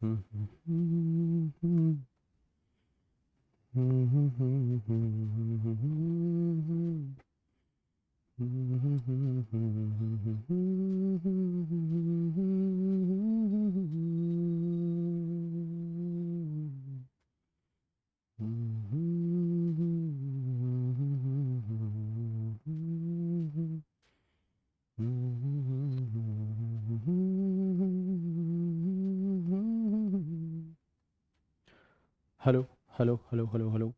Hello hello hello hello hello.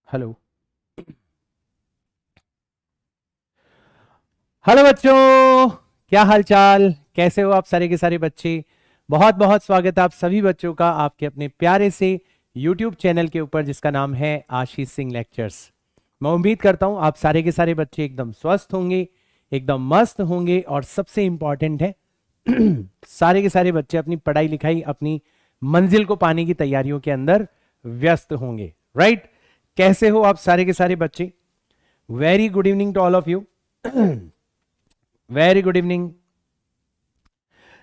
Hello hello बच्चों, क्या हाल चाल, कैसे हो आप सारे के सारे बच्चे। बहुत बहुत स्वागत है आप सभी बच्चों का आपके अपने प्यारे से YouTube चैनल के ऊपर जिसका नाम है आशीष सिंह लेक्चर्स। मैं उम्मीद करता हूं आप सारे के सारे बच्चे एकदम स्वस्थ होंगे, एकदम मस्त होंगे और सबसे इंपॉर्टेंट है सारे के सारे बच्चे अपनी पढ़ाई लिखाई अपनी मंजिल को पाने की तैयारियों के अंदर व्यस्त होंगे। राइट? कैसे हो आप सारे के सारे बच्चे? Very good evening to all of you. Very good evening.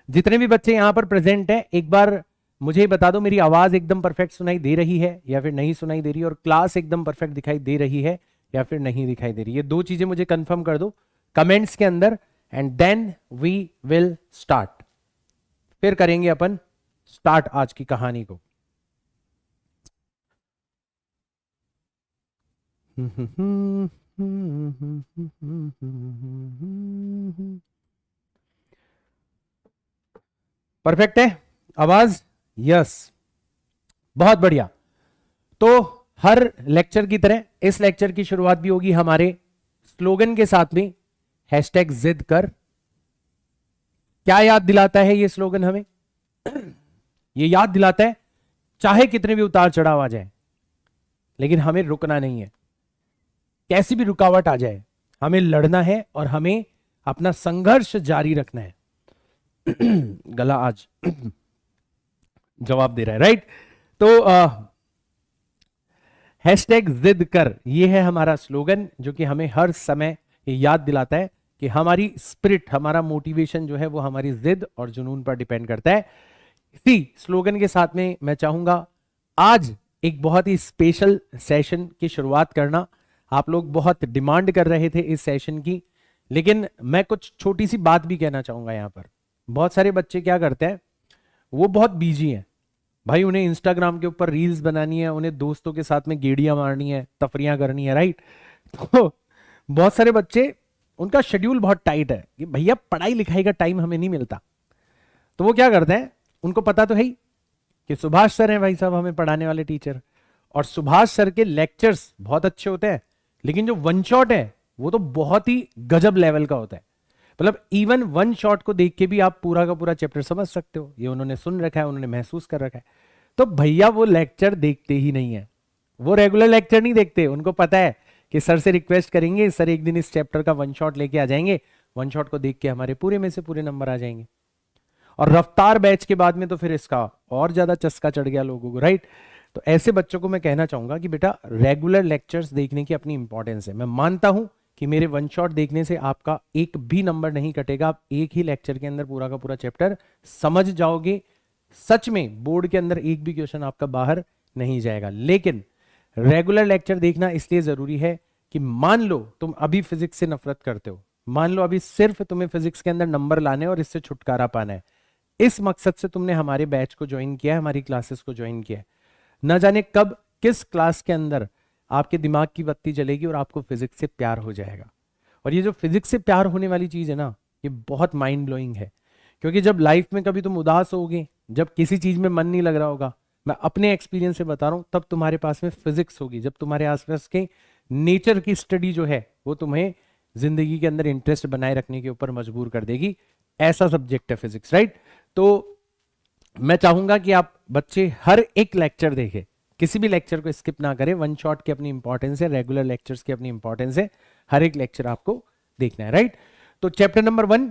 जितने भी बच्चे यहां पर प्रेजेंट हैं एक बार मुझे बता दो, मेरी आवाज एकदम परफेक्ट सुनाई दे रही है या फिर नहीं सुनाई दे रही है, और क्लास एकदम परफेक्ट दिखाई दे रही है या फिर नहीं दिखाई दे रही है। दो चीजें मुझे कंफर्म कर दो कमेंट्स के अंदर, and then we will start. फिर करेंगे अपन स्टार्ट आज की कहानी को। परफेक्ट है आवाज? यस, बहुत बढ़िया। तो हर लेक्चर की तरह इस लेक्चर की शुरुआत भी होगी हमारे स्लोगन के साथ में, हैशटैग जिद कर। क्या याद दिलाता है ये स्लोगन हमें? ये याद दिलाता है चाहे कितने भी उतार चढ़ाव आ जाए लेकिन हमें रुकना नहीं है। कैसी भी रुकावट आ जाए हमें लड़ना है और हमें अपना संघर्ष जारी रखना है। गला आज जवाब दे रहा है। राइट? तो हैशटैग जिद कर, ये है हमारा स्लोगन जो कि हमें हर समय ये याद दिलाता है कि हमारी स्पिरिट, हमारा मोटिवेशन जो है वो हमारी जिद और जुनून पर डिपेंड करता है। इसी स्लोगन के साथ में मैं चाहूंगा आज एक बहुत ही स्पेशल सेशन की शुरुआत करना। आप लोग बहुत डिमांड कर रहे थे इस सेशन की, लेकिन मैं कुछ छोटी सी बात भी कहना चाहूंगा यहां पर। बहुत सारे बच्चे क्या करते हैं, वो बहुत बिजी हैं भाई, उन्हें इंस्टाग्राम के ऊपर रील्स बनानी है, उन्हें दोस्तों के साथ में गेड़ियां मारनी है, तफरियां करनी है। राइट? तो बहुत सारे बच्चे, उनका शेड्यूल बहुत टाइट है कि भैया पढ़ाई लिखाई का टाइम हमें नहीं मिलता। तो वो क्या करते हैं, उनको पता तो है ही कि सुभाष सर हैं भाई साहब हमें पढ़ाने वाले टीचर, और सुभाष सर के लेक्चर्स बहुत अच्छे होते हैं, लेकिन जो वन शॉट है वो तो बहुत ही गजब लेवल का होता है। मतलब इवन वन शॉट को देख के भी आप पूरा का पूरा चैप्टर समझ सकते हो। ये उन्होंने सुन रखा है, उन्होंने महसूस कर रखा है। तो भैया वो लेक्चर देखते ही नहीं है, वो रेगुलर लेक्चर नहीं देखते। उनको पता है कि सर से रिक्वेस्ट करेंगे, सर एक दिन इस चैप्टर का वन शॉट लेके आ जाएंगे, वन शॉट को देख के हमारे पूरे में से पूरे नंबर आ जाएंगे। और रफ्तार बैच के बाद में तो फिर इसका और ज्यादा चस्का चढ़ गया लोगों को। राइट? तो ऐसे बच्चों को मैं कहना चाहूंगा कि बेटा रेगुलर लेक्चर्स देखने की अपनी इंपॉर्टेंस है। मैं मानता हूं कि मेरे वन शॉट देखने से आपका एक भी नंबर नहीं कटेगा, आप एक ही लेक्चर के अंदर पूरा का पूरा चैप्टर समझ जाओगे। सच में बोर्ड के अंदर एक भी क्वेश्चन आपका बाहर नहीं जाएगा। लेकिन रेगुलर लेक्चर देखना इसलिए जरूरी है कि मान लो तुम अभी फिजिक्स से नफरत करते हो, मान लो अभी सिर्फ तुम्हें फिजिक्स के अंदर नंबर लाने और इससे छुटकारा पाना है, इस मकसद से तुमने हमारे बैच को ज्वाइन किया है, हमारी क्लासेस को ज्वाइन किया है। न जाने कब किस क्लास के अंदर आपके दिमाग की बत्ती जलेगी और आपको फिजिक्स से प्यार हो जाएगा। और ये जो फिजिक्स से प्यार होने वाली चीज है ना, ये बहुत माइंड ब्लोइंग है। क्योंकि जब लाइफ में कभी तुम उदास होगे, जब किसी चीज में मन नहीं लग रहा होगा, मैं अपने एक्सपीरियंस से बता रहा हूं, तब तुम्हारे पास में फिजिक्स होगी, जब तुम्हारे आसपास के नेचर की स्टडी जो है वो तुम्हें जिंदगी के अंदर इंटरेस्ट बनाए रखने के ऊपर मजबूर कर देगी। ऐसा सब्जेक्ट है फिजिक्स। राइट? तो मैं चाहूंगा कि आप बच्चे हर एक लेक्चर देखें, किसी भी लेक्चर को स्किप ना करें। वन शॉट की अपनी इंपॉर्टेंस है, रेगुलर लेक्चर्स की अपनी इंपॉर्टेंस है, हर एक लेक्चर आपको देखना है। राइट? तो चैप्टर नंबर 1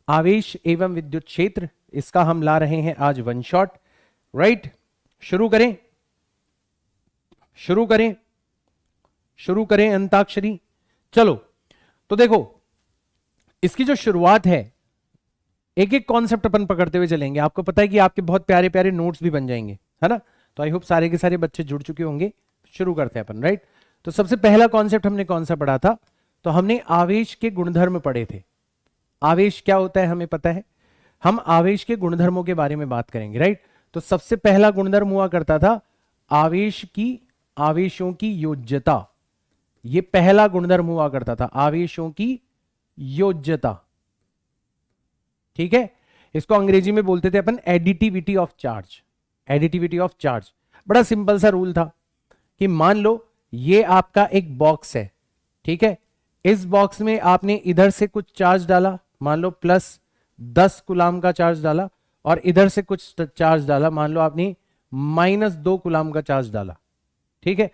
आवेश एवं विद्युत क्षेत्र, इसका हम ला रहे हैं आज वन शॉट। राइट? शुरू करें, शुरू करें, शुरू करें अंताक्षरी। चलो, तो देखो इसकी जो शुरुआत है, एक एक कॉन्सेप्ट अपन पकड़ते हुए चलेंगे। आपको पता है कि आपके बहुत प्यारे प्यारे नोट्स भी बन जाएंगे, है ना। तो आई होप सारे के सारे बच्चे जुड़ चुके होंगे। शुरू करते हैं अपन, राइट। तो सबसे पहला कॉन्सेप्ट हमने कौन सा पढ़ा था? तो हमने आवेश के गुणधर्म पढ़े थे। आवेश क्या होता है हमें पता है, हम आवेश के गुणधर्मों के बारे में बात करेंगे, राइट। तो सबसे पहला गुणधर्म हुआ करता था आवेशों की योज्यता। ये पहला गुणधर्म हुआ करता था, आवेशों की योज्यता, ठीक है। इसको अंग्रेजी में बोलते थे अपन additivity of charge. Additivity of charge बड़ा सिंपल सा रूल था कि मान लो ये आपका एक बॉक्स है, ठीक है। इस बॉक्स में आपने इधर से कुछ चार्ज डाला, मान लो +10 कूलाम का चार्ज डाला, और इधर से कुछ चार्ज डाला, मान लो आपने -2 कूलाम का चार्ज डाला, ठीक है।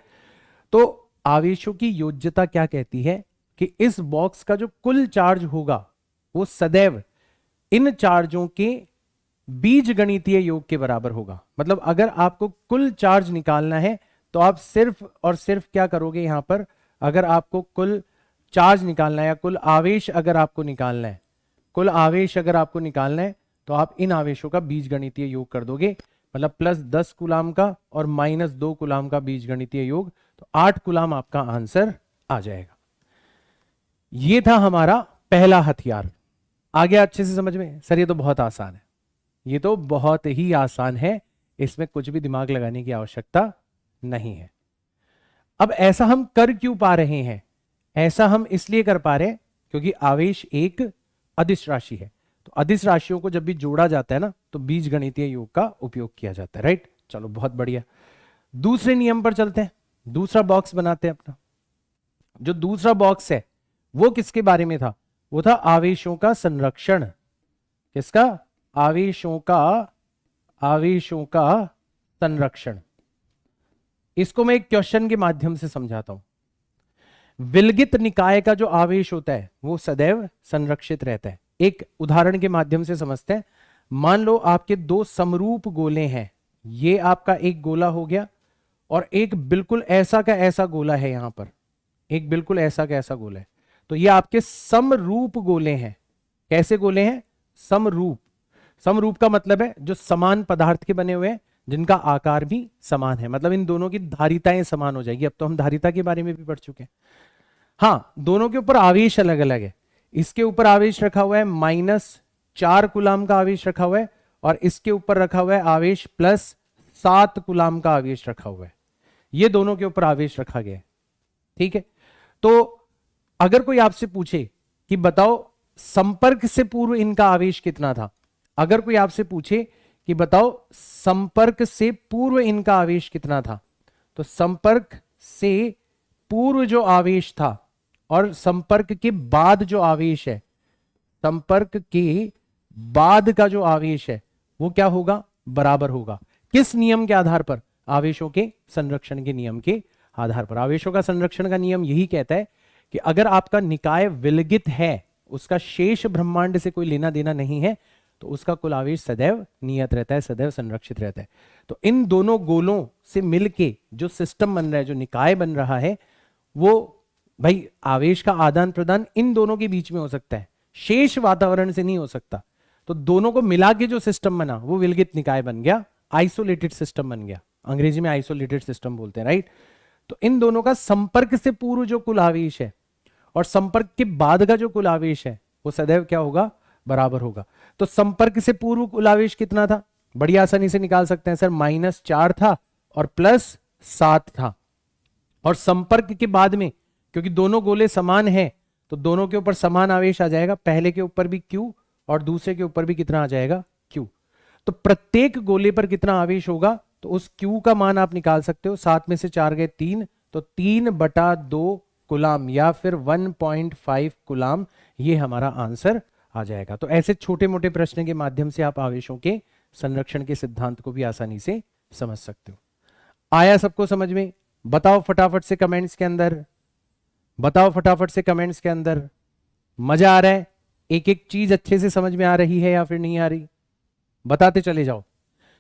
तो आवेशों की योज्यता क्या कहती है कि इस बॉक्स का जो कुल चार्ज होगा वो सदैव इन चार्जों के बीजगणितीय योग के बराबर होगा। मतलब अगर आपको कुल चार्ज निकालना है तो आप सिर्फ और सिर्फ क्या करोगे यहां पर, अगर आपको कुल चार्ज निकालना है या कुल आवेश अगर आपको निकालना है, कुल आवेश अगर आपको निकालना है, तो आप इन आवेशों का बीजगणितीय योग कर दोगे। मतलब +10 कूलाम का और -2 कूलाम का बीजगणितीय योग, तो 8 कूलाम आपका आंसर आ जाएगा। ये था हमारा पहला हथियार। आ गया अच्छे से समझ में? सर ये तो बहुत आसान है, ये तो बहुत ही आसान है, इसमें कुछ भी दिमाग लगाने की आवश्यकता नहीं है। अब ऐसा हम कर क्यों पा रहे हैं? ऐसा हम इसलिए कर पा रहे हैं क्योंकि आवेश एक अदिश राशि है। तो अदिश राशियों को जब भी जोड़ा जाता है ना, तो बीजगणितीय योग का उपयोग किया जाता है, राइट। चलो बहुत बढ़िया। दूसरे नियम पर चलते हैं, दूसरा बॉक्स बनाते हैं अपना। जो दूसरा बॉक्स है वो किसके बारे में था? वो था आवेशों का संरक्षण। किसका? आवेशों का संरक्षण। इसको मैं एक क्वेश्चन के माध्यम से समझाता हूं। विलगित निकाय का जो आवेश होता है वो सदैव संरक्षित रहता है। एक उदाहरण के माध्यम से समझते हैं। मान लो आपके दो समरूप गोले हैं, ये आपका एक गोला हो गया और एक बिल्कुल ऐसा का ऐसा गोला है, यहां पर एक बिल्कुल ऐसा का ऐसा गोला है। तो ये आपके समरूप गोले हैं। कैसे गोले हैं? समरूप। समरूप का मतलब है जो समान पदार्थ के बने हुए हैं, जिनका आकार भी समान है। मतलब इन दोनों की धारिताएं समान हो जाएगी। अब तो हम धारिता के बारे में भी पढ़ चुके हैं। हाँ, दोनों के ऊपर आवेश अलग अलग है। इसके ऊपर आवेश रखा हुआ है -4 कूलाम का आवेश रखा हुआ है, और इसके ऊपर रखा हुआ है आवेश +7 कूलाम का आवेश रखा हुआ है। ये दोनों के ऊपर आवेश रखा गया है, ठीक है। तो अगर कोई आपसे पूछे कि बताओ संपर्क से पूर्व इनका आवेश कितना था, अगर कोई आपसे पूछे कि बताओ संपर्क से पूर्व इनका आवेश कितना था, तो संपर्क से पूर्व जो आवेश था और संपर्क के बाद जो आवेश है, संपर्क के बाद का जो आवेश है वो क्या होगा? बराबर होगा। किस नियम के आधार पर? आवेशों के संरक्षण के नियम के आधार पर। आवेशों का संरक्षण का नियम यही कहता है कि अगर आपका निकाय विलगित है, उसका शेष ब्रह्मांड से कोई लेना देना नहीं है, तो उसका कुल आवेश सदैव नियत रहता है, सदैव संरक्षित रहता है। तो इन दोनों गोलों से मिलके जो सिस्टम बन रहा है, जो निकाय बन रहा है, वो भाई आवेश का आदान प्रदान इन दोनों के बीच में हो सकता है, शेष वातावरण से नहीं हो सकता। तो दोनों को मिला के जो सिस्टम बना वो विलगित निकाय बन गया, आइसोलेटेड सिस्टम बन गया। अंग्रेजी में आइसोलेटेड सिस्टम बोलते हैं, राइट। तो इन दोनों का संपर्क से पूर्व जो कुल आवेश है और संपर्क के बाद का जो कुल आवेश है वो सदैव क्या होगा? बराबर होगा। तो संपर्क से पूर्व कुल आवेश कितना था? बड़ी आसानी से निकाल सकते हैं सर, -4 था और +7 था। और संपर्क के बाद में, क्योंकि दोनों गोले समान हैं, तो दोनों के ऊपर समान आवेश आ जाएगा। पहले के ऊपर भी Q और दूसरे के ऊपर भी कितना आ जाएगा? Q। तो प्रत्येक गोले पर कितना आवेश होगा? तो उस Q का मान आप निकाल सकते हो। 7 में से 4 गए 3, तो 3/2 कूलाम या फिर 1.5 कूलाम, ये हमारा आंसर आ जाएगा। तो ऐसे छोटे मोटे प्रश्न के माध्यम से आप आवेशों के संरक्षण के सिद्धांत को भी आसानी से समझ सकते हो। आया सबको समझ में? बताओ फटाफट से कमेंट्स के अंदर, बताओ फटाफट से कमेंट्स के अंदर। मजा आ रहा है? एक एक चीज अच्छे से समझ में आ रही है या फिर नहीं आ रही? बताते चले जाओ।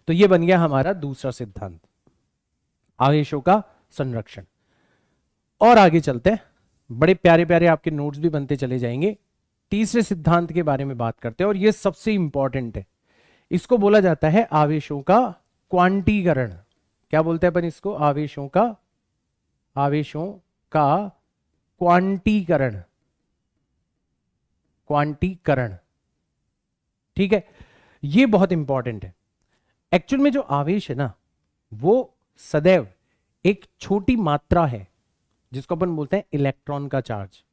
तो ये बन गया हमारा दूसरा सिद्धांत, आवेशों का संरक्षण। और आगे चलते हैं, बड़े प्यारे प्यारे आपके नोट्स भी बनते चले जाएंगे। तीसरे सिद्धांत के बारे में बात करते हैं और ये सबसे इंपॉर्टेंट है। इसको बोला जाता है आवेशों का क्वांटीकरण। क्या बोलते हैं अपन इसको? आवेशों का क्वांटीकरण। क्वांटीकरण, ठीक है, ये बहुत इंपॉर्टेंट है। एक्चुअल में जो आवेश है ना, वो सदैव एक छोटी मात्रा है जिसको अपन बोलते हैं इलेक्ट्रॉन का चार्ज।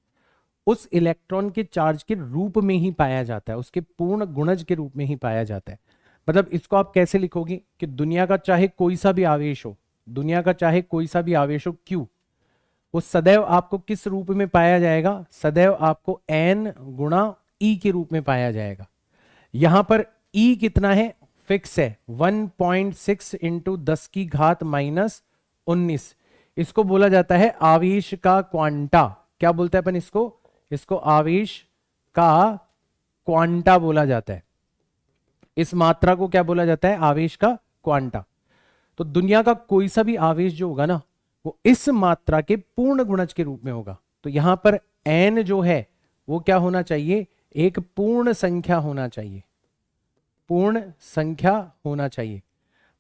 उस इलेक्ट्रॉन के चार्ज के रूप में ही पाया जाता है, उसके पूर्ण गुणज के रूप में ही पाया जाता है। मतलब इसको आप कैसे लिखोगे कि दुनिया का चाहे कोई सा भी आवेश हो, दुनिया का चाहे कोई सा भी आवेश हो Q, वो सदैव आपको किस रूप में पाया जाएगा? सदैव आपको n गुणा E के रूप में पाया जाएगा। यहां पर E कितना है? फिक्स है, 1.6 इंटू 10 की घात माइनस 19। इसको बोला जाता है आवेश का क्वांटा। क्या बोलते हैं अपन इसको? इसको आवेश का क्वांटा बोला जाता है। इस मात्रा को क्या बोला जाता है? आवेश का क्वांटा। तो दुनिया का कोई सा भी आवेश जो होगा ना, वो इस मात्रा के पूर्ण गुणज के रूप में होगा। तो यहां पर n जो है वो क्या होना चाहिए? एक पूर्ण संख्या होना चाहिए, पूर्ण संख्या होना चाहिए।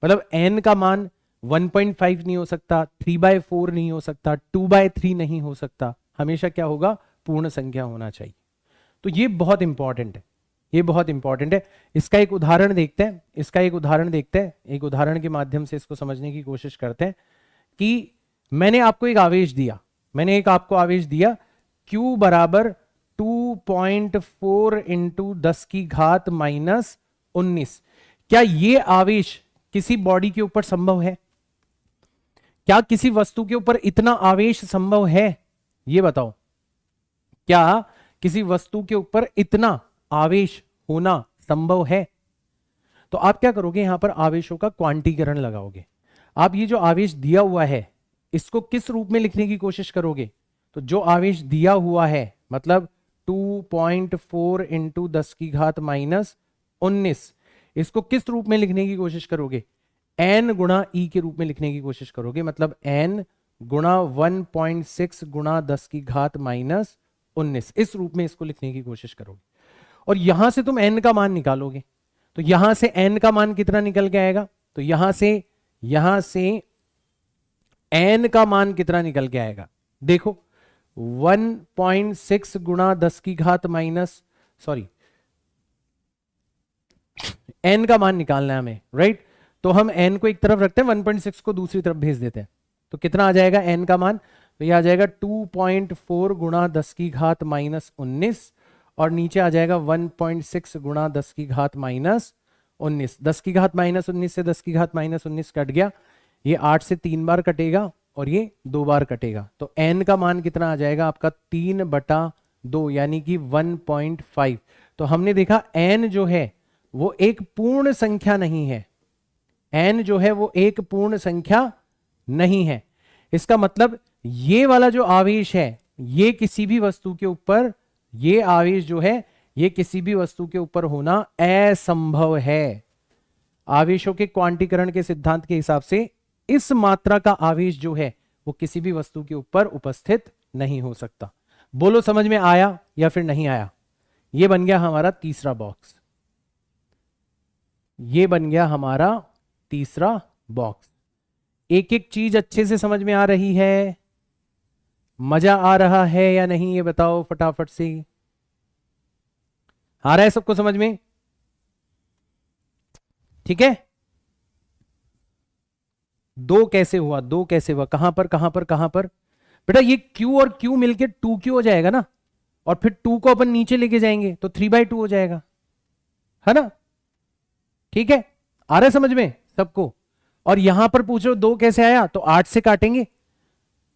मतलब n का मान 1.5 नहीं हो सकता, 3/4 नहीं हो सकता, 2/3 नहीं हो सकता, हमेशा क्या होगा? पूर्ण संख्या होना चाहिए। तो ये बहुत इंपॉर्टेंट है, ये बहुत इंपॉर्टेंट है। इसका एक उदाहरण देखते हैं, इसका एक उदाहरण देखते हैं, एक उदाहरण के माध्यम से इसको समझने की कोशिश करते हैं कि मैंने आपको एक आवेश दिया, मैंने एक आपको आवेश दिया Q बराबर 2.4 इंटू 10 की घात माइनस 19। क्या ये आवेश किसी बॉडी के ऊपर संभव है? क्या किसी वस्तु के ऊपर इतना आवेश संभव है? ये बताओ, क्या किसी वस्तु के ऊपर इतना आवेश होना संभव है? तो आप क्या करोगे? यहां पर आवेशों का क्वांटीकरण लगाओगे। आप ये जो आवेश दिया हुआ है इसको किस रूप में लिखने की कोशिश करोगे? तो जो आवेश दिया हुआ है मतलब 2.4 इंटू 10 की घात माइनस 19, इसको किस रूप में लिखने की कोशिश करोगे? n गुणा E के रूप में लिखने की कोशिश करोगे। मतलब n गुणा 1.6 गुणा 10 की घात माइनस 19, इस रूप में इसको लिखने की कोशिश करोगे। और यहां से तुम n का मान निकालोगे, तो यहां से n का मान कितना निकल के आएगा? तो यहां से n का मान कितना निकल के आएगा? देखो 1.6 गुणा 10 की घात माइनस, सॉरी, n का मान निकालना है हमें, राइट? तो हम n को एक तरफ रखते हैं, 1.6 को दूसरी तरफ भेज देते हैं। तो कितना आ जाएगा n का मान? तो यह आ जाएगा 2.4 गुणा 10 की घात माइनस 19 और नीचे आ जाएगा 1.6 गुणा 10 की घात माइनस 19। 10 की घात माइनस 19 से 10 की घात माइनस 19 कट गया, ये 8 से 3 बार कटेगा और ये 2 बार कटेगा। तो n का मान कितना आ जाएगा आपका? 3/2 यानी कि 1.5। तो हमने देखा n जो है वो एक पूर्ण संख्या नहीं है, n जो है वो एक पूर्ण संख्या नहीं है। इसका मतलब ये वाला जो आवेश है ये किसी भी वस्तु के ऊपर, ये आवेश जो है ये किसी भी वस्तु के ऊपर होना असंभव है। आवेशों के क्वांटीकरण के सिद्धांत के हिसाब से इस मात्रा का आवेश जो है वो किसी भी वस्तु के ऊपर उपस्थित नहीं हो सकता। बोलो समझ में आया या फिर नहीं आया? ये बन गया हमारा तीसरा बॉक्स, ये बन गया हमारा तीसरा बॉक्स। एक एक चीज अच्छे से समझ में आ रही है? मजा आ रहा है या नहीं ये बताओ फटाफट से। आ रहा है सबको समझ में? ठीक है। दो कैसे हुआ? दो कैसे हुआ? कहां पर कहां पर कहां पर? बेटा ये Q और Q मिलके 2Q हो जाएगा ना, और फिर 2 को अपन नीचे लेके जाएंगे तो 3/2 हो जाएगा, है ना? ठीक है, आ रहा है समझ में सबको? और यहां पर पूछो 2 कैसे आया, तो 8 से काटेंगे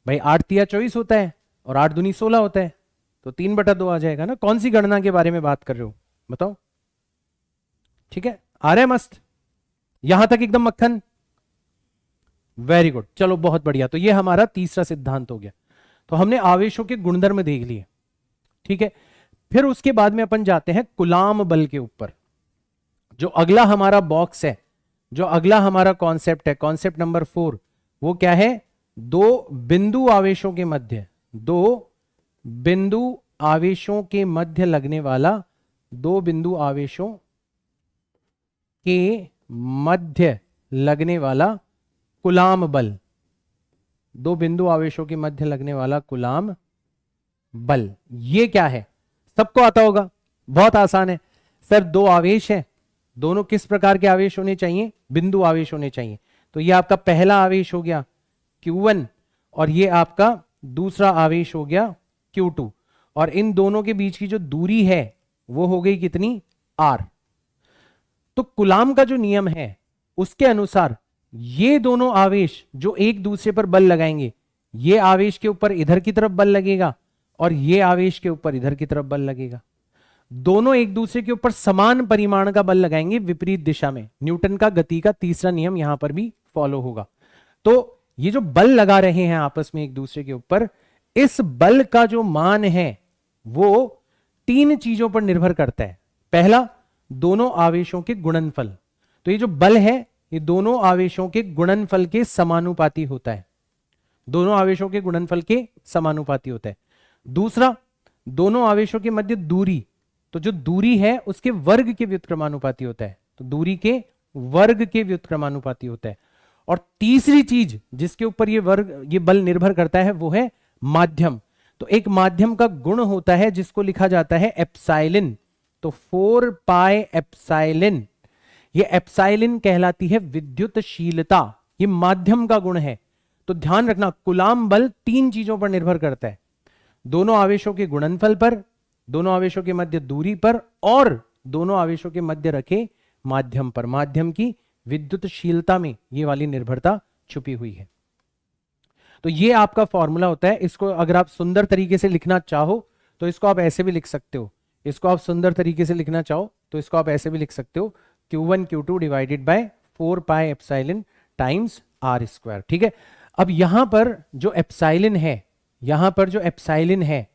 भाई, 8 तिया 24 होता है और 8 दूनी 16 होता है, तो 3/2 आ जाएगा ना। कौन सी गणना के बारे में बात कर रहे हो बताओ? ठीक है, आ रहा है मस्त? यहां तक एकदम मक्खन? वेरी गुड, चलो बहुत बढ़िया। तो ये हमारा तीसरा सिद्धांत हो गया। तो हमने आवेशों के गुणधर्म देख लिए, ठीक है। फिर उसके बाद में अपन जाते हैं कूलाम बल के ऊपर। जो अगला हमारा बॉक्स है, जो अगला हमारा कॉन्सेप्ट है, कॉन्सेप्ट नंबर 4, वो क्या है? दो बिंदु आवेशों के मध्य, दो बिंदु आवेशों के मध्य लगने वाला, दो बिंदु आवेशों के मध्य लगने वाला कूलाम बल, दो बिंदु आवेशों के मध्य लगने वाला कूलाम बल। ये क्या है, सबको आता होगा, बहुत आसान है सर। दो आवेश है, दोनों किस प्रकार के आवेश होने चाहिए, बिंदु आवेश होने चाहिए। तो ये आपका पहला आवेश हो गया Q1 और ये आपका दूसरा आवेश हो गया Q2, और इन दोनों के बीच की जो दूरी है वो हो गई कितनी, R। तो कूलाम का जो नियम है उसके अनुसार ये दोनों आवेश जो एक दूसरे पर बल लगाएंगे, ये आवेश के ऊपर इधर की तरफ बल लगेगा और ये आवेश के ऊपर इधर की तरफ बल लगेगा। दोनों एक दूसरे के ऊपर समान परिमाण का बल लगाएंगे विपरीत दिशा में। न्यूटन का गति का तीसरा नियम यहां पर भी फॉलो होगा। तो ये जो बल लगा रहे हैं आपस में एक दूसरे के ऊपर, इस बल का जो मान है वो तीन चीजों पर निर्भर करता है। पहला, दोनों आवेशों के गुणनफल। तो ये जो बल है ये दोनों आवेशों के गुणनफल के समानुपाती होता है, दोनों आवेशों के गुणनफल के समानुपाती होता है। दूसरा, दोनों आवेशों के मध्य दूरी, तो जो दूरी है उसके वर्ग के व्युत्क्रमानुपाती होता है, तो दूरी के वर्ग के व्युत्क्रमानुपाती होता है। और तीसरी चीज जिसके ऊपर ये बल निर्भर करता है वो है माध्यम। तो एक माध्यम का गुण होता है जिसको लिखा जाता है एप्साइलिन। तो 4 पाई एप्साइलिन, ये एप्साइलिन कहलाती है विद्युतशीलता, ये माध्यम का गुण है। तो ध्यान रखना, कूलाम बल तीन चीजों पर निर्भर करता है, दोनों आवेशों के गुणनफल पर, दोनों आवेशों के मध्य दूरी पर, और दोनों आवेशों के मध्य रखे माध्यम पर। माध्यम की विद्युतशीलता में ये वाली निर्भरता छुपी हुई है। तो ये आपका फॉर्मूला होता है। इसको अगर आप सुंदर तरीके से लिखना चाहो तो इसको आप ऐसे भी लिख सकते हो, इसको आप सुंदर तरीके से लिखना चाहो तो इसको आप ऐसे भी लिख सकते हो, Q1 Q2 divided by 4 pi epsilon times R square. ठीक है, अब यहां पर जो एप्साइलिन है, यहां पर जो एप्साइलिन है,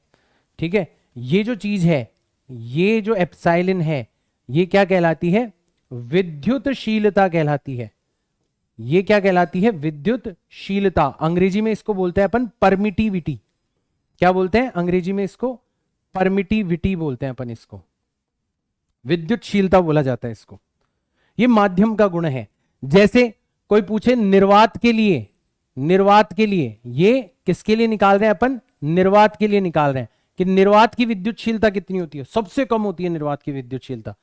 ठीक है, ये जो चीज है, ये जो एप्साइलिन है ये क्या कहलाती है, विद्युतशीलता कहलाती है। ये क्या कहलाती है, विद्युतशीलता। अंग्रेजी में इसको बोलते हैं अपन परमिटिविटी। क्या बोलते हैं अंग्रेजी में इसको, परमिटिविटी बोलते हैं अपन इसको, विद्युतशीलता बोला जाता है इसको। ये माध्यम का गुण है। जैसे कोई पूछे निर्वात के लिए, निर्वात के लिए, ये किसके लिए निकाल रहे हैं अपन, निर्वात के लिए निकाल रहे हैं कि निर्वात की विद्युतशीलता कितनी होती है, सबसे कम होती है निर्वात की विद्युतशीलता।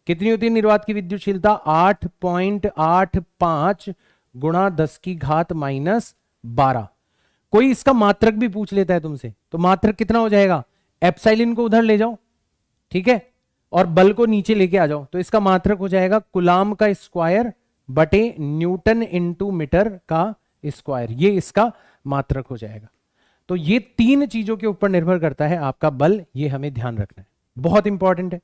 कितनी होती है निर्वात की विद्युतशीलता, 8.85 गुणा 10 की घात -12। कोई इसका मात्रक भी पूछ लेता है तुमसे, तो मात्रक कितना हो जाएगा, एप्साइलिन को उधर ले जाओ, ठीक है, और बल को नीचे लेके आ जाओ, तो इसका मात्रक हो जाएगा कूलाम का स्क्वायर बटे न्यूटन इंटू मीटर का स्क्वायर, ये इसका मात्रक हो जाएगा। तो ये तीन चीजों के ऊपर निर्भर करता है आपका बल, ये हमें ध्यान रखना है, बहुत इंपॉर्टेंट है।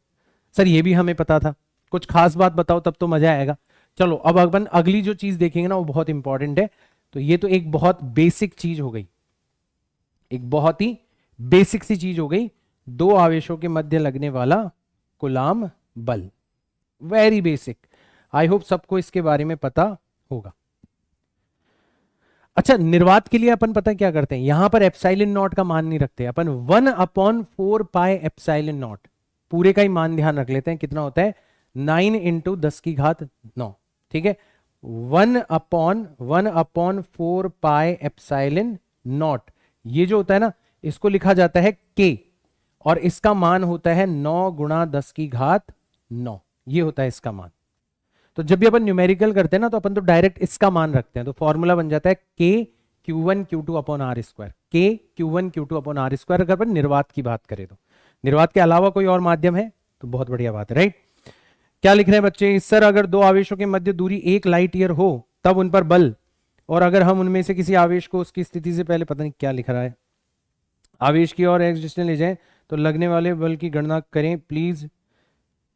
सर ये भी हमें पता था, कुछ खास बात बताओ तब तो मजा आएगा। चलो अब अपन अगली जो चीज देखेंगे ना वो बहुत इंपॉर्टेंट है। तो ये तो एक बहुत बेसिक चीज हो गई, एक बहुत ही बेसिक सी चीज हो गई, दो आवेशों के मध्य लगने वाला कूलाम बल, वेरी बेसिक। आई होप सबको इसके बारे में पता होगा। अच्छा, निर्वात के लिए अपन पता क्या करते हैं, यहां पर एप्साइलिन नॉट का मान नहीं रखते अपन, 1/4 पाई एप्साइलिन नॉट, पूरे का ही मान ध्यान रख लेते हैं। कितना होता है, 9 × 10 की घात 9, ठीक है, 1/4 पाई एप्साइलिन नॉट, ये जो होता है ना इसको लिखा जाता है K, और इसका मान होता है 9 × 10 की घात 9, ये होता है इसका मान। तो जब भी अपन न्यूमेरिकल करते हैं ना तो अपन तो डायरेक्ट इसका मान रखते हैं, तो फॉर्मूला बन जाता है K Q1 Q2 upon R square, K Q1 Q2 upon R square. अगर अपन निर्वात की बात करें तो, निर्वात के अलावा कोई और माध्यम है तो बहुत बढ़िया बात है, राइट। क्या लिख रहे हैं बच्चे, सर अगर दो आवेशों के मध्य दूरी 1 लाइट ईयर हो तब उन पर बल, और अगर हम उनमें से किसी आवेश को उसकी स्थिति से पहले, पता नहीं क्या लिख रहा है, आवेश की और एक्स डिस्टेंस ले जाएं तो लगने वाले बल की गणना करें प्लीज।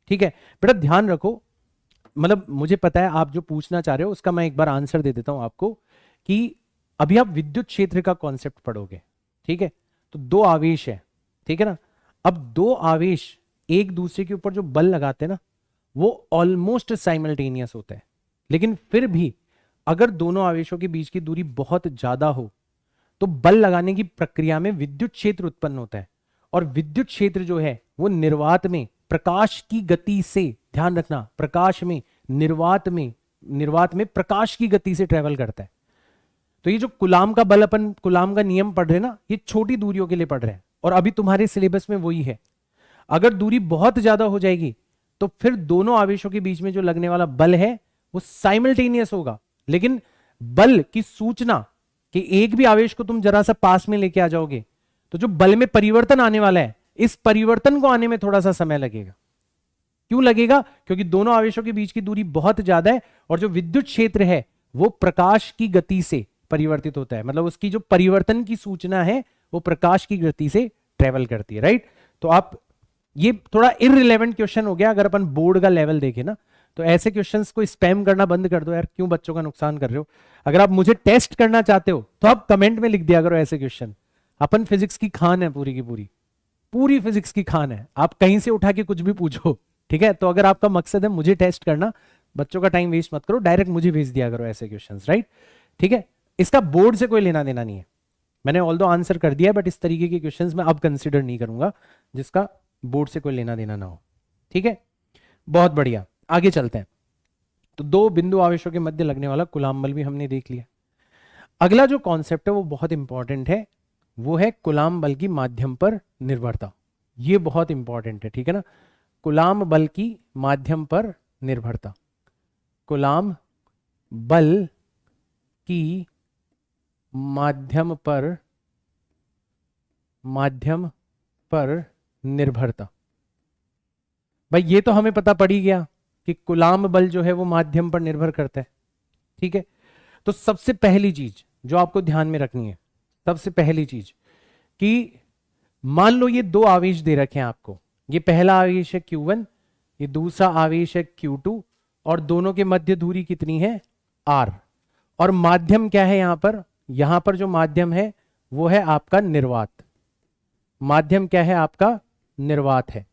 ठीक है बेटा, ध्यान रखो, मतलब मुझे पता है आप जो पूछना चाह रहे हो उसका मैं एक बार आंसर दे देता हूं आपको, कि अभी आप विद्युत क्षेत्र का कॉन्सेप्ट पढ़ोगे, ठीक है, तो दो आवेश है, ठीक है ना। अब दो आवेश एक दूसरे के ऊपर जो बल लगाते हैं ना वो ऑलमोस्ट साइमल्टेनियस होता है, लेकिन फिर भी अगर दोनों आवेशों के बीच की दूरी बहुत ज्यादा हो तो बल लगाने की प्रक्रिया में विद्युत क्षेत्र उत्पन्न होता है, और विद्युत क्षेत्र जो है वो निर्वात में प्रकाश की गति से, ध्यान रखना, प्रकाश में निर्वात में प्रकाश की गति से ट्रेवल करता है। तो ये जो कुलाम का बल, अपन कुलाम का नियम पढ़ रहे हैं ना, ये छोटी दूरियों के लिए पढ़ रहे हैं और अभी तुम्हारे सिलेबस में वही है। अगर दूरी बहुत ज्यादा हो जाएगी तो फिर दोनों आवेशों के बीच में जो लगने वाला बल है वो साइमल्टेनियस होगा, लेकिन बल की सूचना कि एक भी आवेश को तुम जरा सा पास में लेके आ जाओगे तो जो बल में परिवर्तन आने वाला है, इस परिवर्तन को आने में थोड़ा सा समय लगेगा। क्यों लगेगा? क्योंकि दोनों आवेशों के बीच की दूरी बहुत ज्यादा है और जो विद्युत क्षेत्र है वो प्रकाश की गति से परिवर्तित होता है, मतलब उसकी जो परिवर्तन की सूचना है वो प्रकाश की गति से ट्रेवल करती है, राइट। तो आप, ये थोड़ा इररिलेवेंट क्वेश्चन हो गया अगर अपन बोर्ड का लेवल देखें ना, तो ऐसे क्वेश्चंस को स्पैम करना बंद कर दो यार, क्यों बच्चों का नुकसान कर रहे हो। अगर आप मुझे टेस्ट करना चाहते हो तो आप कमेंट में लिख दिया करो ऐसे क्वेश्चन। अपन फिजिक्स की खान है, पूरी की पूरी फिजिक्स की खान है, आप कहीं से उठा के कुछ भी पूछो, ठीक है। तो अगर आपका मकसद है मुझे टेस्ट करना, बच्चों का टाइम वेस्ट मत करो, डायरेक्ट मुझे भेज दिया करो ऐसे क्वेश्चंस, राइट, ठीक है। इसका बोर्ड से कोई लेना देना नहीं है, मैंने ऑल दो आंसर कर दिया है, बट इस तरीके के क्वेश्चंस मैं अब कंसिडर नहीं करूंगा जिसका बोर्ड से कोई लेना देना ना हो, ठीक है। बहुत बढ़िया, आगे चलते हैं। तो दो बिंदु आवेशों के मध्य लगने वाला कूलाम बल भी हमने देख लिया। अगला जो कॉन्सेप्ट है वो बहुत इंपॉर्टेंट है, वो है कूलाम बल की माध्यम पर निर्भरता। ये बहुत इंपॉर्टेंट है, ठीक है ना। कूलाम बल की माध्यम पर निर्भरता, कूलाम बल की माध्यम पर निर्भरता। भाई ये तो हमें पता पड़ ही गया कि कूलाम बल जो है वो माध्यम पर निर्भर करता है, ठीक है। तो सबसे पहली चीज जो आपको ध्यान में रखनी है, सबसे पहली चीज कि मान लो ये दो आवेश दे रखे हैं आपको, ये पहला आवेश है Q1, ये दूसरा आवेश है Q2, और दोनों के मध्य दूरी कितनी है R, और माध्यम क्या है यहां पर जो माध्यम है वो है आपका निर्वात। माध्यम क्या है आपका? निर्वात है,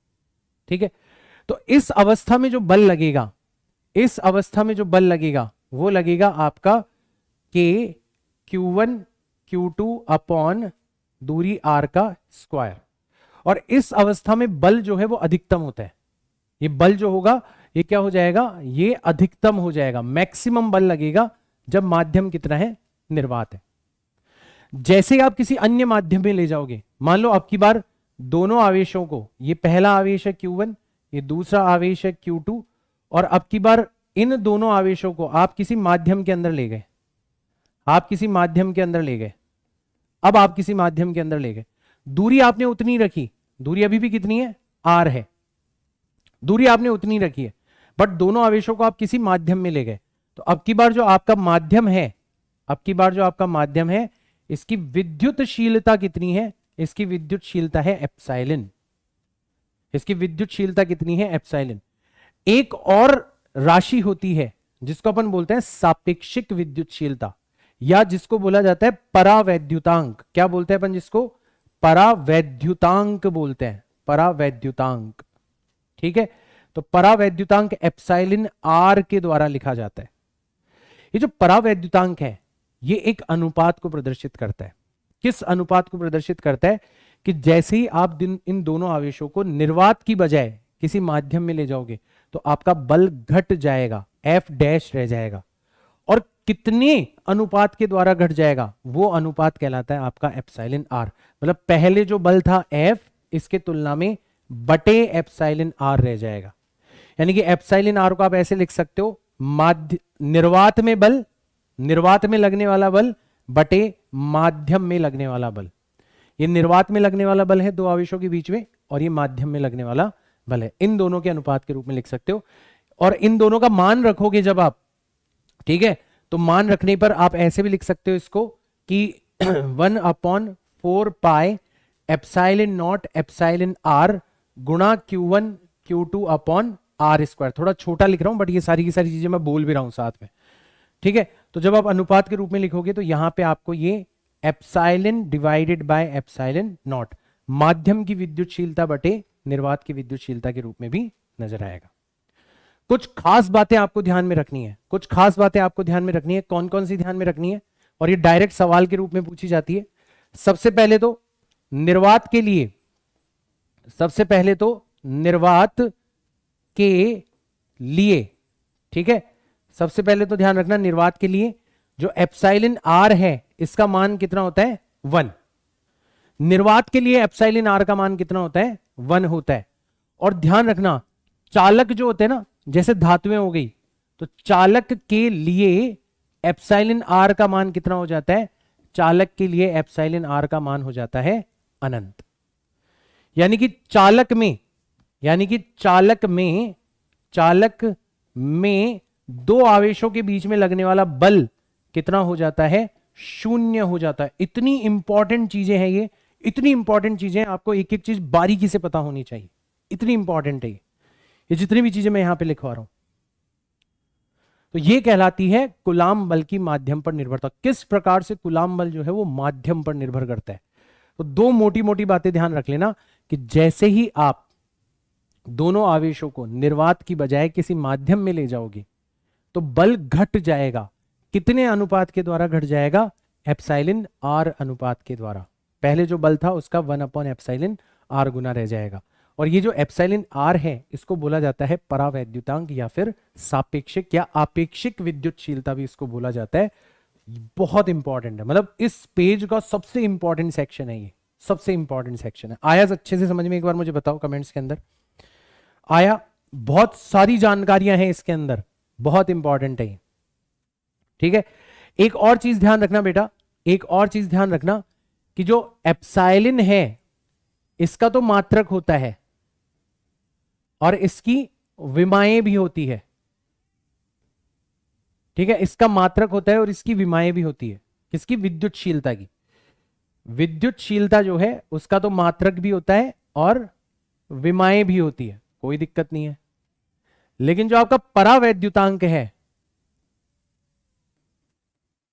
ठीक है। तो इस अवस्था में जो बल लगेगा, इस अवस्था में जो बल लगेगा वो लगेगा आपका K Q1 Q2 अपॉन दूरी R का स्क्वायर, और इस अवस्था में बल जो है वो अधिकतम होता है। ये बल जो होगा ये क्या हो जाएगा? ये अधिकतम हो जाएगा, मैक्सिमम बल लगेगा जब माध्यम कितना है? निर्वात है। जैसे आप किसी अन्य माध्यम में ले जाओगे, मान लो अब की बार दोनों आवेशों को, ये पहला आवेश है Q1, ये दूसरा आवेश है Q2, और अब की बार इन दोनों आवेशों को आप किसी माध्यम के अंदर ले गए, आप किसी माध्यम के अंदर ले गए, अब आप किसी माध्यम के अंदर ले गए, दूरी आपने उतनी रखी, दूरी अभी भी कितनी है? R है, दूरी आपने उतनी रखी है, बट दोनों आवेशों को आप किसी माध्यम में ले गए। तो अब की बार जो आपका माध्यम है, अब की बार जो आपका माध्यम है, इसकी विद्युतशीलता कितनी है? इसकी विद्युतशीलता है एप्सिलॉन। इसकी विद्युतशीलता कितनी है? एप्सिलॉन। एक और राशि होती है जिसको अपन बोलते हैं सापेक्षिक विद्युतशीलता, या जिसको बोला जाता है परावैद्युतांक। क्या बोलते हैं अपन जिसको? परावैद्युतांक बोलते हैं, परावैद्युतांक, ठीक है। तो परावैद्युतांक एप्सिलॉन R के द्वारा लिखा जाता है। ये जो परावैद्युतांक है ये एक अनुपात को प्रदर्शित करता है। किस अनुपात को प्रदर्शित करता है? कि जैसे ही आप इन दोनों आवेशों को निर्वात की बजाय किसी माध्यम में ले जाओगे तो आपका बल घट जाएगा, F डैश रह जाएगा, और कितने अनुपात के द्वारा घट जाएगा वो अनुपात कहलाता है आपका एप्सिलॉन R। मतलब पहले जो बल था F, इसके तुलना में बटे एप्सिलॉन R रह जाएगा। यानी कि एप्सिलॉन R को आप ऐसे लिख सकते हो, निर्वात में बल, निर्वात में लगने वाला बल बटे माध्यम में लगने वाला बल। ये निर्वात में लगने वाला बल है दो आवेशों के बीच में, और ये माध्यम में लगने वाला बल है, इन दोनों के अनुपात के रूप में लिख सकते हो। और इन दोनों का मान रखोगे जब आप, ठीक है, तो मान रखने पर आप ऐसे भी लिख सकते हो इसको कि 1/4 pi epsilon not epsilon R गुणा Q1 Q2 upon R square. थोड़ा छोटा लिख रहा हूं बट ये सारी की सारी चीजें मैं बोल भी रहा हूं साथ में, ठीक है। तो जब आप अनुपात के रूप में लिखोगे तो यहां पे आपको ये epsilon divided by epsilon not, माध्यम की विद्युतशीलता बटे निर्वात की विद्युतशीलता के रूप में भी नजर आएगा। कुछ खास बातें आपको ध्यान में रखनी है, कुछ खास बातें आपको ध्यान में रखनी है। कौन कौन सी ध्यान में रखनी है? और ये डायरेक्ट सवाल के रूप में पूछी जाती है। सबसे पहले तो निर्वात के लिए सबसे पहले तो निर्वात के लिए, ठीक है, सबसे पहले तो ध्यान रखना निर्वात के लिए जो एप्सिलॉन आर है इसका मान कितना होता है 1। निर्वात के लिए एप्सिलॉन आर का मान कितना होता है 1 होता है। और ध्यान रखना चालक जो होते हैं ना, जैसे धातुएं हो गई, तो चालक के लिए एप्सिलॉन आर का मान कितना हो जाता है, चालक के लिए एप्सिलॉन आर का मान हो जाता है अनंत। यानी कि चालक में दो आवेशों के बीच में लगने वाला बल कितना हो जाता है, शून्य हो जाता है। इतनी इंपॉर्टेंट चीजें हैं इतनी इंपॉर्टेंट चीजें, आपको एक एक चीज बारीकी से पता होनी चाहिए, इतनी इंपॉर्टेंट है ये जितनी भी चीजें मैं यहां पे लिखवा रहा हूं। तो ये कहलाती है कूलाम बल की माध्यम पर निर्भरता। किस प्रकार से कूलाम बल जो है वो माध्यम पर निर्भर करता है। तो दो मोटी मोटी बातें ध्यान रख लेना कि जैसे ही आप दोनों आवेशों को निर्वात की बजाय किसी माध्यम में ले जाओगे तो बल घट जाएगा। कितने अनुपात के द्वारा घट जाएगा, एप्सिलॉन आर अनुपात के द्वारा। पहले जो बल था उसका 1/एप्सिलॉन आर गुना रह जाएगा। और ये जो एप्सिलॉन आर है इसको बोला जाता है परावैद्युतांक या फिर सापेक्षिक या आपेक्षिक विद्युतशीलता भी इसको बोला जाता है। बहुत इंपॉर्टेंट है, मतलब इस पेज का सबसे इंपॉर्टेंट सेक्शन है ये, सबसे इंपॉर्टेंट सेक्शन है। आया अच्छे से समझ में, एक बार मुझे बताओ कमेंट्स के अंदर आया। बहुत सारी जानकारियां हैं इसके अंदर, बहुत इंपॉर्टेंट है ये, ठीक है। एक और चीज ध्यान रखना बेटा, एक और चीज ध्यान रखना कि जो एप्सिलॉन है इसका तो मात्रक होता है और इसकी विमाएं भी होती है, ठीक है। इसका मात्रक होता है और इसकी विमाएं भी होती है। किसकी, विद्युतशीलता की। विद्युतशीलता जो है उसका तो मात्रक भी होता है और विमाएं भी होती है, कोई दिक्कत नहीं है। लेकिन जो आपका परावैद्युतांक है,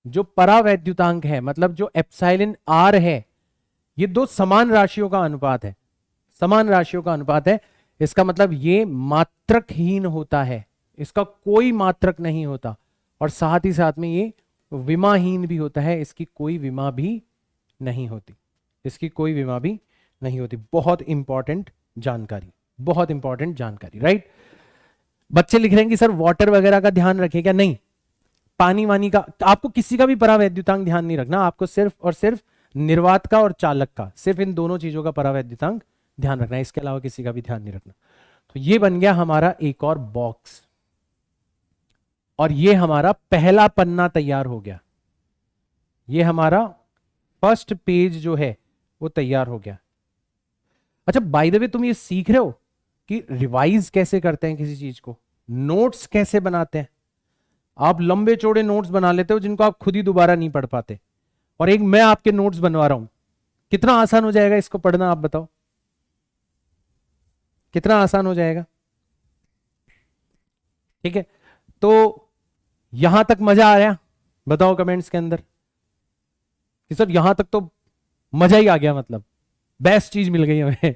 जो परावैद्युतांक है मतलब जो एप्सिलॉन आर है, ये दो समान राशियों का अनुपात है, समान राशियों का अनुपात है। इसका मतलब ये मात्रकहीन होता है, इसका कोई मात्रक नहीं होता। और साथ ही साथ में ये विमाहीन भी होता है, इसकी कोई विमा भी नहीं होती, इसकी कोई विमा भी नहीं होती। बहुत इंपॉर्टेंट जानकारी, बहुत इंपॉर्टेंट जानकारी, राइट। बच्चे लिख रहे हैं कि सर वाटर वगैरह का ध्यान रखें क्या, नहीं। पानी वानी का आपको किसी का भी परावैद्युतांक ध्यान नहीं रखना, आपको सिर्फ और सिर्फ निर्वात का और चालक का, सिर्फ इन दोनों चीजों का परावैद्युतांक ध्यान रखना है, इसके अलावा किसी का भी ध्यान नहीं रखना। तो ये बन गया हमारा एक और बॉक्स, और ये हमारा पहला पन्ना तैयार हो गया। ये हमारा फर्स्ट पेज जो है वो तैयार हो गया। अच्छा, बाय द वे तुम ये सीख रहे हो कि रिवाइज कैसे करते हैं किसी चीज को, नोट्स कैसे बनाते हैं। आप लंबे चौड़े नोट्स बना लेते हो जिनको आप खुद ही दोबारा नहीं पढ़ पाते, और एक मैं आपके नोट्स बनवा रहा हूं। कितना आसान हो जाएगा इसको पढ़ना, आप बताओ कितना आसान हो जाएगा, ठीक है। तो यहां तक मजा आया, बताओ कमेंट्स के अंदर कि सर यहां तक तो मजा ही आ गया, मतलब बेस्ट चीज मिल गई हमें,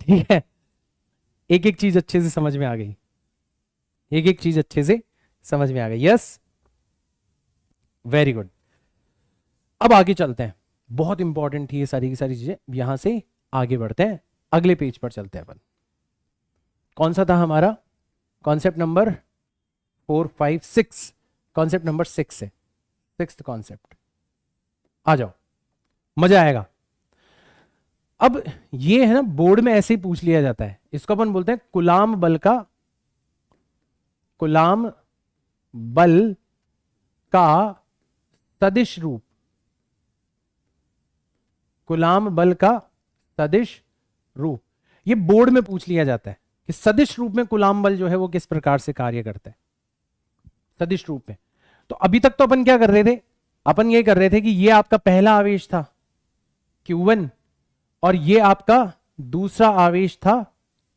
ठीक है। एक एक चीज अच्छे से समझ में आ गई, एक एक चीज अच्छे से समझ में आ गई। Yes, very good. अब आगे चलते हैं, बहुत इंपॉर्टेंट थी ये सारी की सारी चीजें। यहां से आगे बढ़ते हैं, अगले पेज पर चलते हैं अपन। कौन सा था हमारा कॉन्सेप्ट नंबर 4, 5, 6, कॉन्सेप्ट नंबर 6 है, 6th कॉन्सेप्ट। आ जाओ, मजा आएगा। अब ये है ना, बोर्ड में ऐसे ही पूछ लिया जाता है, इसको अपन बोलते हैं कूलाम बल का, कूलाम बल का सदिश रूप, कूलाम बल का सदिश रूप। ये बोर्ड में पूछ लिया जाता है कि सदिश रूप में कूलाम बल जो है वो किस प्रकार से कार्य करता है, सदिश रूप में। तो अभी तक तो अपन क्या कर रहे थे, अपन ये कर रहे थे कि ये आपका पहला आवेश था Q1 और ये आपका दूसरा आवेश था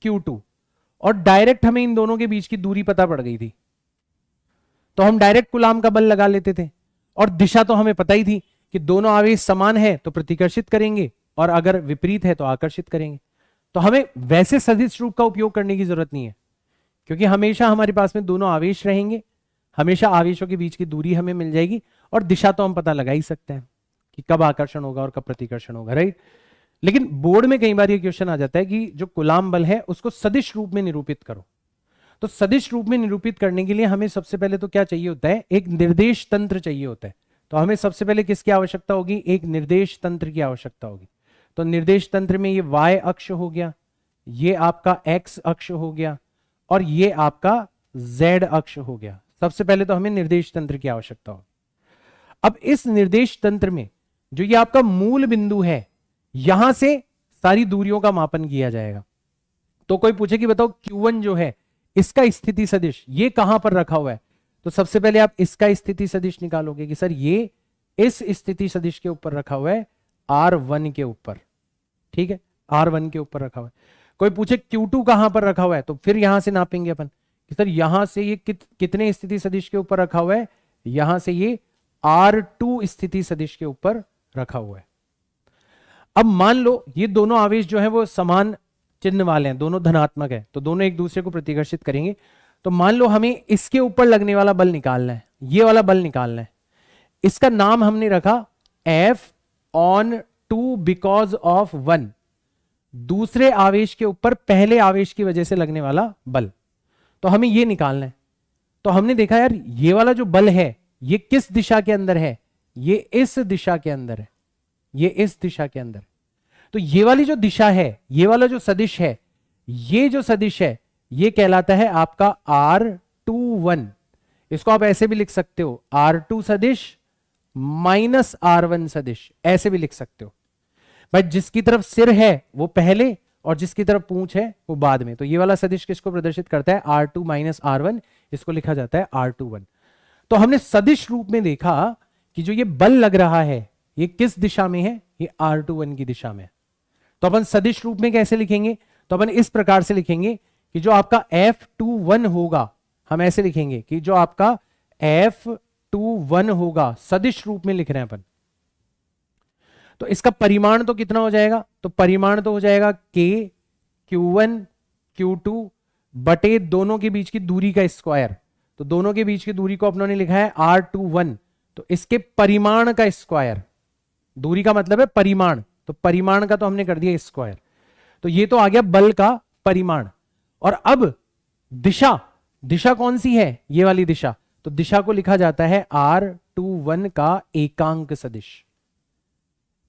Q2, और डायरेक्ट हमें इन दोनों के बीच की दूरी पता पड़ गई थी, तो हम डायरेक्ट कूलाम का बल लगा लेते थे। और दिशा तो हमें पता ही थी कि दोनों आवेश समान है तो प्रतिकर्षित करेंगे, और अगर विपरीत है तो आकर्षित करेंगे। तो हमें वैसे सदिश रूप का उपयोग करने की जरूरत नहीं है, क्योंकि हमेशा हमारे पास में दोनों आवेश रहेंगे, हमेशा आवेशों के बीच की दूरी हमें मिल जाएगी, और दिशा तो हम पता लगा ही सकते हैं कि कब आकर्षण होगा और कब प्रतिकर्षण होगा, राइट। लेकिन बोर्ड में कई बार ये क्वेश्चन आ जाता है कि जो कूलाम बल है उसको सदिश रूप में निरूपित करो। तो सदिश रूप में निरूपित करने के लिए हमें सबसे पहले तो क्या चाहिए होता है, एक निर्देश तंत्र चाहिए होता है। तो हमें सबसे पहले किसकी आवश्यकता होगी, एक निर्देश तंत्र की आवश्यकता होगी। तो निर्देश तंत्र में ये y अक्ष हो गया, ये आपका x अक्ष हो गया, और ये आपका z अक्ष हो गया। सबसे पहले तो हमें निर्देश तंत्र की आवश्यकता हो। अब इस निर्देश तंत्र में जो ये आपका मूल बिंदु है, यहां से सारी दूरियों का मापन किया जाएगा। तो कोई पूछे कि बताओ Q1 जो है इसका स्थिति सदिश ये कहां पर रखा हुआ है, तो सबसे पहले आप इसका स्थिति सदिश निकालोगे कि सर ये इस स्थिति सदिश के ऊपर रखा हुआ है, R1 के ऊपर। ठीक है, R1 के ऊपर रखा हुआ है। कोई पूछे Q2 कहां पर रखा हुआ है, तो फिर यहां से नापेंगे अपन कि सर यहां से ये कितने स्थिति सदिश के ऊपर रखा हुआ है, यहां से ये R2 स्थिति सदिश के ऊपर रखा हुआ है। अब मान लो ये दोनों आवेश जो है वो समान चिन्ह वाले हैं, दोनों धनात्मक है, तो दोनों एक दूसरे को प्रतिकर्षित करेंगे। तो मान लो हमें इसके ऊपर लगने वाला बल निकालना है, ये वाला बल निकालना है। इसका नाम हमने रखा F/2 बिकॉज ऑफ 1, दूसरे आवेश के ऊपर पहले आवेश की वजह से लगने वाला बल। तो हमें ये निकालना है। तो हमने देखा यार ये वाला जो बल है ये किस दिशा के अंदर है, ये इस दिशा के अंदर है, ये इस दिशा के अंदर। तो ये वाली जो दिशा है, ये वाला जो सदिश है, ये जो सदिश है ये कहलाता है आपका R21। इसको आप ऐसे भी लिख सकते हो, R2 सदिश माइनस R1 सदिश, ऐसे भी लिख सकते हो। भाई जिसकी तरफ सिर है वो पहले और जिसकी तरफ पूंछ है वो बाद में। तो ये वाला सदिश किसको प्रदर्शित करता है, R2 माइनस R1, इसको लिखा जाता है R21। तो हमने सदिश रूप में देखा कि जो ये बल लग रहा है ये किस दिशा में है, ये R21 की दिशा में है। तो अपन सदिश रूप में कैसे लिखेंगे, तो अपन इस प्रकार से लिखेंगे कि जो आपका F21 होगा, हम ऐसे लिखेंगे कि जो आपका F21 होगा, सदिश रूप में लिख रहे हैं अपन, तो इसका परिमाण तो कितना हो जाएगा, तो परिमाण तो हो जाएगा K Q1 Q2 बटे दोनों के बीच की दूरी का स्क्वायर। तो दोनों के बीच की दूरी को अपनों ने लिखा है R21, तो इसके परिमाण का स्क्वायर, दूरी का मतलब है परिमाण, तो परिमाण का तो हमने कर दिया स्क्वायर। तो ये तो आ गया बल का परिमाण। और अब दिशा, दिशा कौन सी है, ये वाली दिशा, तो दिशा को लिखा जाता है R21 का एकांक सदिश।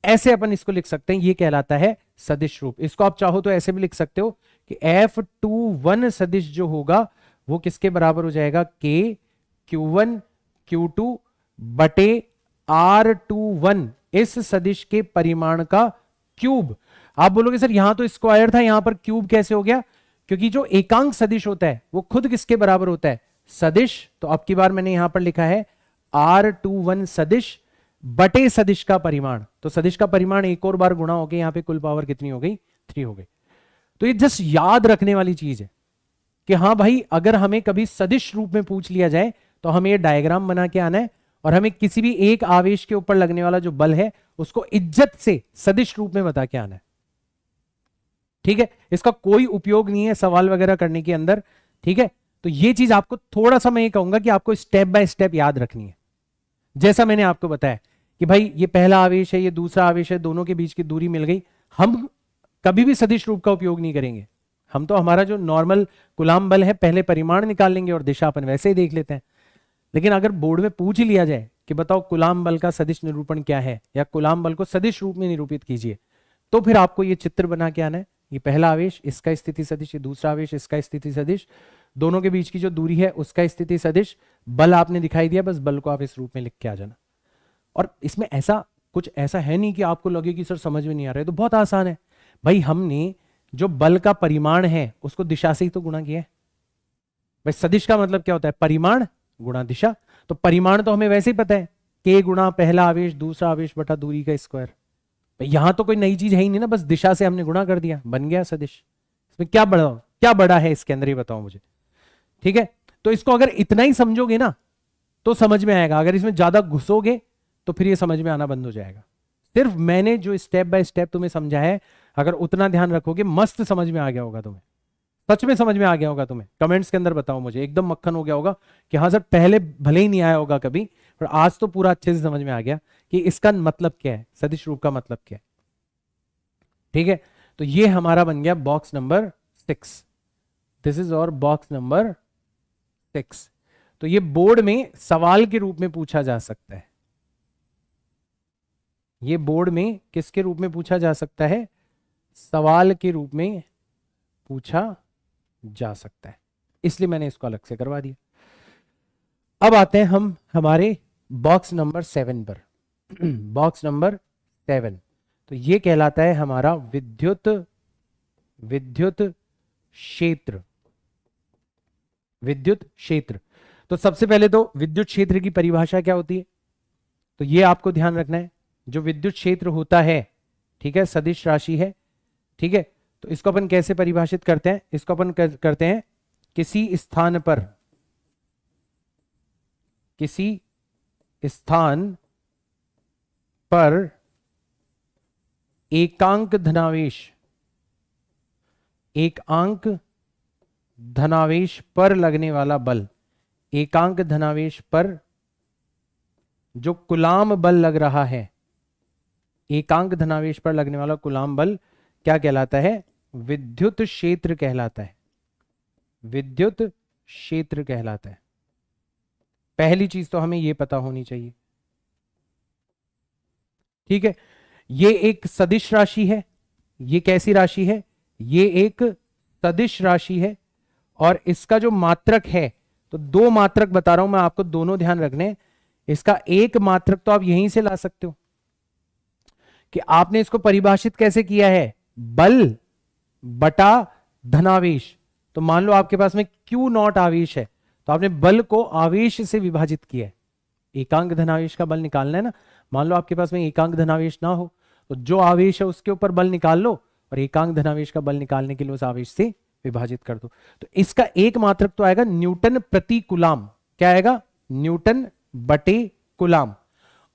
ऐसे अपन इसको लिख सकते हैं, ये कहलाता है सदिश रूप। इसको आप चाहो तो ऐसे भी लिख सकते हो कि F21 सदिश जो होगा वो किसके बराबर हो जाएगा, K Q1 Q2 बटे R21, इस सदिश के परिमाण का क्यूब। आप बोलोगे सर यहां तो स्क्वायर था, यहां पर क्यूब कैसे हो गया, क्योंकि जो एकांक सदिश होता है वो खुद किसके बराबर होता है, सदिश। तो अब की बार मैंने यहां पर लिखा है R21 सदिश बटे सदिश का परिमाण। तो सदिश का परिमाण एक और बार गुणा हो गया, यहां पे कुल पावर कितनी हो गई, 3 हो गई। तो ये जस्ट याद रखने वाली चीज है कि हाँ भाई अगर हमें कभी सदिश रूप में पूछ लिया जाए तो हमें ये डायग्राम बना के आना है, और हमें किसी भी एक आवेश के ऊपर लगने वाला जो बल है उसको इज्जत से सदिश रूप में बता के आना है। ठीक है, इसका कोई उपयोग नहीं है सवाल वगैरह करने के अंदर। ठीक है, तो ये चीज आपको थोड़ा सा मैं ये कहूंगा कि आपको स्टेप बाय स्टेप याद रखनी है। जैसा मैंने आपको बताया कि भाई ये पहला आवेश है, ये दूसरा आवेश है, दोनों के बीच की दूरी मिल गई, हम कभी भी सदिश रूप का उपयोग नहीं करेंगे। हम तो हमारा जो नॉर्मल कूलाम बल है पहले परिमाण निकाल लेंगे और दिशा अपन वैसे ही देख लेते हैं। लेकिन अगर बोर्ड में पूछ ही लिया जाए कि बताओ कूलाम बल का सदिश निरूपण क्या है, या कूलाम बल को सदिश रूप में निरूपित कीजिए, तो फिर आपको ये चित्र बना के आना है। ये पहला आवेश इसका स्थिति सदिश, ये दूसरा आवेश इसका स्थिति सदिश, दोनों के बीच की जो दूरी है उसका स्थिति सदिश, बल आपने दिखाई दिया, बस बल को आप इस रूप में लिख के आ जाना। और इसमें ऐसा कुछ ऐसा है नहीं कि आपको लगे कि सर समझ में नहीं आ रहा है, तो बहुत आसान है भाई। हमने जो बल का परिमाण है उसको दिशा से ही तो गुणा किया है भाई। सदिश का मतलब क्या होता है, परिमाण गुणा दिशा। तो परिमाण तो हमें वैसे ही पता है, K गुणा पहला आवेश दूसरा आवेश बटा दूरी का स्क्वायर। यहां तो कोई नई चीज है ही नहीं ना, बस दिशा से हमने गुणा कर दिया, बन गया सदिश। इसमें क्या बड़ा है इसके अंदर, ये बताओ मुझे। ठीक है, तो इसको अगर इतना ही समझोगे ना तो समझ में आएगा, अगर इसमें ज्यादा घुसोगे तो फिर ये समझ में आना बंद हो जाएगा। सिर्फ मैंने जो स्टेप बाय स्टेप तुम्हें समझा है, अगर उतना ध्यान रखोगे मस्त समझ में आ गया होगा तुम्हें, सच में समझ में आ गया होगा तुम्हें। कमेंट्स के अंदर बताओ मुझे, एकदम मक्खन हो गया होगा कि हाँ सर पहले भले ही नहीं आया होगा कभी, पर आज तो पूरा अच्छे से समझ में आ गया कि इसका मतलब क्या है, सदिश रूप का मतलब क्या है। ठीक है, तो ये हमारा बन गया बॉक्स नंबर 6। दिस इज और बॉक्स नंबर 6। तो ये बोर्ड में सवाल के रूप में पूछा जा सकता है। ये बोर्ड में किसके रूप में पूछा जा सकता है? सवाल के रूप में पूछा जा सकता है, इसलिए मैंने इसको अलग से करवा दिया। अब आते हैं हम हमारे बॉक्स नंबर 7 पर। बॉक्स नंबर 7, तो ये कहलाता है हमारा विद्युत क्षेत्र। विद्युत क्षेत्र, तो सबसे पहले तो विद्युत क्षेत्र की परिभाषा क्या होती है, तो ये आपको ध्यान रखना है। जो विद्युत क्षेत्र होता है, ठीक है, सदिश राशि है, ठीक है, तो इसको अपन कैसे परिभाषित करते हैं? इसको अपन करते हैं किसी स्थान पर एकांक धनावेश पर लगने वाला बल, एकांक धनावेश पर जो कुलाम बल लग रहा है, एकांक धनावेश पर लगने वाला कुलाम बल क्या कहलाता है? विद्युत क्षेत्र कहलाता है। विद्युत क्षेत्र कहलाता है। पहली चीज तो हमें यह पता होनी चाहिए, ठीक है। ये एक सदिश राशि है। ये कैसी राशि है? ये एक सदिश राशि है, और इसका जो मात्रक है, तो दो मात्रक बता रहा हूं मैं आपको, दोनों ध्यान रखने। इसका एक मात्रक तो आप यहीं से ला सकते हो कि आपने इसको परिभाषित कैसे किया है? बल बटा धनावेश। तो मान लो आपके पास में Q नॉट आवेश है, तो आपने बल को आवेश से विभाजित किया है। एकांक धनावेश का बल निकालना है ना। मान लो आपके पास में एकांक धनावेश ना हो, तो जो आवेश है उसके ऊपर बल निकाल लो, और एकांक धनावेश का बल निकालने के लिए उस आवेश से विभाजित कर दो। तो इसका एक मात्रक तो आएगा न्यूटन प्रति कुलाम। क्या आएगा? न्यूटन बटे कुलाम।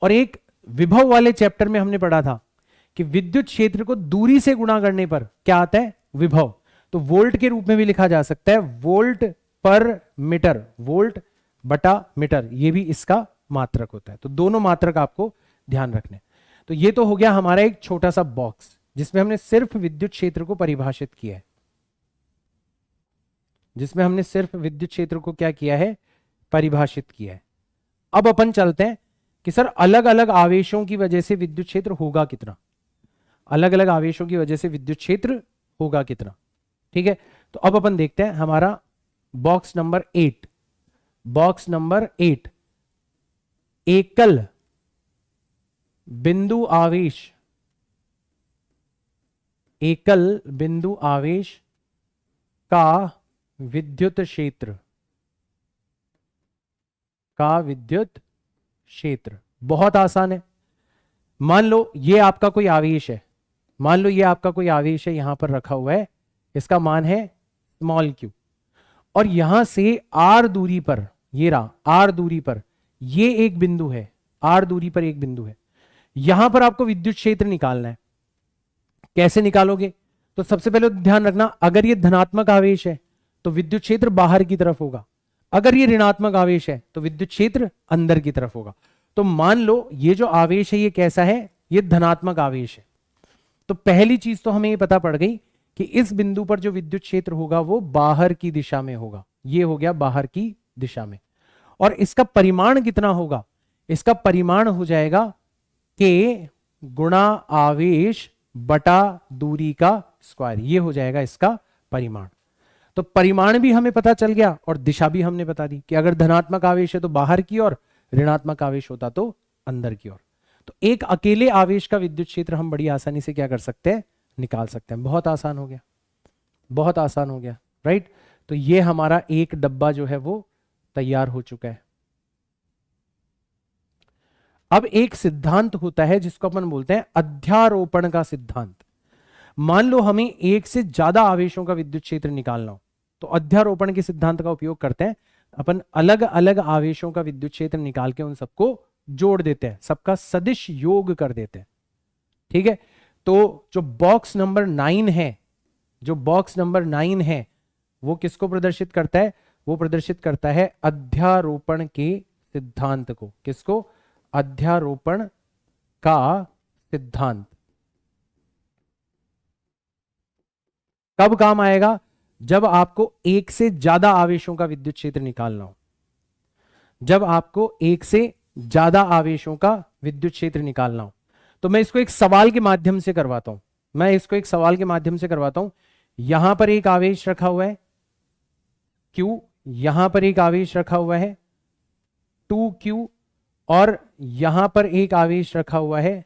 और एक विभव वाले चैप्टर में हमने पढ़ा था कि विद्युत क्षेत्र को दूरी से गुणा करने पर क्या आता है? विभव। तो वोल्ट के रूप में भी लिखा जा सकता है, वोल्ट पर मीटर, वोल्ट बटा मीटर, ये भी इसका मात्रक होता है। तो दोनों मात्रक आपको ध्यान रखने। तो ये तो हो गया हमारा एक छोटा सा बॉक्स जिसमें हमने सिर्फ विद्युत क्षेत्र को परिभाषित किया है, जिसमें हमने सिर्फ विद्युत क्षेत्र को क्या किया है? परिभाषित किया है। अब अपन चलते हैं कि सर अलग अलग आवेशों की वजह से विद्युत क्षेत्र होगा कितना, अलग अलग आवेशों की वजह से विद्युत क्षेत्र होगा कितना, ठीक है। तो अब अपन देखते हैं हमारा बॉक्स नंबर 8। बॉक्स नंबर 8, एकल बिंदु आवेश, एकल बिंदु आवेश का विद्युत क्षेत्र, का विद्युत क्षेत्र। बहुत आसान है। मान लो ये आपका कोई आवेश है, मान लो ये आपका कोई आवेश है, यहां पर रखा हुआ है, इसका मान है स्मॉल q, और यहां से r दूरी पर, ये रहा r दूरी पर, ये एक बिंदु है, r दूरी पर एक बिंदु है। यहां पर आपको विद्युत क्षेत्र निकालना है। कैसे निकालोगे? तो सबसे पहले ध्यान रखना, अगर ये धनात्मक आवेश है तो विद्युत क्षेत्र बाहर की तरफ होगा, अगर ये ऋणात्मक आवेश है तो विद्युत क्षेत्र अंदर की तरफ होगा। तो मान लो ये जो आवेश है ये कैसा है? ये धनात्मक आवेश है। तो पहली चीज तो हमें ये पता पड़ गई कि इस बिंदु पर जो विद्युत क्षेत्र होगा वो बाहर की दिशा में होगा। ये हो गया बाहर की दिशा में। और इसका परिमाण कितना होगा? इसका परिमाण हो जाएगा K गुणा आवेश बटा दूरी का स्क्वायर, ये हो जाएगा इसका परिमाण। तो परिमाण भी हमें पता चल गया और दिशा भी हमने बता दी कि अगर धनात्मक आवेश है तो बाहर की ओर, ऋणात्मक आवेश होता तो अंदर की ओर। तो एक अकेले आवेश का विद्युत क्षेत्र हम बड़ी आसानी से क्या कर सकते हैं? निकाल सकते हैं। बहुत आसान हो गया, बहुत आसान हो गया, राइट। तो ये हमारा एक डब्बा जो है वो तैयार हो चुका है। अब एक सिद्धांत होता है जिसको अपन बोलते हैं अध्यारोपण का सिद्धांत। मान लो हमें एक से ज्यादा आवेशों का विद्युत क्षेत्र निकालना हो, तो अध्यारोपण के सिद्धांत का उपयोग करते हैं। अपन अलग अलग आवेशों का विद्युत क्षेत्र निकाल के उन सबको जोड़ देते हैं, सबका सदिश योग कर देते हैं, ठीक है। तो जो बॉक्स नंबर 9 है, जो बॉक्स नंबर 9 है वो किसको प्रदर्शित करता है? वो प्रदर्शित करता है अध्यारोपण के सिद्धांत को। किसको? अध्यारोपण का सिद्धांत। कब काम आएगा? जब आपको एक से ज्यादा आवेशों का विद्युत क्षेत्र निकालना हो। जब आपको एक से ज्यादा आवेशों का विद्युत क्षेत्र निकालना हो। तो मैं इसको एक सवाल के माध्यम से करवाता हूं। यहां पर एक आवेश रखा हुआ है Q, यहां पर एक आवेश रखा हुआ है 2Q, और यहां पर एक आवेश रखा हुआ है,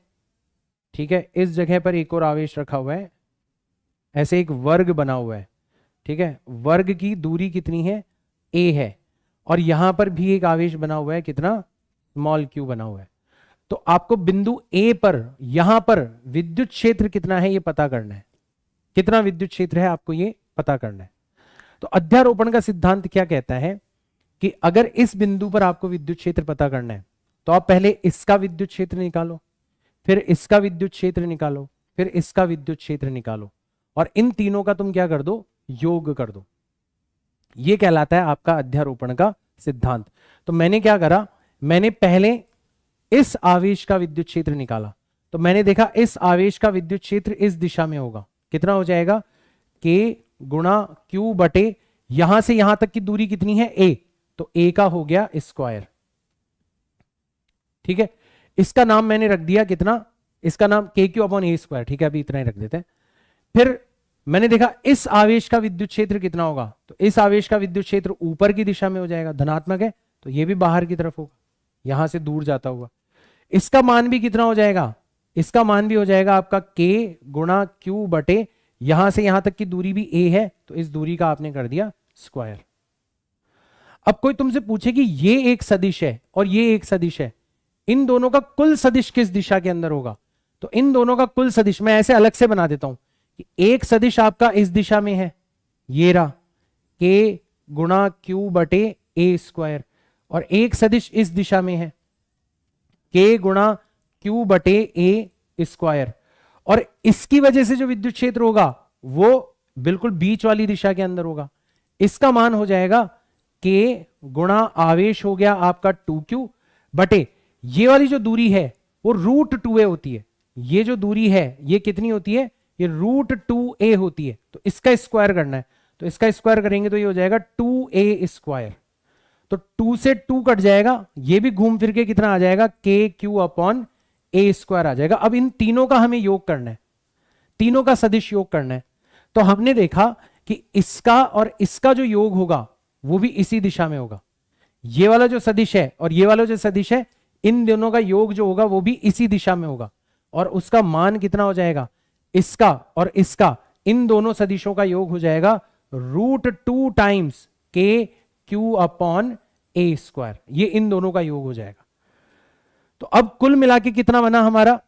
ठीक है, इस जगह पर एक और आवेश रखा हुआ है, ऐसे एक वर्ग बना हुआ है, ठीक है। वर्ग की दूरी कितनी है? a है, और यहां पर भी एक आवेश बना हुआ है, कितना? स्मॉल q बना हुआ है। तो आपको बिंदु a पर यहां पर विद्युत क्षेत्र कितना है ये पता करना है। कितना विद्युत क्षेत्र है आपको ये पता करना है। तो अध्यारोपण का सिद्धांत क्या कहता है कि अगर इस बिंदु पर आपको विद्युत क्षेत्र पता करना है तो आप पहले इसका विद्युत क्षेत्र निकालो, फिर इसका विद्युत क्षेत्र निकालो, फिर इसका विद्युत क्षेत्र निकालो, और इन तीनों का तुम क्या कर दो? योग कर दो। ये कहलाता है आपका अध्यारोपण का सिद्धांत। तो मैंने क्या करा, मैंने पहले इस आवेश का विद्युत क्षेत्र निकाला। तो मैंने देखा इस आवेश का विद्युत क्षेत्र इस दिशा में होगा, कितना हो जाएगा? K गुणा Q बटे, यहां से यहां तक की दूरी कितनी है? A, तो A का हो गया स्क्वायर, ठीक है। इसका नाम मैंने रख दिया कितना? इसका नाम KQ अपॉन A स्क्वायर, ठीक है, अभी इतना ही रख देते हैं। फिर मैंने देखा इस आवेश का विद्युत क्षेत्र कितना होगा, तो इस आवेश का विद्युत क्षेत्र ऊपर की दिशा में हो जाएगा, धनात्मक है, तो ये भी बाहर की तरफ होगा, यहां से दूर जाता हुआ। इसका मान भी कितना हो जाएगा? इसका मान भी हो जाएगा आपका K गुणा Q बटे, यहां से यहां तक की दूरी भी A है, तो इस दूरी का आपने कर दिया स्क्वायर। अब कोई तुमसे पूछे कि ये एक सदिश है और ये एक सदिश है, इन दोनों का कुल सदिश किस दिशा के अंदर होगा? तो इन दोनों का कुल सदिश मैं ऐसे अलग से बना देता हूं कि एक सदिश आपका इस दिशा में है, ये रहा K गुणा Q बटे A स्क्वायर, और एक सदिश इस दिशा में है K गुणा Q बटे A स्क्वायर, और इसकी वजह से जो विद्युत क्षेत्र होगा वो बिल्कुल बीच वाली दिशा के अंदर होगा। इसका मान हो जाएगा K गुणा आवेश हो गया आपका 2Q बटे, ये वाली जो दूरी है वो √2a होती है। ये जो दूरी है ये कितनी होती है? ये √2a होती है। तो इसका स्क्वायर करना है, तो इसका स्क्वायर करेंगे तो ये हो जाएगा 2a स्क्वायर। तो 2 से 2 कट जाएगा, ये भी घूम फिर के कितना आ जाएगा? KQ अपॉन A स्क्वायर आ जाएगा। अब इन तीनों का हमें योग करना है, तीनों का सदिश योग करना है। तो हमने देखा कि इसका और इसका जो योग होगा वो भी इसी दिशा में होगा। ये वाला जो सदिश है और ये वाला जो सदिश है, इन दोनों का योग जो होगा वो भी इसी दिशा में होगा, और उसका मान कितना हो जाएगा? इसका और इसका, इन दोनों सदिशों का योग हो जाएगा √2 times KQ upon A square. ये इन दोनों का योग हो जाएगा। तो अब कुल मिला के कितना बना हमारा?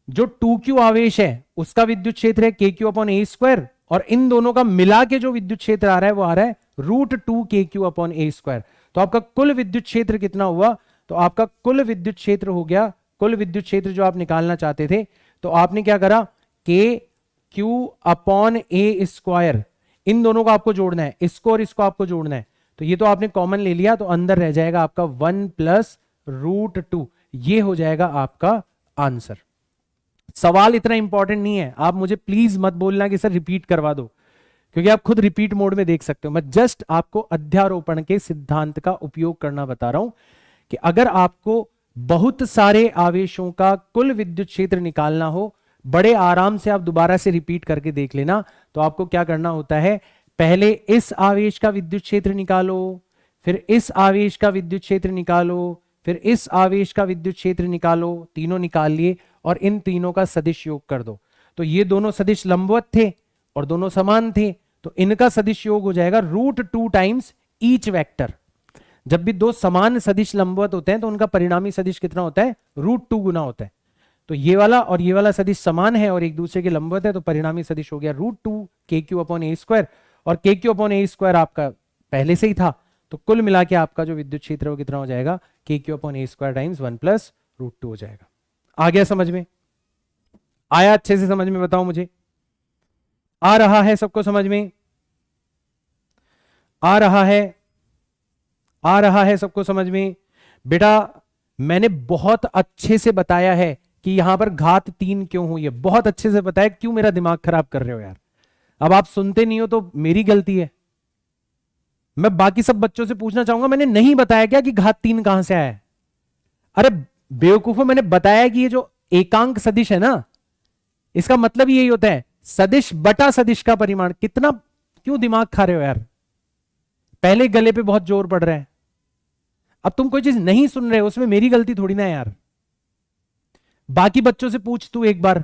जो 2Q आवेश है उसका विद्युत क्षेत्र है KQ अपॉन A स्क्वायर, और इन दोनों का मिला के जो विद्युत क्षेत्र आ रहा है वो आ रहा है √2 KQ अपॉन A स्क्वायर। तो आपका कुल विद्युत क्षेत्र कितना हुआ? तो आपका कुल विद्युत क्षेत्र हो गया, कुल विद्युत क्षेत्र जो आप निकालना चाहते थे, तो आपने क्या करा? KQ अपॉन A स्क्वायर, इन दोनों को आपको जोड़ना है, इसको और इसको आपको जोड़ना है। तो ये तो आपने कॉमन ले लिया, तो अंदर रह जाएगा आपका 1 प्लस √2, ये हो जाएगा आपका आंसर। सवाल इतना इंपॉर्टेंट नहीं है, आप मुझे प्लीज मत बोलना कि सर रिपीट करवा दो, क्योंकि आप खुद रिपीट मोड में देख सकते हो। मैं जस्ट आपको अध्यारोपण के सिद्धांत का उपयोग करना बता रहा हूं कि अगर आपको बहुत सारे आवेशों का कुल विद्युत क्षेत्र निकालना हो, बड़े आराम से आप दोबारा से रिपीट करके देख लेना। तो आपको क्या करना होता है? पहले इस आवेश का विद्युत क्षेत्र निकालो, फिर इस आवेश का विद्युत क्षेत्र निकालो, फिर इस आवेश का विद्युत क्षेत्र निकालो, तीनों निकाल लिए, और इन तीनों का सदिश योग कर दो। तो ये दोनों सदिश लंबवत थे और दोनों समान थे, तो इनका सदिश योग हो जाएगा √2 टाइम्स ईच वेक्टर। जब भी दो समान सदिश लंबवत होते हैं तो उनका परिणामी सदिश कितना होता है? √2 गुना होता है। तो ये वाला और ये वाला सदिश समान है और एक दूसरे के लंबवत है, तो परिणामी सदिश हो गया √2 KQ अपॉन A स्क्वायर, और KQ अपॉन A स्क्वायर आपका पहले से ही था। तो कुल मिला के आपका जो विद्युत क्षेत्र है वो कितना हो जाएगा? KQ upon A square times 1 plus √2 हो जाएगा। आ गया समझ में? आया अच्छे से समझ में? बताओ मुझे, आ रहा है सबको समझ में? आ रहा है? आ रहा है सबको समझ में? बेटा मैंने बहुत अच्छे से बताया है कि यहां पर घात 3 क्यों हुई है, बहुत अच्छे से बताया। क्यों मेरा दिमाग खराब कर रहे हो यार? अब आप सुनते नहीं हो तो मेरी गलती है। मैं बाकी सब बच्चों से पूछना चाहूंगा, मैंने नहीं बताया क्या कि घात 3 कहां से आया है? अरे बेवकूफों, मैंने बताया कि ये जो एकांक सदिश है ना, इसका मतलब यही होता है सदिश बटा सदिश का परिमाण। कितना क्यों दिमाग खा रहे हो यार? पहले गले पे बहुत जोर पड़ रहा है, अब तुम कोई चीज नहीं सुन रहे हो, उसमें मेरी गलती थोड़ी ना है यार। बाकी बच्चों से पूछ तू एक बार,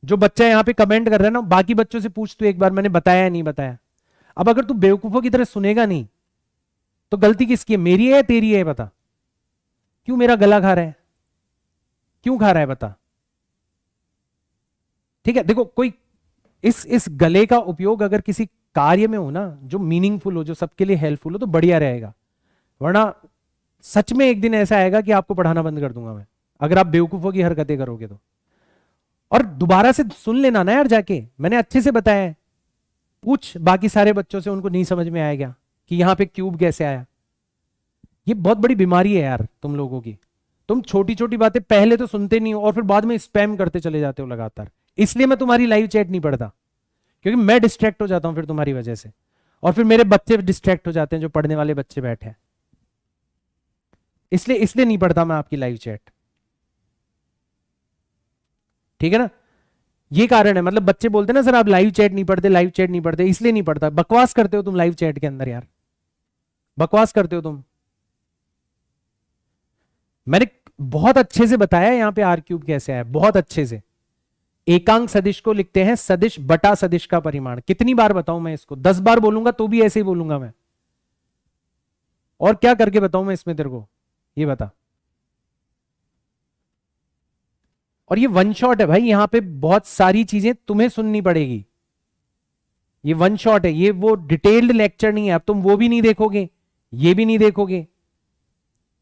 जो बच्चा यहां पे कमेंट कर रहा है ना, बाकी बच्चों से पूछ तू एक बार, मैंने बताया नहीं बताया। अब अगर तू बेवकूफों की तरह सुनेगा नहीं तो गलती किसकी है, मेरी है या तेरी है? बता, क्यों मेरा गला खा रहा है? क्यों खा रहा है बता? ठीक है, देखो, कोई इस गले का उपयोग अगर किसी कार्य में हो ना, जो मीनिंगफुल हो, जो सबके लिए हेल्पफुल हो, तो बढ़िया रहेगा। वरना सच में एक दिन ऐसा आएगा कि आपको पढ़ाना बंद कर दूंगा मैं, अगर आप बेवकूफों की हरकतें करोगे तो। और दोबारा से सुन लेना ना यार जाके, मैंने अच्छे से बताया है। पूछ बाकी सारे बच्चों से, उनको नहीं समझ में आएगा कि यहां पे क्यूब कैसे आया। ये बहुत बड़ी बीमारी है यार तुम लोगों की। तुम छोटी छोटी बातें पहले तो सुनते नहीं हो और फिर बाद में स्पैम करते चले जाते हो लगातार। इसलिए मैं तुम्हारी लाइव चैट नहीं पढ़ता, क्योंकि मैं डिस्ट्रैक्ट हो जाता हूं फिर तुम्हारी वजह से, और फिर मेरे बच्चे डिस्ट्रैक्ट हो जाते हैं, जो पढ़ने वाले बच्चे बैठे हैं। इसलिए इसलिए नहीं पढ़ता मैं आपकी लाइव चैट, ठीक है ना? ये कारण है। मतलब बच्चे बोलते हैं ना सर आप लाइव चैट नहीं पढ़ते, लाइव चैट नहीं पढ़ते, इसलिए नहीं पढ़ता। बकवास करते हो तुम लाइव चैट के अंदर यार, बकवास करते हो तुम। मैंने बहुत अच्छे से बताया यहां पे आर क्यूब कैसे आया, बहुत अच्छे से। एकांक सदिश को लिखते हैं सदिश बटा सदिश का परिमाण। कितनी बार बताऊं मैं इसको? 10 बार बोलूंगा तो भी ऐसे ही बोलूंगा मैं। और क्या करके बताऊं मैं इसमें तेरे को, ये बता। और ये वन शॉट है भाई, यहां पे बहुत सारी चीजें तुम्हें सुननी पड़ेगी। ये वन शॉट है, ये वो डिटेल्ड लेक्चर नहीं है। अब तुम वो भी नहीं देखोगे, ये भी नहीं देखोगे।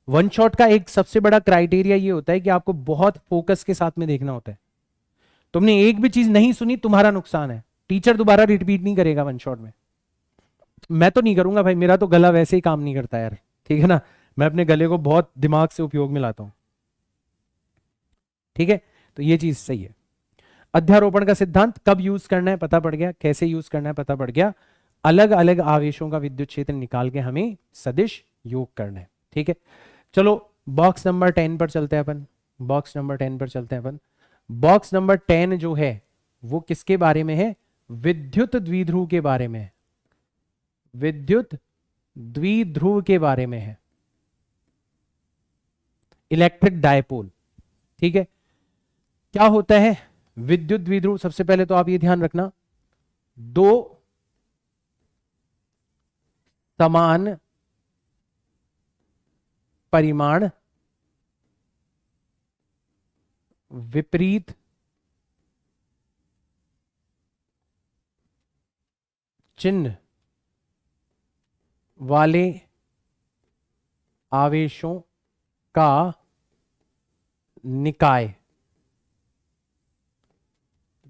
वन शॉट का एक सबसे बड़ा क्राइटेरिया ये होता है कि आपको बहुत फोकस के साथ में देखना होता है। तुमने एक भी चीज नहीं सुनी, तुम्हारा नुकसान है। टीचर दोबारा रिपीट नहीं करेगा वन शॉट में। मैं तो नहीं करूंगा भाई, मेरा तो गला वैसे ही काम नहीं करता यार, ठीक है ना? मैं अपने गले को बहुत दिमाग से उपयोग में लाता हूं, ठीक है? तो ये चीज सही है। अध्यारोपण का सिद्धांत कब यूज करना है पता पड़ गया, कैसे यूज करना है पता पड़ गया। अलग अलग आवेशों का विद्युत क्षेत्र निकाल के हमें सदिश योग करना है, ठीक है? चलो बॉक्स नंबर 10 पर चलते हैं अपन। बॉक्स नंबर 10 पर चलते हैं अपन। बॉक्स नंबर 10 जो है वो किसके बारे में है? विद्युत द्विध्रुव के बारे में है। विद्युत द्विध्रुव के बारे में है, इलेक्ट्रिक डायपोल, ठीक है? क्या होता है विद्युत द्विध्रुव? सबसे पहले तो आप ये ध्यान रखना, दो समान परिमाण विपरीत चिन्ह वाले आवेशों का निकाय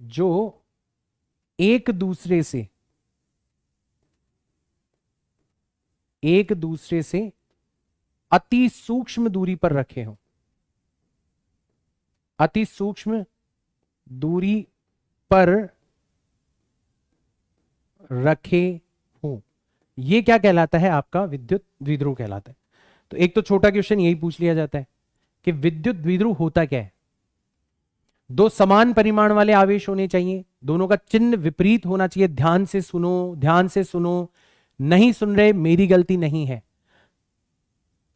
जो एक दूसरे से अति सूक्ष्म दूरी पर रखे हों, अति सूक्ष्म दूरी पर रखे हों, ये क्या कहलाता है? आपका विद्युत द्विध्रुव कहलाता है। तो एक तो छोटा क्वेश्चन यही पूछ लिया जाता है कि विद्युत द्विध्रुव होता क्या है? दो समान परिमाण वाले आवेश होने चाहिए, दोनों का चिन्ह विपरीत होना चाहिए। ध्यान से सुनो, ध्यान से सुनो, नहीं सुन रहे मेरी गलती नहीं है।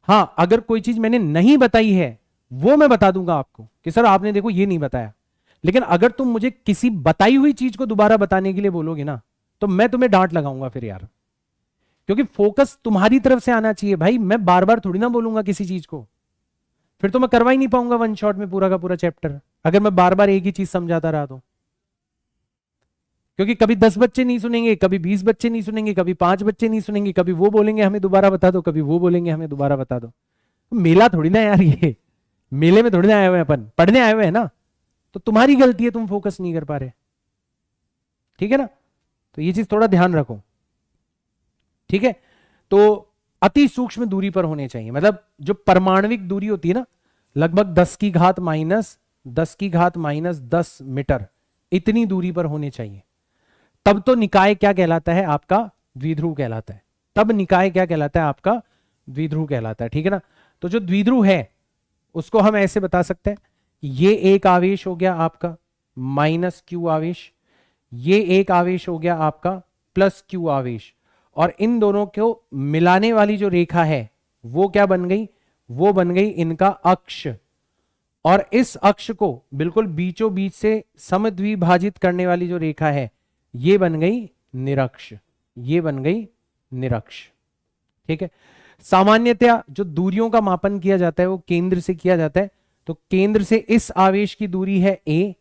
हां, अगर कोई चीज मैंने नहीं बताई है वो मैं बता दूंगा आपको कि सर आपने देखो ये नहीं बताया। लेकिन अगर तुम मुझे किसी बताई हुई चीज को दोबारा बताने के लिए बोलोगे ना, तो मैं तुम्हें डांट लगाऊंगा फिर यार, क्योंकि फोकस तुम्हारी तरफ से आना चाहिए भाई। मैं बार बार थोड़ी ना बोलूंगा किसी चीज को, फिर तो मैं करवा ही नहीं पाऊंगा वन शॉट में पूरा का पूरा चैप्टर, अगर मैं बार बार एक ही चीज समझाता रहा तो। क्योंकि कभी 10 बच्चे नहीं सुनेंगे, कभी 20 बच्चे नहीं सुनेंगे, कभी 5 बच्चे नहीं सुनेंगे, कभी वो बोलेंगे हमें दोबारा बता दो, कभी वो बोलेंगे हमें दोबारा बता दो। मेला थोड़ी ना यार, ये मेले में थोड़ी ना आए हुए हैं अपन, पढ़ने आए हुए हैं ना। तो तुम्हारी गलती है, तुम फोकस नहीं कर पा रहे, ठीक है ना? तो ये चीज थोड़ा ध्यान रखो, ठीक है? तो अति सूक्ष्म दूरी पर होने चाहिए, मतलब जो परमाणविक दूरी होती है ना, लगभग 10 की घात माइनस 10 मीटर, इतनी दूरी पर होने चाहिए। तब तो निकाय क्या कहलाता है आपका, द्विध्रुव कहलाता है। तब निकाय क्या कहलाता है आपका, द्विध्रुव कहलाता है, ठीक है ना। तो जो द्विध्रुव है उसको हम ऐसे बता सकते हैं, ये एक आवेश हो गया आपका माइनस क्यू आवेश, ये एक आवेश हो गया आपका प्लस क्यू आवेश, और इन दोनों को मिलाने वाली जो रेखा है वो क्या बन गई, वो बन गई इनका अक्ष, और इस अक्ष को बिल्कुल बीचों बीच से समद्विभाजित करने वाली जो रेखा है ये बन गई निरक्ष, ये बन गई निरक्ष, ठीक है। सामान्यतया जो दूरियों का मापन किया जाता है वो केंद्र से किया जाता है, तो केंद्र से इस आवेश की दूरी है a,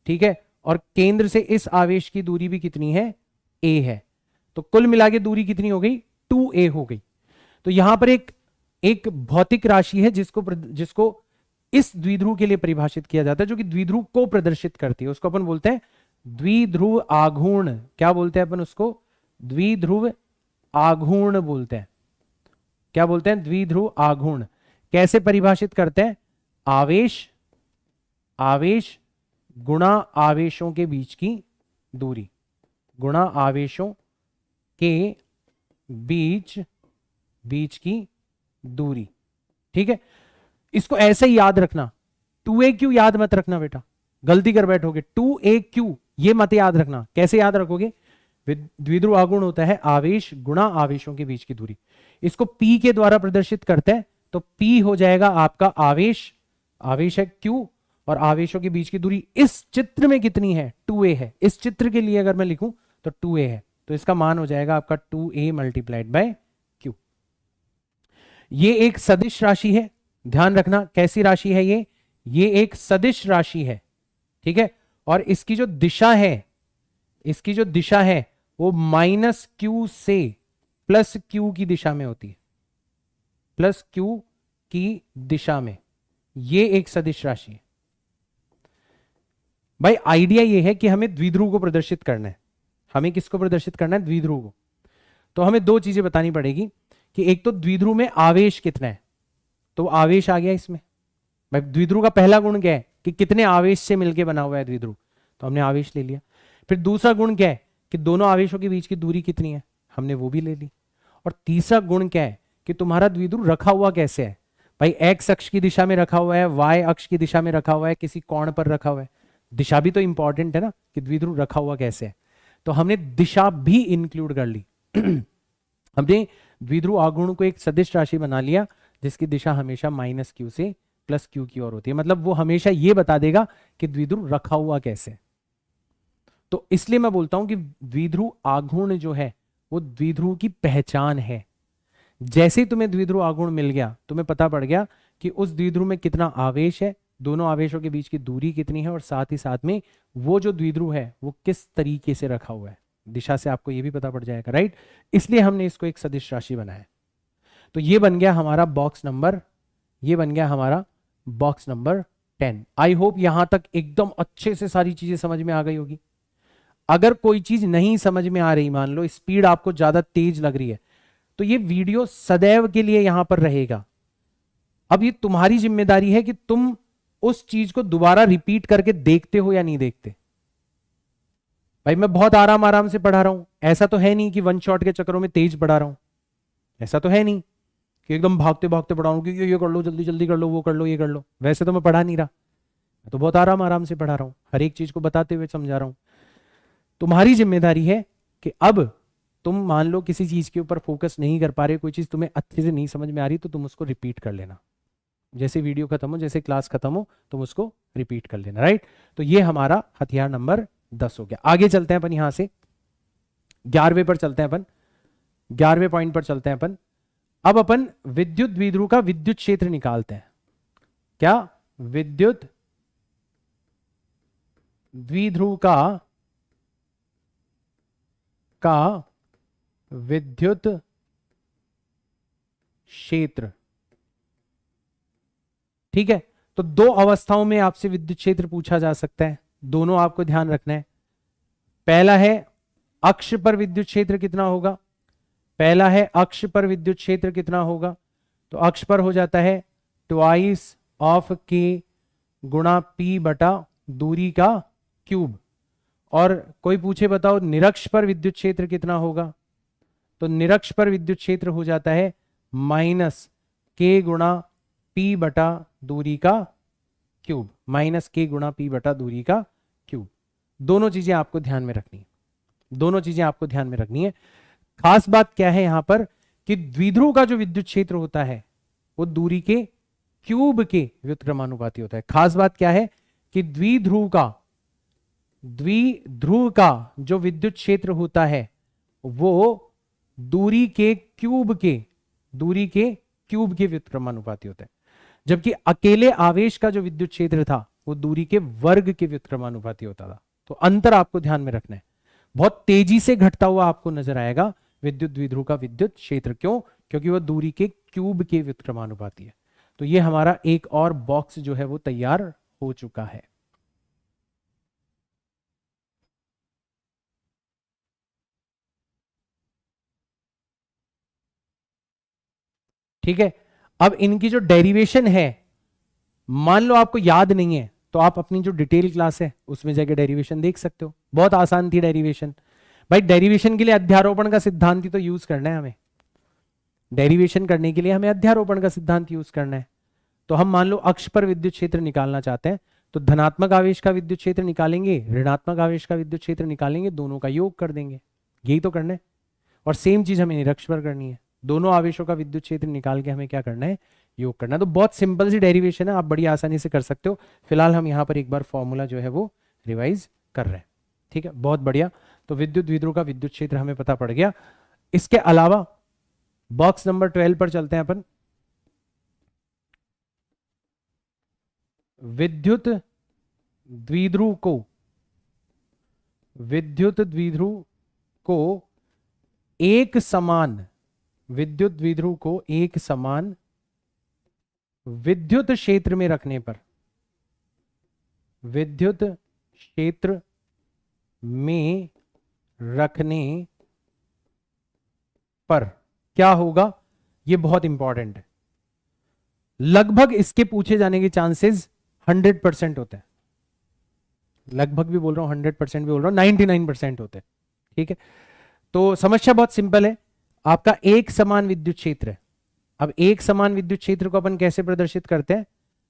ठीक है, और केंद्र से इस आवेश की दूरी भी कितनी है, a है, तो कुल मिला के दूरी कितनी हो गई, 2a हो गई। तो यहां पर एक भौतिक राशि है जिसको इस द्विध्रुव के लिए परिभाषित किया जाता है, जो कि द्विध्रुव को प्रदर्शित करती है, उसको अपन बोलते हैं द्विध्रुव आघूर्ण। क्या बोलते हैं अपन उसको, द्विध्रुव आघूर्ण बोलते हैं। क्या बोलते हैं, द्विध्रुव आघूर्ण। कैसे परिभाषित करते हैं, आवेश गुणा आवेशों के बीच की दूरी, गुणा आवेशों के बीच की दूरी, ठीक है। इसको ऐसे ही याद रखना, 2aq याद मत रखना बेटा, गलती कर बैठोगे, 2aq ये मत याद रखना। कैसे याद रखोगे, द्विध्रुव आघूर्ण होता है आवेश गुणा आवेशों के बीच की दूरी, इसको p के द्वारा प्रदर्शित करते हैं, तो p हो जाएगा आपका आवेश है q, और आवेशों के बीच की दूरी इस चित्र में कितनी है, 2a है। इस चित्र के लिए अगर मैं लिखूं तो 2a है, तो इसका मान हो जाएगा आपका 2a मल्टीप्लाइड बाय q। ये एक सदिश राशि है, ध्यान रखना कैसी राशि है ये एक सदिश राशि है, ठीक है, और इसकी जो दिशा है वो माइनस क्यू से प्लस क्यू की दिशा में होती है, प्लस क्यू की दिशा में। ये एक सदिश राशि है भाई। आइडिया ये है कि हमें द्विध्रुव को प्रदर्शित करना है। हमें किसको प्रदर्शित करना है, द्विध्रुव को। तो हमें दो चीजें बतानी पड़ेगी कि एक तो द्विध्रुव में आवेश कितना है, तो आवेश आ गया इसमें। भाई द्विध्रुव का पहला गुण क्या है कि कितने आवेश से मिलकर बना हुआ है द्विध्रुव, तो हमने आवेश ले लिया। फिर दूसरा गुण क्या है कि दोनों आवेशों के बीच की दूरी कितनी है, हमने वो भी ले ली। और तीसरा गुण क्या है कि तुम्हारा द्विध्रुव रखा हुआ कैसे है। भाई एक्स अक्ष की दिशा में रखा हुआ है, वाई अक्ष की दिशा में रखा हुआ है, किसी कोण पर रखा हुआ है। दिशा भी तो इंपॉर्टेंट है ना कि द्विध्रुव रखा हुआ कैसे है, तो हमने दिशा भी इंक्लूड कर ली। हमने द्विध्रुव आघूर्ण को एक सदिश राशि बना लिया जिसकी दिशा हमेशा माइनस क्यू से प्लस क्यू की ओर होती है, मतलब वो हमेशा ये बता देगा कि द्विध्रुव रखा हुआ कैसे है। तो इसलिए मैं बोलता हूं कि द्विध्रुव आघूर्ण जो है वो द्विध्रुव की पहचान है। जैसे ही तुम्हें द्विध्रुव आघूर्ण मिल गया, तुम्हें पता पड़ गया कि उस द्विध्रुव में कितना आवेश है, दोनों आवेशों के बीच की दूरी कितनी है, और साथ ही साथ में वो जो द्विध्रुव है वो किस तरीके से रखा हुआ है, दिशा से आपको ये भी पता पड़ जाएगा, राइट। इसलिए हमने इसको एक सदिश राशि बनाया। तो ये बन गया हमारा बॉक्स नंबर, ये बन गया हमारा बॉक्स नंबर 10। आई होप यहां तक एकदम अच्छे से सारी चीजें समझ में आ गई होगी। अगर कोई चीज नहीं समझ में आ रही, मान लो स्पीड आपको ज्यादा तेज लग रही है, तो ये वीडियो सदैव के लिए यहां पर रहेगा। अब ये तुम्हारी जिम्मेदारी है कि तुम उस चीज को दोबारा रिपीट करके देखते हो या नहीं देखते। भाई मैं बहुत आराम आराम से पढ़ा रहा हूं, ऐसा तो है नहीं कि वन शॉट के चक्करों में तेज पढ़ा रहा हूं, ऐसा तो है नहीं कि एकदम भागते भागते पढ़ाऊं कि ये कर लो, जल्दी जल्दी कर लो, वो कर लो, ये कर लो। वैसे तो मैं पढ़ा नहीं रहा, मैं तो बहुत आराम आराम से पढ़ा रहा हूं, हर एक चीज को बताते हुए समझा रहा हूं। तुम्हारी जिम्मेदारी है कि अब तुम मान लो किसी चीज के ऊपर फोकस नहीं कर पा रहे, कोई चीज तुम्हें अच्छे से नहीं समझ में आ रही, तो तुम उसको रिपीट कर लेना। जैसे वीडियो खत्म हो, जैसे क्लास खत्म हो, तुम उसको रिपीट कर लेना, राइट। तो ये हमारा हथियार नंबर 10 हो गया। आगे चलते हैं अपन, यहां से 11वें पर चलते हैं अपन, 11वें पॉइंट पर चलते हैं अपन। अब अपन विद्युत द्विध्रुव का विद्युत क्षेत्र निकालते हैं। क्या, विद्युत द्विध्रुव का विद्युत क्षेत्र, ठीक है। तो दो अवस्थाओं में आपसे विद्युत क्षेत्र पूछा जा सकता है, दोनों आपको ध्यान रखना है। पहला है अक्ष पर विद्युत क्षेत्र कितना होगा, पहला है अक्ष पर विद्युत क्षेत्र कितना होगा, तो अक्ष पर हो जाता है ट्वाइस ऑफ के गुणा पी बटा दूरी का क्यूब, और कोई पूछे बताओ निरक्ष पर विद्युत क्षेत्र कितना होगा, तो निरक्ष पर विद्युत क्षेत्र हो जाता है माइनस के गुणा पी बटा दूरी का क्यूब, माइनस के गुणा पी बटा दूरी का क्यूब। दोनों चीजें आपको ध्यान में रखनी है, दोनों चीजें आपको ध्यान में रखनी है। खास बात क्या है यहां पर कि द्विध्रुव का जो विद्युत क्षेत्र होता है वो दूरी के क्यूब के व्युत्क्रमानुपाती होता है। खास बात क्या है कि द्विध्रुव का जो विद्युत क्षेत्र होता है वो दूरी के क्यूब के व्युत्क्रमानुपाती होता है, जबकि अकेले आवेश का जो विद्युत क्षेत्र था वो दूरी के वर्ग के व्युत्क्रमानुपाती होता था। तो अंतर आपको ध्यान में रखना है। बहुत तेजी से घटता हुआ आपको नजर आएगा विद्युत द्विध्रुव का विद्युत क्षेत्र। क्यों? क्योंकि वह दूरी के क्यूब के व्युत्क्रमानुपाती है। तो ये हमारा एक और बॉक्स जो है वो तैयार हो चुका है। ठीक है, अब इनकी जो डेरिवेशन है, मान लो आपको याद नहीं है तो आप अपनी जो डिटेल क्लास है उसमें जाके डेरिवेशन देख सकते हो। बहुत आसान थी डेरिवेशन। भाई डेरिवेशन के लिए अध्यारोपण का सिद्धांत ही तो यूज करना है हमें। डेरिवेशन करने के लिए हमें अध्यारोपण का सिद्धांत यूज करना है। तो हम मान लो अक्ष पर विद्युत क्षेत्र निकालना चाहते हैं, तो धनात्मक आवेश का विद्युत क्षेत्र निकालेंगे, ऋणात्मक आवेश का विद्युत क्षेत्र निकालेंगे, दोनों का योग कर देंगे। यही तो करना है। और सेम चीज हमें निरक्ष पर करनी है। दोनों आवेशों का विद्युत क्षेत्र निकाल के हमें क्या करना है, योग करना है। तो बहुत सिंपल सी डेरिवेशन है, आप बड़ी आसानी से कर सकते हो। फिलहाल हम यहाँ पर एक बार फॉर्मूला जो है वो रिवाइज कर रहे हैं। ठीक है, बहुत बढ़िया। तो विद्युत द्विध्रुव का विद्युत क्षेत्र हमें पता पड़ गया। इसके अलावा बॉक्स नंबर 12 पर चलते हैं अपन। विद्युत द्विध्रुव को एक समान विद्युत क्षेत्र में रखने पर क्या होगा, ये बहुत इंपॉर्टेंट है। लगभग इसके पूछे जाने के चांसेस 100% होते हैं। लगभग भी बोल रहा हूं, 100% भी बोल रहा हूं, 99% होते हैं। ठीक है, तो समस्या बहुत सिंपल है। आपका एक समान विद्युत क्षेत्र है। अब एक समान विद्युत क्षेत्र को अपन कैसे प्रदर्शित करते हैं?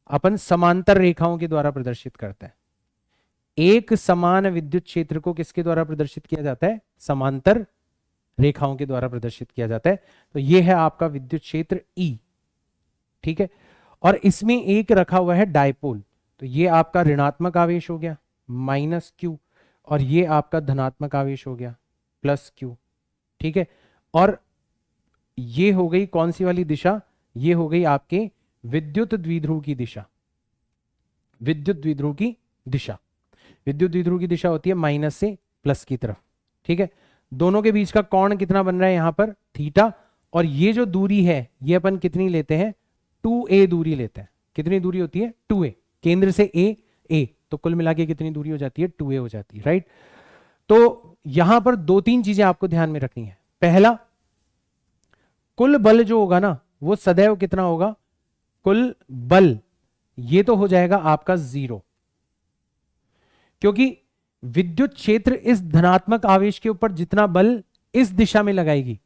अपन समांतर रेखाओं के द्वारा प्रदर्शित करते हैं। एक समान विद्युत क्षेत्र को किसके द्वारा प्रदर्शित किया जाता है? समांतर रेखाओं के द्वारा प्रदर्शित किया जाता है। तो यह है आपका विद्युत क्षेत्र E। ठीक है, और इसमें एक रखा हुआ है डायपोल। तो ये आपका ऋणात्मक आवेश हो गया माइनस Q, और ये आपका धनात्मक आवेश हो गया प्लस Q। ठीक है, और ये हो गई कौन सी वाली दिशा? ये हो गई आपके विद्युत द्विध्रुव की दिशा। विद्युत द्विध्रुव की दिशा होती है माइनस से प्लस की तरफ। ठीक है, दोनों के बीच का कोण कितना बन रहा है यहां पर? थीटा। और ये जो दूरी है ये अपन कितनी लेते हैं? 2a दूरी लेते हैं। कितनी दूरी होती है? 2a। केंद्र से a, तो कुल मिला के कितनी दूरी हो जाती है? 2a हो जाती है। राइट। तो यहां पर दो तीन चीजें आपको ध्यान में रखनी है। पहला, कुल बल जो होगा ना वो सदैव कितना होगा? कुल बल ये तो हो जाएगा आपका 0, क्योंकि विद्युत क्षेत्र इस धनात्मक आवेश के ऊपर जितना बल इस दिशा में लगाएगी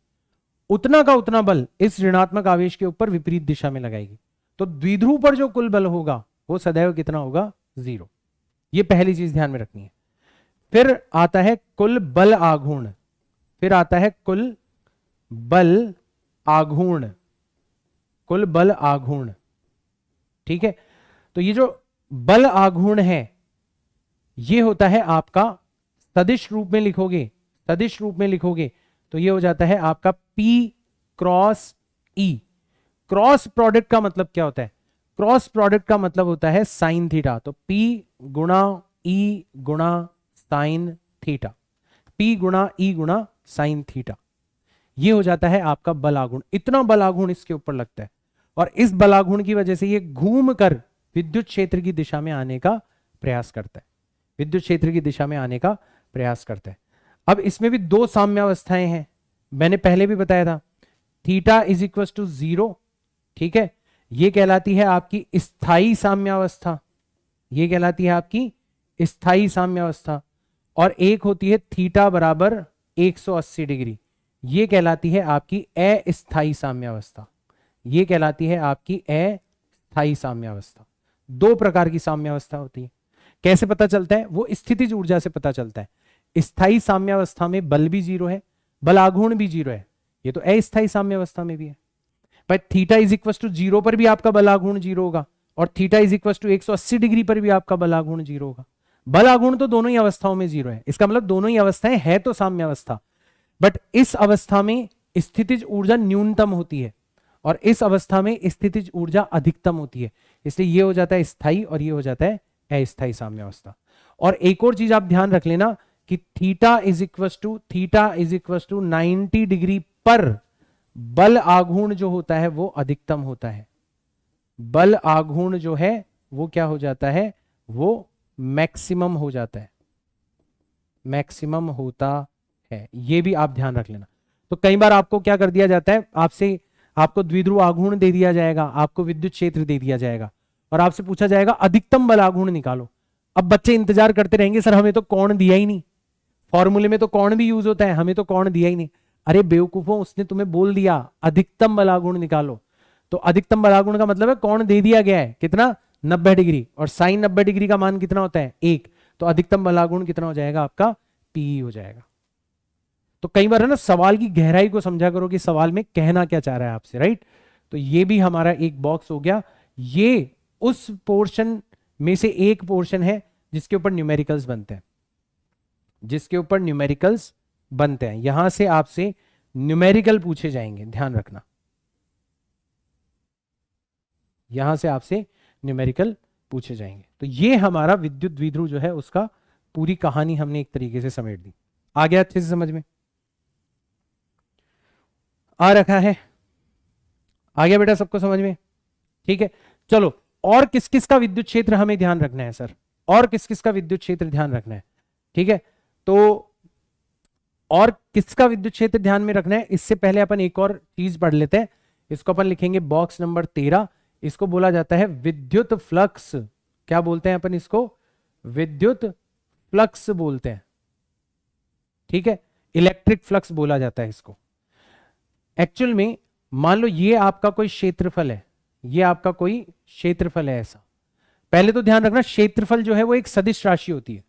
उतना का उतना बल इस ऋणात्मक आवेश के ऊपर विपरीत दिशा में लगाएगी। तो द्विध्रुव पर जो कुल बल होगा वो सदैव कितना होगा? 0। ये पहली चीज ध्यान में रखनी है। फिर आता है कुल बल आघूर्ण, फिर आता है कुल बल आघूर्ण। ठीक है, तो ये जो बल आघूर्ण है ये होता है आपका सदिश रूप में लिखोगे तो ये हो जाता है आपका P cross E। Cross product का मतलब क्या होता है? क्रॉस प्रोडक्ट का मतलब होता है साइन थीटा। तो P गुणा E गुणा साइन थीटा, P गुणा E गुणा साइन थीटा, ये हो जाता है आपका बल आघूर्ण। इतना बल आघूर्ण इसके ऊपर लगता है, और इस बल आघूर्ण की वजह से ये घूम कर विद्युत क्षेत्र की दिशा में आने का प्रयास करता है। अब इसमें भी दो साम्यावस्थाएं हैं, मैंने पहले भी बताया था। Theta is equal to 0। ठीक है, ये कहलाती है आपकी स्थायी साम्यावस्था, और एक होती है थीटा बराबर 180 डिग्री। ये कहलाती है आपकी अस्थाई साम्यावस्था। ये कहलाती है आपकी अस्थाई साम्यावस्था। दो प्रकार की साम्यावस्था होती है। कैसे पता चलता है? वो स्थितिज ऊर्जा से पता चलता है। स्थाई साम्यावस्था में बल भी जीरो है, बल आघूर्ण भी जीरो है। ये तो अस्थाई साम्यावस्था में भी है। भाई theta is equal to zero पर भी आपका बल आघूर्ण जीरो होगा, और theta is equal to 180 degree पर भी आपका बल आघूर्ण जीरो होगा। बल आघूर्ण तो दोनों ही अवस्थाओं में जीरो है। इसका मतलब दोनों ही अवस्थाएं है तो साम्यावस्था, बट इस अवस्था में स्थितिज ऊर्जा न्यूनतम होती है और इस अवस्था में स्थितिज ऊर्जा अधिकतम होती है। इसलिए ये हो जाता है स्थाई और ये हो जाता है अस्थाई साम्यावस्था। और एक और चीज आप ध्यान रख लेना कि theta is equal to 90 degree पर बल आघूर्ण जो होता है वो अधिकतम होता है। बल आघूर्ण जो है वो क्या हो जाता है? वो मैक्सिमम हो जाता है, मैक्सिमम होता है। ये भी आप ध्यान रख लेना। तो कई बार आपको क्या कर दिया जाता है, आपको द्विध्रुव आघूर्ण दे दिया जाएगा, आपको विद्युत क्षेत्र दे दिया जाएगा और आपसे पूछा जाएगा अधिकतम बल आघूर्ण निकालो। अब बच्चे इंतजार करते रहेंगे, सर हमें तो कोण दिया ही नहीं, फॉर्मूले में तो कोण भी यूज होता है, हमें तो कोण दिया ही नहीं। अरे बेवकूफों, उसने तुम्हें बोल दिया अधिकतम बल आघूर्ण निकालो। तो अधिकतम बल आघूर्ण का मतलब है कोण दे दिया गया है कितना, 90 डिग्री, और साइन 90 डिग्री का मान कितना होता है? 1। तो अधिकतम बल आघूर्ण कितना हो जाएगा आपका? P हो जाएगा। तो कई बार है ना, सवाल की गहराई को समझा करो कि सवाल में कहना क्या चाह रहा है आपसे, राइट। तो ये भी हमारा एक बॉक्स हो गया। ये उस पोर्शन में से एक पोर्शन है जिसके ऊपर न्यूमेरिकल्स बनते हैं, जिसके ऊपर न्यूमेरिकल्स बनते हैं। यहां से आपसे न्यूमेरिकल पूछे जाएंगे, ध्यान रखना। यहां से आपसे न्यूमेरिकल पूछे जाएंगे। तो ये हमारा विद्युत द्विध्रुव जो है उसका पूरी कहानी हमने एक तरीके से समेट दी। आ गया अच्छे से समझ में? आ रखा है? आ गया बेटा सबको समझ में? ठीक है, चलो। और किस किस का विद्युत क्षेत्र हमें ध्यान रखना है सर? और किस किस का विद्युत क्षेत्र ध्यान रखना है? ठीक है, तो और किसका विद्युत क्षेत्र ध्यान में रखना है, इससे पहले अपन एक और चीज पढ़ लेते हैं। इसको अपन लिखेंगे बॉक्स नंबर 13। इसको बोला जाता है विद्युत फ्लक्स। क्या बोलते हैं अपन इसको? विद्युत फ्लक्स बोलते हैं। ठीक है, इलेक्ट्रिक फ्लक्स बोला जाता है इसको। एक्चुअल में मान लो ये आपका कोई क्षेत्रफल है, ये आपका कोई क्षेत्रफल है ऐसा। पहले तो ध्यान रखना, क्षेत्रफल जो है वो एक सदिश राशि होती है।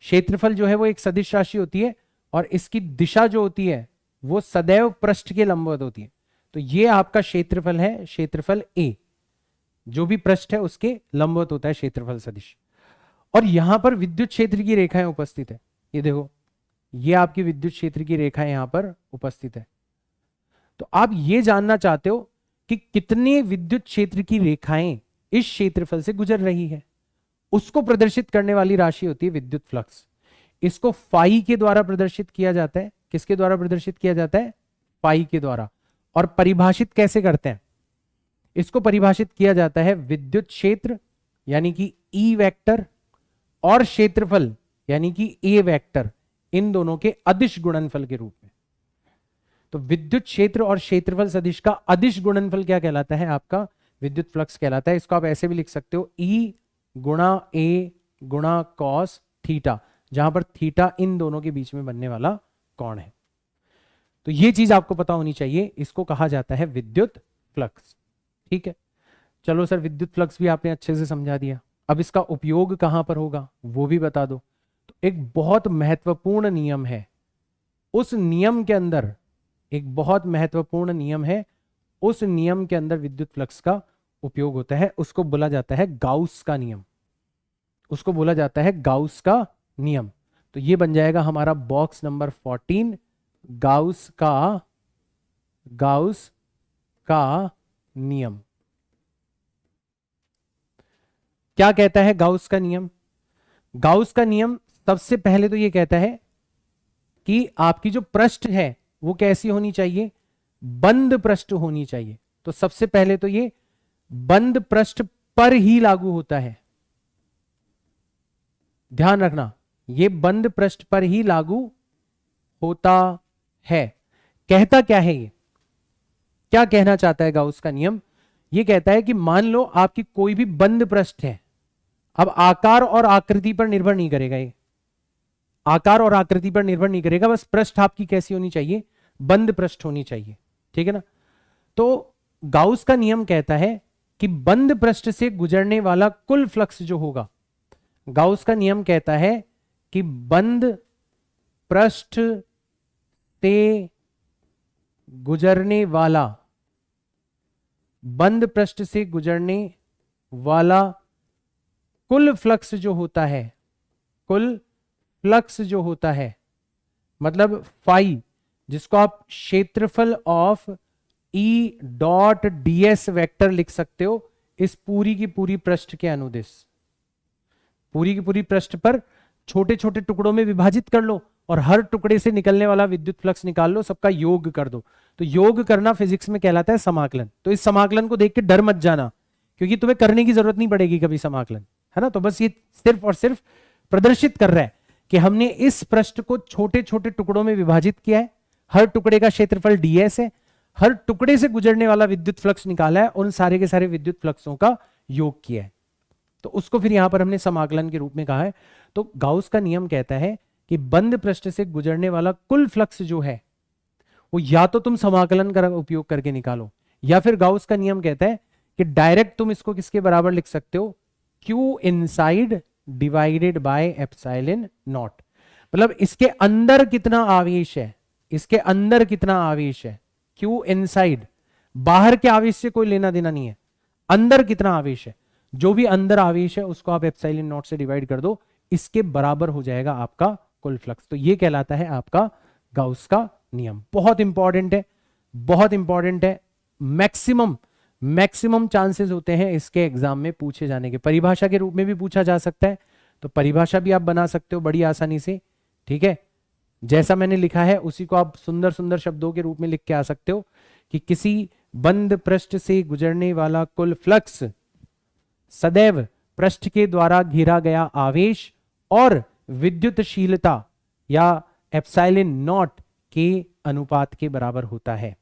क्षेत्रफल जो है वो एक सदिश राशि होती है और इसकी दिशा जो होती है वो सदैव पृष्ठ के लंबवत होती है। तो ये आपका क्षेत्रफल है, क्षेत्रफल ए, जो भी पृष्ठ है उसके लंबवत होता है क्षेत्रफल सदिश। और यहां पर विद्युत क्षेत्र की रेखाएं उपस्थित है। ये देखो, ये आपकी विद्युत क्षेत्र की रेखाएं यहां पर उपस्थित है। तो आप ये जानना चाहते हो कि कितने विद्युत क्षेत्र की रेखाएं इस क्षेत्रफल से गुजर रही है, उसको प्रदर्शित करने वाली राशि होती है विद्युत फ्लक्स। इसको फाई के द्वारा प्रदर्शित किया जाता है। किसके द्वारा प्रदर्शित किया जाता है? फाई के द्वारा। और परिभाषित कैसे करते हैं? इसको परिभाषित किया जाता है विद्युत क्षेत्र यानी कि ई वेक्टर और क्षेत्रफल यानी कि ए वेक्टर, इन दोनों के अदिश गुणनफल के रूप में। तो विद्युत क्षेत्र और क्षेत्रफल सदिश का अदिश गुणनफल क्या कहलाता है? आपका विद्युत फ्लक्स कहलाता है। इसको आप ऐसे भी लिख सकते हो, ई गुणा ए गुणा कॉस थीटा, जहां पर थीटा इन दोनों के बीच में बनने वाला कोण है। तो ये चीज आपको पता होनी चाहिए, इसको कहा जाता है विद्युत फ्लक्स। ठीक है, चलो सर विद्युत फ्लक्स भी आपने अच्छे से समझा दिया, अब इसका उपयोग कहां पर होगा वो भी बता दो। तो एक बहुत महत्वपूर्ण नियम है, उस नियम के अंदर एक बहुत महत्वपूर्ण नियम है, उस नियम के अंदर विद्युत फ्लक्स का उपयोग होता है। उसको बोला जाता है गाउस का नियम, उसको बोला जाता है गाउस का नियम। तो ये बन जाएगा हमारा बॉक्स नंबर 14, गाउस का नियम। क्या कहता है गाउस का नियम? गाउस का नियम सबसे पहले तो ये कहता है कि आपकी जो पृष्ठ है वो कैसी होनी चाहिए? बंद पृष्ठ होनी चाहिए। तो सबसे पहले तो ये बंद पृष्ठ पर ही लागू होता है, ध्यान रखना, ये बंद पृष्ठ पर ही लागू होता है। कहता क्या है ये? क्या कहना चाहता है गाउस का नियम? ये कहता है कि मान लो आपकी कोई भी बंद पृष्ठ है, अब आकार और आकृति पर निर्भर नहीं करेगा ये, आकार और आकृति पर निर्भर नहीं करेगा, बस पृष्ठ आपकी कैसी होनी चाहिए, बंद पृष्ठ होनी चाहिए, ठीक है ना। तो गाउस का नियम कहता है कि बंद पृष्ठ से गुजरने वाला कुल फ्लक्स जो होगा, गाउस का नियम कहता है कि बंद पृष्ठ से गुजरने वाला, बंद पृष्ठ से गुजरने वाला कुल फ्लक्स जो होता है, कुल फ्लक्स जो होता है, मतलब फाई, जिसको आप क्षेत्रफल of E dot ds vector लिख सकते हो, इस पूरी की पूरी पृष्ठ के अनुदिश, पूरी की पूरी पृष्ठ पर छोटे छोटे टुकड़ों में विभाजित कर लो और हर टुकड़े से निकलने वाला विद्युत फ्लक्स निकाल लो, सबका योग कर दो। तो योग करना फिजिक्स में कहलाता है समाकलन। तो इस समाकलन को देख के डर मत जाना, क्योंकि तुम्हें करने की जरूरत नहीं पड़ेगी कभी समाकलन, है ना। तो बस ये सिर्फ और सिर्फ प्रदर्शित कर रहा है कि हमने इस पृष्ठ को छोटे छोटे टुकड़ों में विभाजित किया है, हर टुकड़े का क्षेत्रफल ds है, हर टुकड़े से गुजरने वाला विद्युत फ्लक्स निकाला है, उन सारे के सारे विद्युत फ्लक्सों का योग किया है, तो उसको फिर यहां पर हमने समाकलन के रूप में कहा है। तो गाउस का नियम कहता है कि बंद पृष्ठ से गुजरने वाला कुल फ्लक्स जो है वो या तो तुम समाकलन का उपयोग करके निकालो, या फिर गाउस का नियम कहता है कि डायरेक्ट तुम इसको किसके बराबर लिख सकते हो, Q inside divided by epsilon not. मतलब इसके अंदर कितना आवेश है, इसके अंदर कितना आवेश है, Q इनसाइड, बाहर के आवेश से कोई लेना देना नहीं है, अंदर कितना आवेश है, जो भी अंदर आवेश है उसको आप एप्सिलॉन नॉट से डिवाइड कर दो, इसके बराबर हो जाएगा आपका कुल फ्लक्स। तो ये कहलाता है आपका गाउस का नियम। बहुत इंपॉर्टेंट है, बहुत इंपॉर्टेंट है। मैक्सिमम चांसेस होते हैं इसके एग्जाम में पूछे जाने के। परिभाषा के रूप में भी पूछा जा सकता है, तो परिभाषा भी आप बना सकते हो बड़ी आसानी से, ठीक है। जैसा मैंने लिखा है उसी को आप सुंदर सुंदर शब्दों के रूप में लिख के आ सकते हो कि किसी बंद पृष्ठ से गुजरने वाला कुल फ्लक्स सदैव पृष्ठ के द्वारा घेरा गया आवेश और विद्युतशीलता या एप्सिलॉन नॉट के अनुपात के बराबर होता है।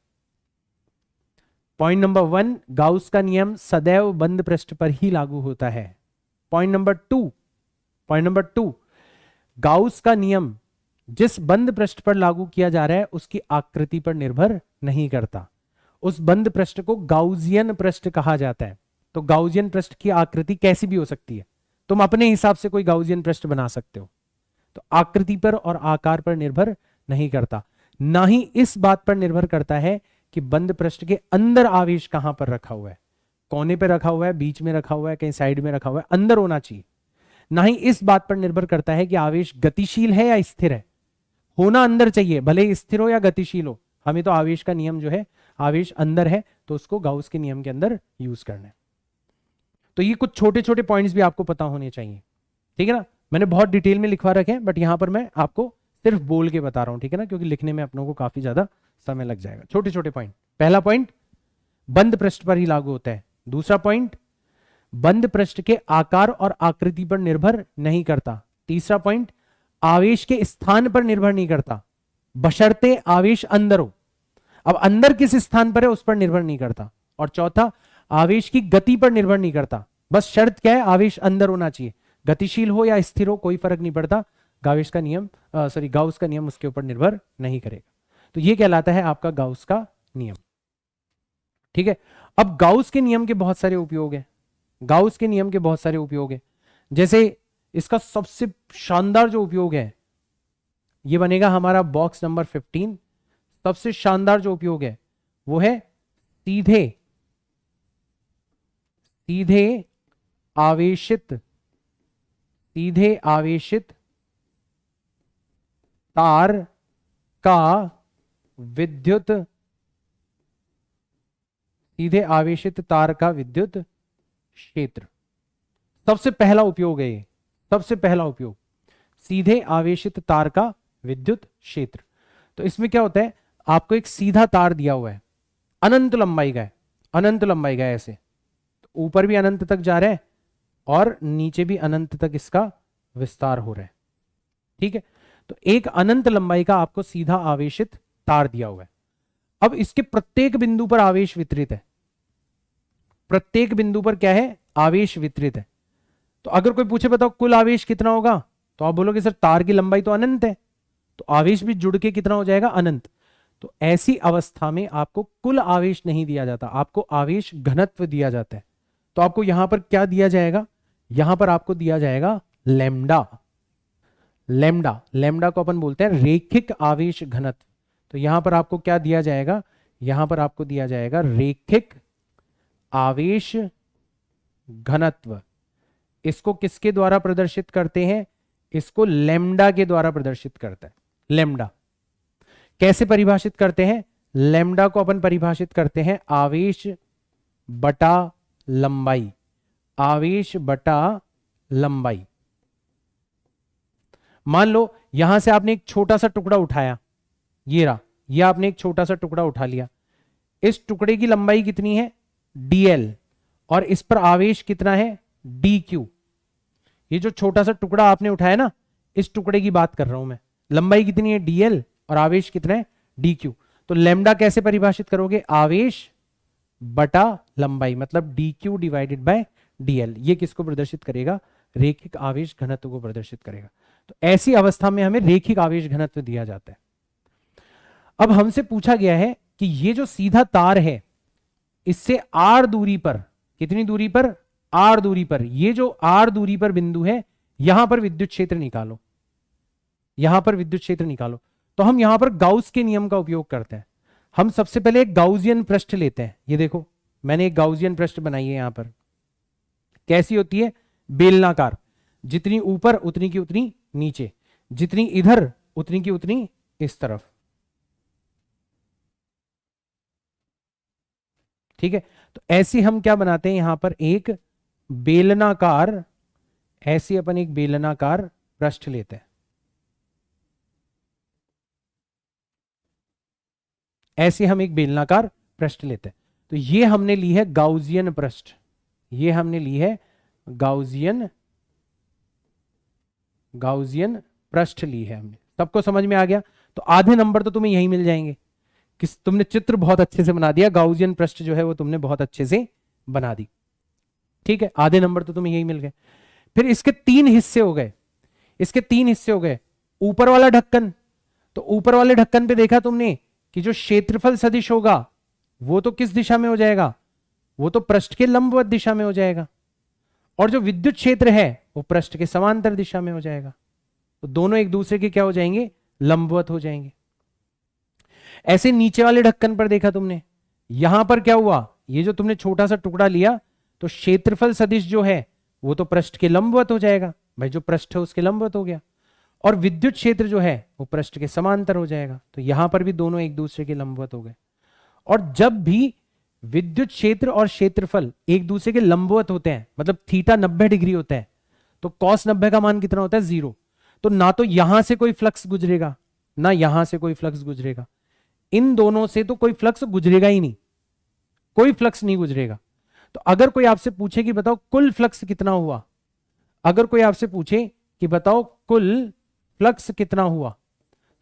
पॉइंट नंबर 1, गाउस का नियम सदैव बंद पृष्ठ पर ही लागू होता है। पॉइंट नंबर 2, गाउस का नियम जिस बंद पृष्ठ पर लागू किया जा रहा है उसकी आकृति पर निर्भर नहीं करता। उस बंद पृष्ठ को गाउसियन पृष्ठ कहा जाता है। तो गाउसियन पृष्ठ की आकृति कैसी भी हो सकती है, तुम अपने हिसाब से कोई गाउसियन पृष्ठ बना सकते हो। तो आकृति पर और आकार पर निर्भर नहीं करता, ना ही इस बात पर निर्भर करता है कि बंद पृष्ठ के अंदर आवेश कहां पर रखा हुआ है, कोने पर रखा हुआ है, बीच में रखा हुआ है, कहीं साइड में रखा हुआ है, अंदर होना चाहिए। ना ही इस बात पर निर्भर करता है कि आवेश गतिशील है या स्थिर है, होना अंदर चाहिए, भले ही स्थिर हो या गतिशील हो। हमें तो आवेश का नियम जो है, आवेश अंदर है तो उसको गाउस के नियम के अंदर यूज करना है। तो ये कुछ छोटे छोटे पॉइंट्स भी आपको पता होने चाहिए, ठीक है ना। मैंने बहुत डिटेल में लिखवा रखे हैं, बट यहां पर मैं आपको सिर्फ बोल के बता रहा हूं, ठीक है ना, क्योंकि लिखने में अपनों को काफी ज्यादा समय लग जाएगा। छोटे छोटे पॉइंट। पहला पॉइंट, बंद पृष्ठ पर ही लागू होता है। दूसरा पॉइंट, बंद पृष्ठ के आकार और आकृति पर निर्भर नहीं करता। तीसरा पॉइंट, आवेश के स्थान पर निर्भर नहीं करता, बशर्ते आवेश अंदर हो। अब अंदर किस स्थान पर है उस पर निर्भर नहीं करता। और चौथा, आवेश की गति पर निर्भर नहीं करता, बस शर्त क्या है, आवेश अंदर होना चाहिए, गतिशील हो या स्थिर हो कोई फर्क नहीं पड़ता। गाउस का नियम उसके ऊपर निर्भर नहीं करेगा। तो ये कहलाता है आपका गाउस का नियम, ठीक है। अब गाउस के नियम के बहुत सारे उपयोग है, गाउस के नियम के बहुत सारे उपयोग है। जैसे इसका सबसे शानदार जो उपयोग है, ये बनेगा हमारा बॉक्स नंबर 15। सबसे शानदार जो उपयोग है वो है सीधे आवेशित तार का विद्युत क्षेत्र। सबसे पहला उपयोग है ये, सबसे पहला उपयोग, सीधे आवेशित तार का विद्युत क्षेत्र। तो इसमें क्या होता है, आपको एक सीधा तार दिया हुआ है, अनंत लंबाई का है, ऐसे तो ऊपर भी अनंत तक जा रहा है और नीचे भी अनंत तक इसका विस्तार हो रहा है, ठीक है। तो एक अनंत लंबाई का आपको सीधा आवेशित तार दिया हुआ है। अब इसके प्रत्येक बिंदु पर आवेश वितरित है, प्रत्येक बिंदु पर क्या है, आवेश वितरित है। तो अगर कोई पूछे बताओ कुल आवेश कितना होगा, तो आप बोलोगे सर तार की लंबाई तो अनंत है, तो आवेश भी जुड़ के कितना हो जाएगा, अनंत। तो ऐसी अवस्था में आपको कुल आवेश नहीं दिया जाता, आपको आवेश घनत्व दिया जाता है। तो आपको यहां पर क्या दिया जाएगा, यहां पर आपको दिया जाएगा लैम्डा। लैम्डा, लैम्डा को अपन बोलते हैं रेखिक आवेश घनत्व। तो यहां पर आपको क्या दिया जाएगा, यहां पर आपको दिया जाएगा रेखिक आवेश घनत्व। इसको किसके द्वारा प्रदर्शित करते हैं, इसको लैम्डा के द्वारा प्रदर्शित करता है। लैम्डा कैसे परिभाषित करते हैं, लैम्डा को अपन परिभाषित करते हैं आवेश बटा लंबाई, आवेश बटा लंबाई। मान लो यहां से आपने एक छोटा सा टुकड़ा उठाया, ये रहा, ये आपने एक छोटा सा टुकड़ा उठा लिया, इस टुकड़े की लंबाई कितनी है dl, और इस पर आवेश कितना है dq। ये जो छोटा सा टुकड़ा आपने उठाया ना, इस टुकड़े की बात कर रहा हूं मैं, लंबाई कितनी है dl और आवेश कितना है dq। तो लैम्डा कैसे परिभाषित करोगे, आवेश बटा लंबाई, मतलब dq डिवाइडेड बाय dl। ये किसको प्रदर्शित करेगा, रेखिक आवेश घनत्व को प्रदर्शित करेगा। तो ऐसी अवस्था में हमें रेखिक आवेश घनत्व दिया जाता है। अब हमसे पूछा गया है कि ये जो सीधा तार है, इससे r दूरी पर, कितनी दूरी पर, r दूरी पर, ये जो r दूरी पर बिंदु है, यहां पर विद्युत क्षेत्र निकालो, यहां पर विद्युत क्षेत्र निकालो। तो हम यहां पर गाउस के नियम का उपयोग करते हैं। हम सबसे पहले एक गाउसियन पृष्ठ लेते हैं। ये देखो मैंने एक गाउसियन पृष्ठ बनाई है, यहां पर कैसी होती है, बेलनाकार, जितनी ऊपर उतनी की उतनी नीचे, जितनी इधर उतनी की उतनी इस तरफ, ठीक है। तो ऐसी हम क्या बनाते हैं, यहां पर एक बेलनाकार, ऐसी अपन एक बेलनाकार पृष्ठ लेते हैं, ऐसे हम एक बेलनाकार पृष्ठ लेते हैं। तो ये हमने ली है गाउसियन पृष्ठ, ये हमने ली है गाउसियन पृष्ठ ली है हमने। सबको समझ में आ गया। तो आधे नंबर तो तुम्हें यही मिल जाएंगे, किस तुमने चित्र बहुत अच्छे से बना दिया, गाउसियन पृष्ठ जो है वो तुमने बहुत अच्छे से बना दी, ठीक है। आधे नंबर तो तुम्हें यही मिल गए। फिर इसके तीन हिस्से हो गए, इसके तीन हिस्से हो गए। ऊपर वाला ढक्कन, तो ऊपर वाले ढक्कन पे देखा तुमने कि जो क्षेत्रफल सदिश होगा वो तो किस दिशा में हो जाएगा, वो तो पृष्ठ के लंबवत दिशा में हो जाएगा, और जो विद्युत क्षेत्र है वो पृष्ठ के समांतर दिशा में हो जाएगा। तो दोनों एक दूसरे के क्या हो जाएंगे, लंबवत हो जाएंगे। ऐसे नीचे वाले ढक्कन पर देखा तुमने, यहां पर क्या हुआ, ये जो तुमने छोटा सा टुकड़ा लिया, तो क्षेत्रफल सदिश जो है वो तो पृष्ठ के लंबवत हो जाएगा, भाई जो पृष्ठ है उसके लंबवत हो गया, और विद्युत क्षेत्र जो है वो पृष्ठ के समांतर हो जाएगा। तो यहां पर भी दोनों एक दूसरे के लंबवत हो गए। और जब भी विद्युत क्षेत्र और क्षेत्रफल एक दूसरे के लंबवत होते हैं, मतलब थीटा 90 डिग्री होता है, तो कॉस 90 का मान कितना होता है, 0। तो ना तो यहां से कोई फ्लक्स गुजरेगा, ना यहां से कोई फ्लक्स गुजरेगा, इन दोनों से तो कोई फ्लक्स गुजरेगा ही नहीं, कोई फ्लक्स नहीं गुजरेगा। तो अगर कोई आपसे पूछे कि बताओ कुल फ्लक्स कितना हुआ, अगर कोई आपसे पूछे कि बताओ कुल फ्लक्स कितना हुआ,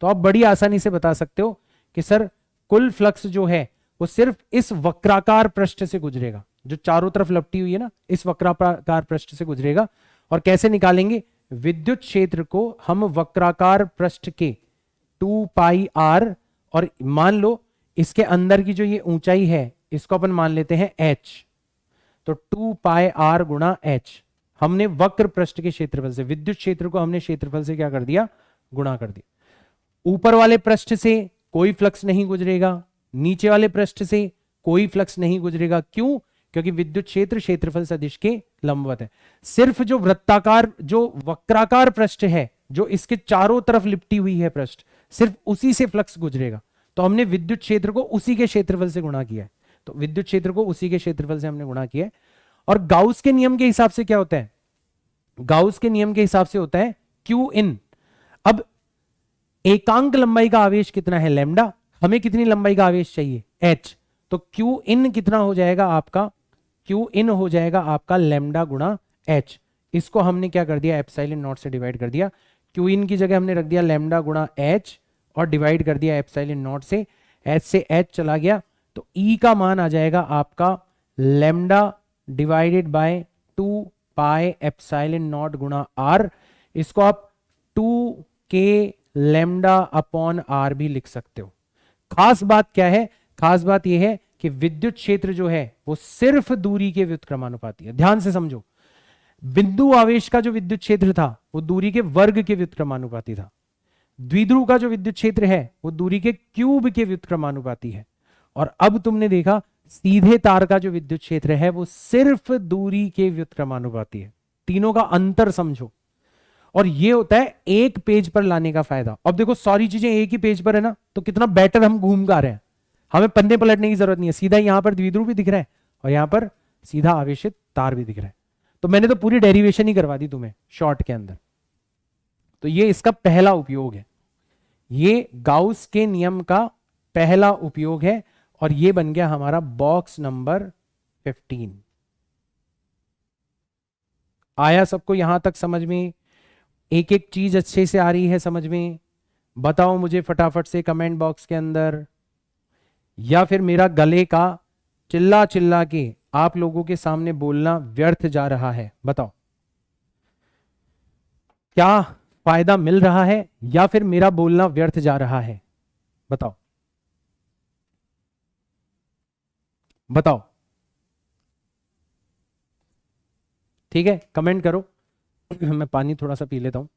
तो आप बड़ी आसानी से बता सकते हो कि सर कुल फ्लक्स जो है वो सिर्फ इस वक्राकार पृष्ठ से गुजरेगा, जो चारों तरफ लपटी हुई है ना, इस वक्राकार पृष्ठ से गुजरेगा। और कैसे निकालेंगे, विद्युत क्षेत्र को हम वक्राकार पृष्ठ के 2 पाई r, और मान लो इसके अंदर की जो ये ऊंचाई है इसको अपन मान लेते हैं h, तो 2 पाई r गुणा h, हमने वक्र पृष्ठ के क्षेत्रफल से, विद्युत क्षेत्र को हमने क्षेत्रफल से क्या कर दिया, गुणा कर दिया। ऊपर वाले पृष्ठ से कोई फ्लक्स नहीं गुजरेगा, नीचे वाले पृष्ठ से कोई फ्लक्स नहीं गुजरेगा। क्यों, क्योंकि विद्युत क्षेत्र क्षेत्रफल सदिश के लंबवत है। सिर्फ जो वृत्ताकार, जो वक्राकार पृष्ठ है, जो इसके चारों तरफ लिपटी हुई है पृष्ठ, सिर्फ उसी से फ्लक्स गुजरेगा। तो हमने विद्युत क्षेत्र को उसी के क्षेत्रफल से गुणा किया है, तो विद्युत क्षेत्र को उसी के क्षेत्रफल से हमने गुणा किया है। और गाउस के नियम के हिसाब से क्या होता है, गाउस के नियम के हिसाब से होता है क्यू इन। अब एकांक लंबाई का आवेश कितना है, लैम्डा, हमें कितनी लंबाई का आवेश चाहिए, h, तो क्यू इन कितना हो जाएगा आपका, क्यू इन हो जाएगा आपका लैम्डा गुणा h। इसको हमने क्या कर दिया, एप्सिलॉन नॉट से डिवाइड कर दिया। क्यू इन की जगह हमने रख दिया लैम्डा गुणा h और डिवाइड कर दिया एप्सिलॉन नॉट से, h से h चला गया, तो E का मान आ जाएगा आपका lambda divided by 2 pi epsilon not गुणा r। इसको आप 2k लैम्डा अपॉन आर भी लिख सकते हो। खास बात क्या है? खास बात यह है कि विद्युत क्षेत्र जो है वो सिर्फ दूरी के व्युत्क्रमानुपाती है। ध्यान से समझो, बिंदु आवेश का जो विद्युत क्षेत्र था वो दूरी के वर्ग के व्युत्क्रमानुपाती था। द्विध्रुव का जो विद्युत क्षेत्र है वो दूरी के क्यूब के व्युत्क्रमानुपाती है। और अब तुमने देखा सीधे तार का जो विद्युत क्षेत्र है वो सिर्फ दूरी के व्युत्क्रमानुपाती है। तीनों का अंतर समझो। और ये होता है एक पेज पर लाने का फायदा। अब देखो सारी चीजें एक ही पेज पर है ना, तो कितना बेटर हम घूम गा रहे हैं। हमें पन्ने पलटने की जरूरत नहीं है, सीधा यहां पर द्विध्रुव भी दिख रहा है और यहां पर सीधा आवेशित तार भी दिख रहा है। तो मैंने तो पूरी डेरिवेशन ही करवा दी तुम्हें शॉर्ट के अंदर। तो ये इसका पहला उपयोग है, ये गाउस के नियम का पहला उपयोग है। और ये बन गया हमारा बॉक्स नंबर 15। आया सबको यहां तक समझ में? एक एक चीज अच्छे से आ रही है समझ में? बताओ मुझे फटाफट से कमेंट बॉक्स के अंदर। या फिर मेरा गले का चिल्ला चिल्ला के आप लोगों के सामने बोलना व्यर्थ जा रहा है? बताओ, क्या फायदा मिल रहा है या फिर मेरा बोलना व्यर्थ जा रहा है? बताओ बताओ। ठीक है, कमेंट करो। मैं पानी थोड़ा सा पी लेता हूं।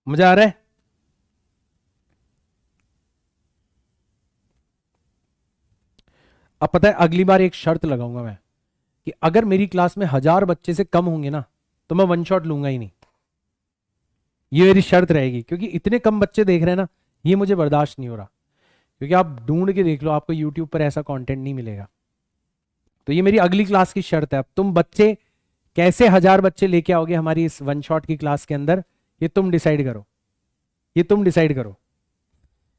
मजा आ रहा है? अब पता है अगली बार एक शर्त लगाऊंगा मैं कि अगर मेरी क्लास में 1000 बच्चे से कम होंगे ना तो मैं वन शॉट लूंगा ही नहीं। ये मेरी शर्त रहेगी, क्योंकि इतने कम बच्चे देख रहे हैं ना, ये मुझे बर्दाश्त नहीं हो रहा। क्योंकि आप ढूंढ के देख लो, आपको यूट्यूब पर ऐसा कंटेंट नहीं मिलेगा। तो ये मेरी अगली क्लास की शर्त है। अब तुम बच्चे कैसे 1000 बच्चे लेके आओगे हमारी इस वन शॉट की क्लास के अंदर, ये तुम डिसाइड करो। ये तुम डिसाइड करो।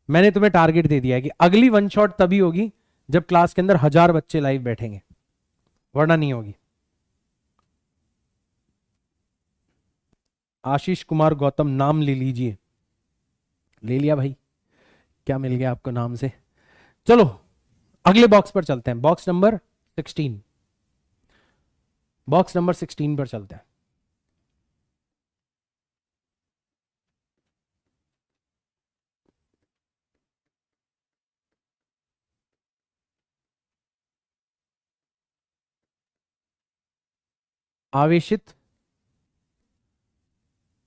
मैंने तुम्हें टारगेट दे दिया है कि अगली वन शॉट तभी होगी जब क्लास के अंदर 1000 बच्चे लाइव बैठेंगे, वरना नहीं होगी। आशीष कुमार गौतम नाम ले लीजिए। ले लिया भाई, क्या मिल गया आपको नाम से? चलो अगले बॉक्स पर चलते हैं, बॉक्स नंबर 16। बॉक्स नंबर 16 पर चलते हैं।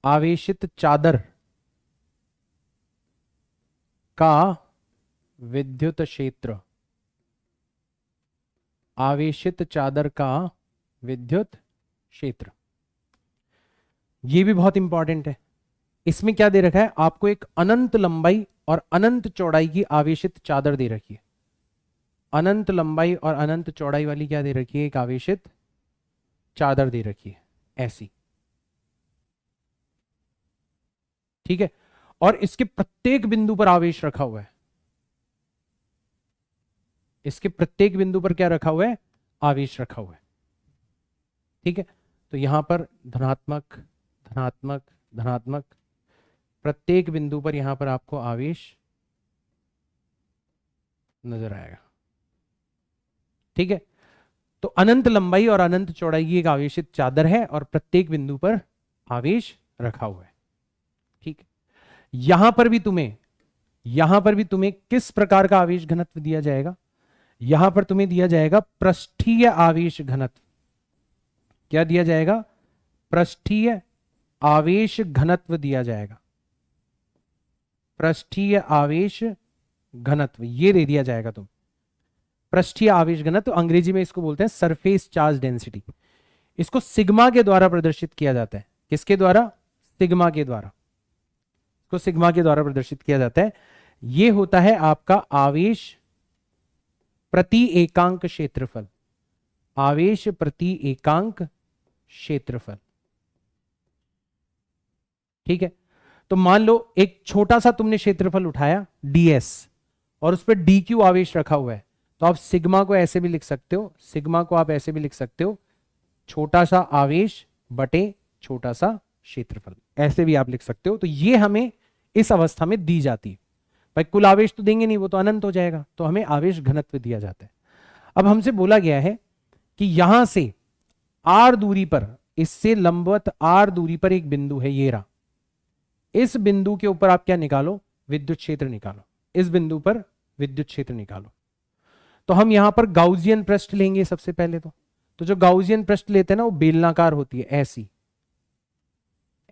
आवेशित चादर का विद्युत क्षेत्र। आवेशित चादर का विद्युत क्षेत्र, ये भी बहुत इंपॉर्टेंट है। इसमें क्या दे रखा है आपको? एक अनंत लंबाई और अनंत चौड़ाई की आवेशित चादर दे रखी है। अनंत लंबाई और अनंत चौड़ाई वाली क्या दे रखी है? एक आवेशित चादर दे रखी है, ऐसी। ठीक है, और इसके प्रत्येक बिंदु पर आवेश रखा हुआ है। इसके प्रत्येक बिंदु पर क्या रखा हुआ है? आवेश रखा हुआ है। ठीक है, तो यहां पर धनात्मक धनात्मक धनात्मक, प्रत्येक बिंदु पर यहां पर आपको आवेश नजर आएगा। ठीक है, तो अनंत लंबाई और अनंत चौड़ाई की एक आवेशित चादर है और प्रत्येक बिंदु पर आवेश रखा हुआ है। ठीक है, यहां पर भी तुम्हें किस प्रकार का आवेश घनत्व दिया जाएगा? यहां पर तुम्हें दिया जाएगा पृष्ठीय आवेश घनत्व। क्या दिया जाएगा? पृष्ठीय आवेश घनत्व दिया जाएगा। पृष्ठीय आवेश घनत्व ये दे दिया जाएगा। तुम पृष्ठीय आवेश घनत्व, अंग्रेजी में इसको बोलते हैं सरफेस चार्ज डेंसिटी। इसको सिग्मा के द्वारा प्रदर्शित किया जाता है। किसके द्वारा? सिग्मा के द्वारा। इसको सिग्मा के द्वारा प्रदर्शित किया जाता है। ये होता है आपका आवेश प्रति एकांक क्षेत्रफल। आवेश प्रति एकांक क्षेत्रफल। ठीक है, तो मान लो एक छोटा सा तुमने क्षेत्रफल उठाया ds और उस पर dq आवेश रखा हुआ है, तो आप सिग्मा को ऐसे भी लिख सकते हो, सिग्मा को आप ऐसे भी लिख सकते हो, छोटा सा आवेश बटे छोटा सा क्षेत्रफल, ऐसे भी आप लिख सकते हो। तो ये हमें इस अवस्था में दी जाती है। भाई कुल आवेश तो देंगे नहीं, वो तो अनंत हो जाएगा, तो हमें आवेश घनत्व दिया जाता है। अब हमसे बोला गया है कि यहां से r दूरी पर, इससे लंबवत r दूरी पर एक बिंदु है, ये रहा, इस बिंदु के ऊपर आप क्या निकालो, विद्युत क्षेत्र निकालो, इस बिंदु पर विद्युत क्षेत्र निकालो। तो हम यहां पर गाउसियन पृष्ठ लेंगे सबसे पहले। तो जो गाउसियन पृष्ठ लेते हैं ना, वो बेलनाकार होती है, ऐसी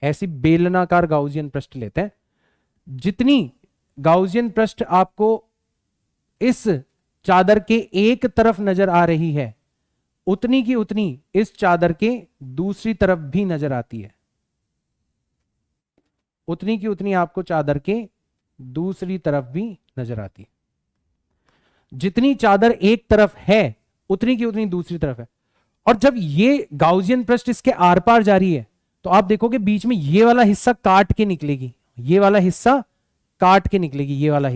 ऐसी बेलनाकार गाउसियन पृष्ठ लेते हैं। जितनी गाउसियन पृष्ठ आपको इस चादर के एक तरफ नजर आ रही है, उतनी की उतनी इस चादर के दूसरी तरफ भी नजर आती है, उतनी की उतनी आपको चादर के दूसरी तरफ भी नजर आती है। जितनी चादर एक तरफ है, उतनी की उतनी दूसरी तरफ है। और जब ये गाउसियन पृष्ठ इसके आर पार जा रही है, तो आप देखोगे बीच में ये वाला हिस्सा काट के निकलेगी, ये वाला हिस्सा काट के निकलेगी, ये वाला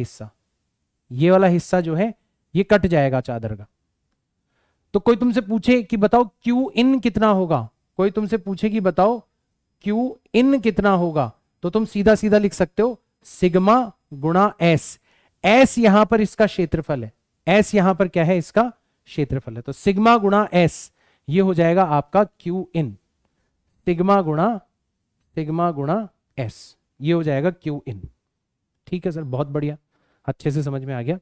हिस्सा जो है ये कट जाएगा चादर का। तो कोई तुमसे पूछे कि बताओ क्यू इन कितना होगा, कोई तुमसे पूछे कि बताओ क्यू इन कितना होगा, तो तुम सीधा सीधा लिख सकते हो सिग्मा गुणा एस। एस यहां पर इसका क्षेत्रफल है, एस यहां पर क्या है, इसका क्षेत्रफल है। तो सिग्मा गुणा एस ये हो जाएगा आपका क्यू इन, सिग्मा गुणा एस ये हो जाएगा क्यू इन। ठीक है सर, बहुत बढ़िया, अच्छे से समझ में आ गया।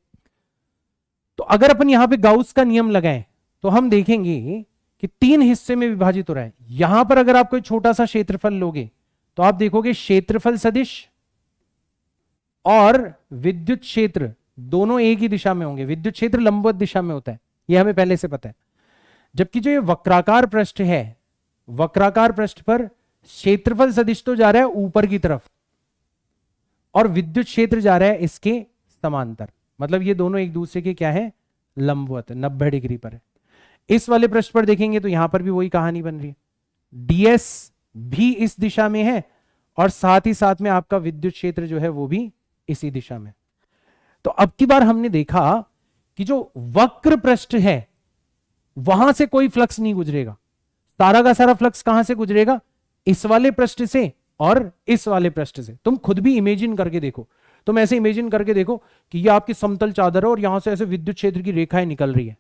तो अगर अपन यहां पे गाउस का नियम लगाएं तो हम देखेंगे कि 3 हिस्से में विभाजित हो रहा है। यहां पर अगर आप कोई छोटा सा क्षेत्रफल लोगे तो आप देखोगे क्षेत्रफल सदिश और विद्युत क्षेत्र दोनों एक ही दिशा में होंगे। विद्युत क्षेत्र लंबवत दिशा में होता है, यह हमें पहले से पता है। जबकि जो ये वक्राकार पृष्ठ है, वक्राकार पृष्ठ पर क्षेत्रफल सदिश तो जा रहा है ऊपर की तरफ और विद्युत क्षेत्र जा रहा है इसके समांतर, मतलब ये दोनों एक दूसरे के क्या है, लंबवत, 90 डिग्री पर है। इस वाले पृष्ठ पर देखेंगे तो यहां पर भी वही कहानी बन रही है, ds भी इस दिशा में है और साथ ही साथ में आपका विद्युत क्षेत्र जो है वो भी इसी दिशा में। तो अब की बार हमने देखा कि जो वक्र पृष्ठ है वहां से कोई फ्लक्स नहीं गुजरेगा, सारा का सारा फ्लक्स कहां से गुजरेगा, इस वाले पृष्ठ से और इस वाले पृष्ठ से। तुम खुद भी इमेजिन करके देखो, तुम ऐसे इमेजिन करके देखो कि ये आपकी समतल चादर है और यहां से ऐसे विद्युत क्षेत्र की रेखाएं निकल रही है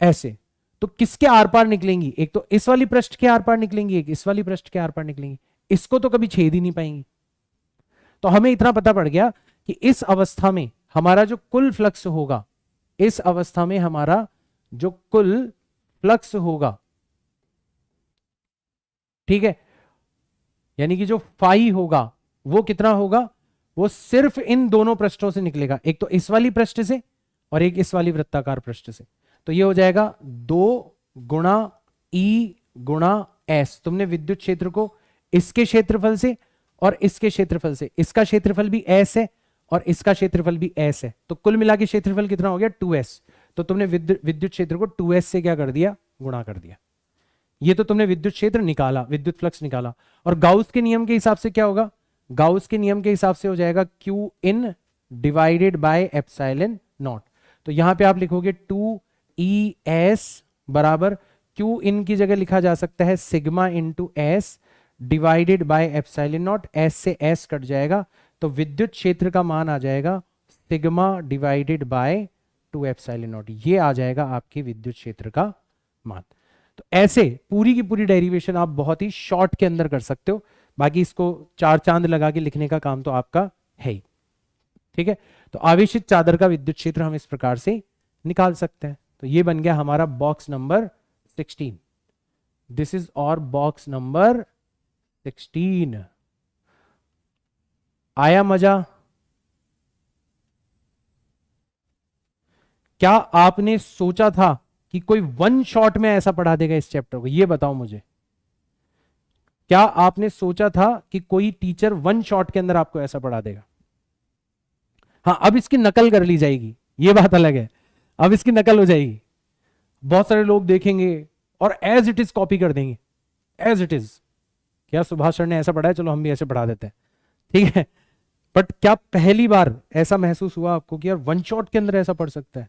ऐसे, तो किसके आर पार निकलेंगी, एक तो इस वाली पृष्ठ के आर पार निकलेंगी, एक इस वाली पृष्ठ के आर पार निकलेंगी, इसको तो कभी छेद ही नहीं पाएंगी। तो हमें इतना पता पड़ गया कि इस अवस्था में हमारा जो कुल फ्लक्स होगा, इस अवस्था में हमारा जो कुल फ्लक्स होगा, ठीक है, यानी कि जो फाई होगा वो कितना होगा, वो सिर्फ इन दोनों पृष्ठों से निकलेगा, एक तो इस वाली पृष्ठ से और एक इस वाली वृत्ताकार पृष्ठ से। तो ये हो जाएगा 2 गुणा ई गुणा एस। तुमने विद्युत क्षेत्र को इसके क्षेत्रफल से और इसके क्षेत्रफल से, इसका क्षेत्रफल भी एस है और इसका क्षेत्रफल भी एस है, तो कुल मिला के क्षेत्रफल कितना हो गया, 2s। तो तुमने विद्युत क्षेत्र को 2s से क्या कर दिया, गुणा कर दिया। ये तो तुमने विद्युत क्षेत्र निकाला, विद्युत फ्लक्स निकाला। और गाउस के नियम के हिसाब से क्या होगा, गाउस के नियम के हिसाब से हो जाएगा Q in divided by epsilon not. तो यहां पे आप लिखोगे 2es बराबर क्यू इन की जगह लिखा जा सकता है sigma into S divided by epsilon not, S से एस कट जाएगा, तो विद्युत क्षेत्र का मान आ जाएगा sigma divided by 2 epsilon not, ये आ जाएगा आपके विद्युत क्षेत्र का मान। तो ऐसे पूरी की पूरी डेरिवेशन आप बहुत ही शॉर्ट के अंदर कर सकते हो, बाकी इसको 4 चांद लगा के लिखने का काम तो आपका है ही। ठीक है, तो आवेशित चादर का विद्युत क्षेत्र हम इस प्रकार से निकाल सकते हैं। तो ये बन गया हमारा बॉक्स नंबर 16। दिस इज और बॉक्स नंबर 16। आया मजा? क्या आपने सोचा था कि कोई 1 शॉट में ऐसा पढ़ा देगा इस चैप्टर को? ये बताओ मुझे, क्या आपने सोचा था कि कोई टीचर 1 शॉट के अंदर आपको ऐसा पढ़ा देगा? हाँ, अब इसकी नकल कर ली जाएगी, ये बात अलग है, अब इसकी नकल हो जाएगी। बहुत सारे लोग देखेंगे और एज इट इज कॉपी कर देंगे, एज इट इज। क्या सुभाष सर ने ऐसा पढ़ा है, चलो हम भी ऐसे पढ़ा देते हैं, ठीक है। बट क्या पहली बार ऐसा महसूस हुआ आपको कि यार वन शॉट के अंदर ऐसा पढ़ सकता है,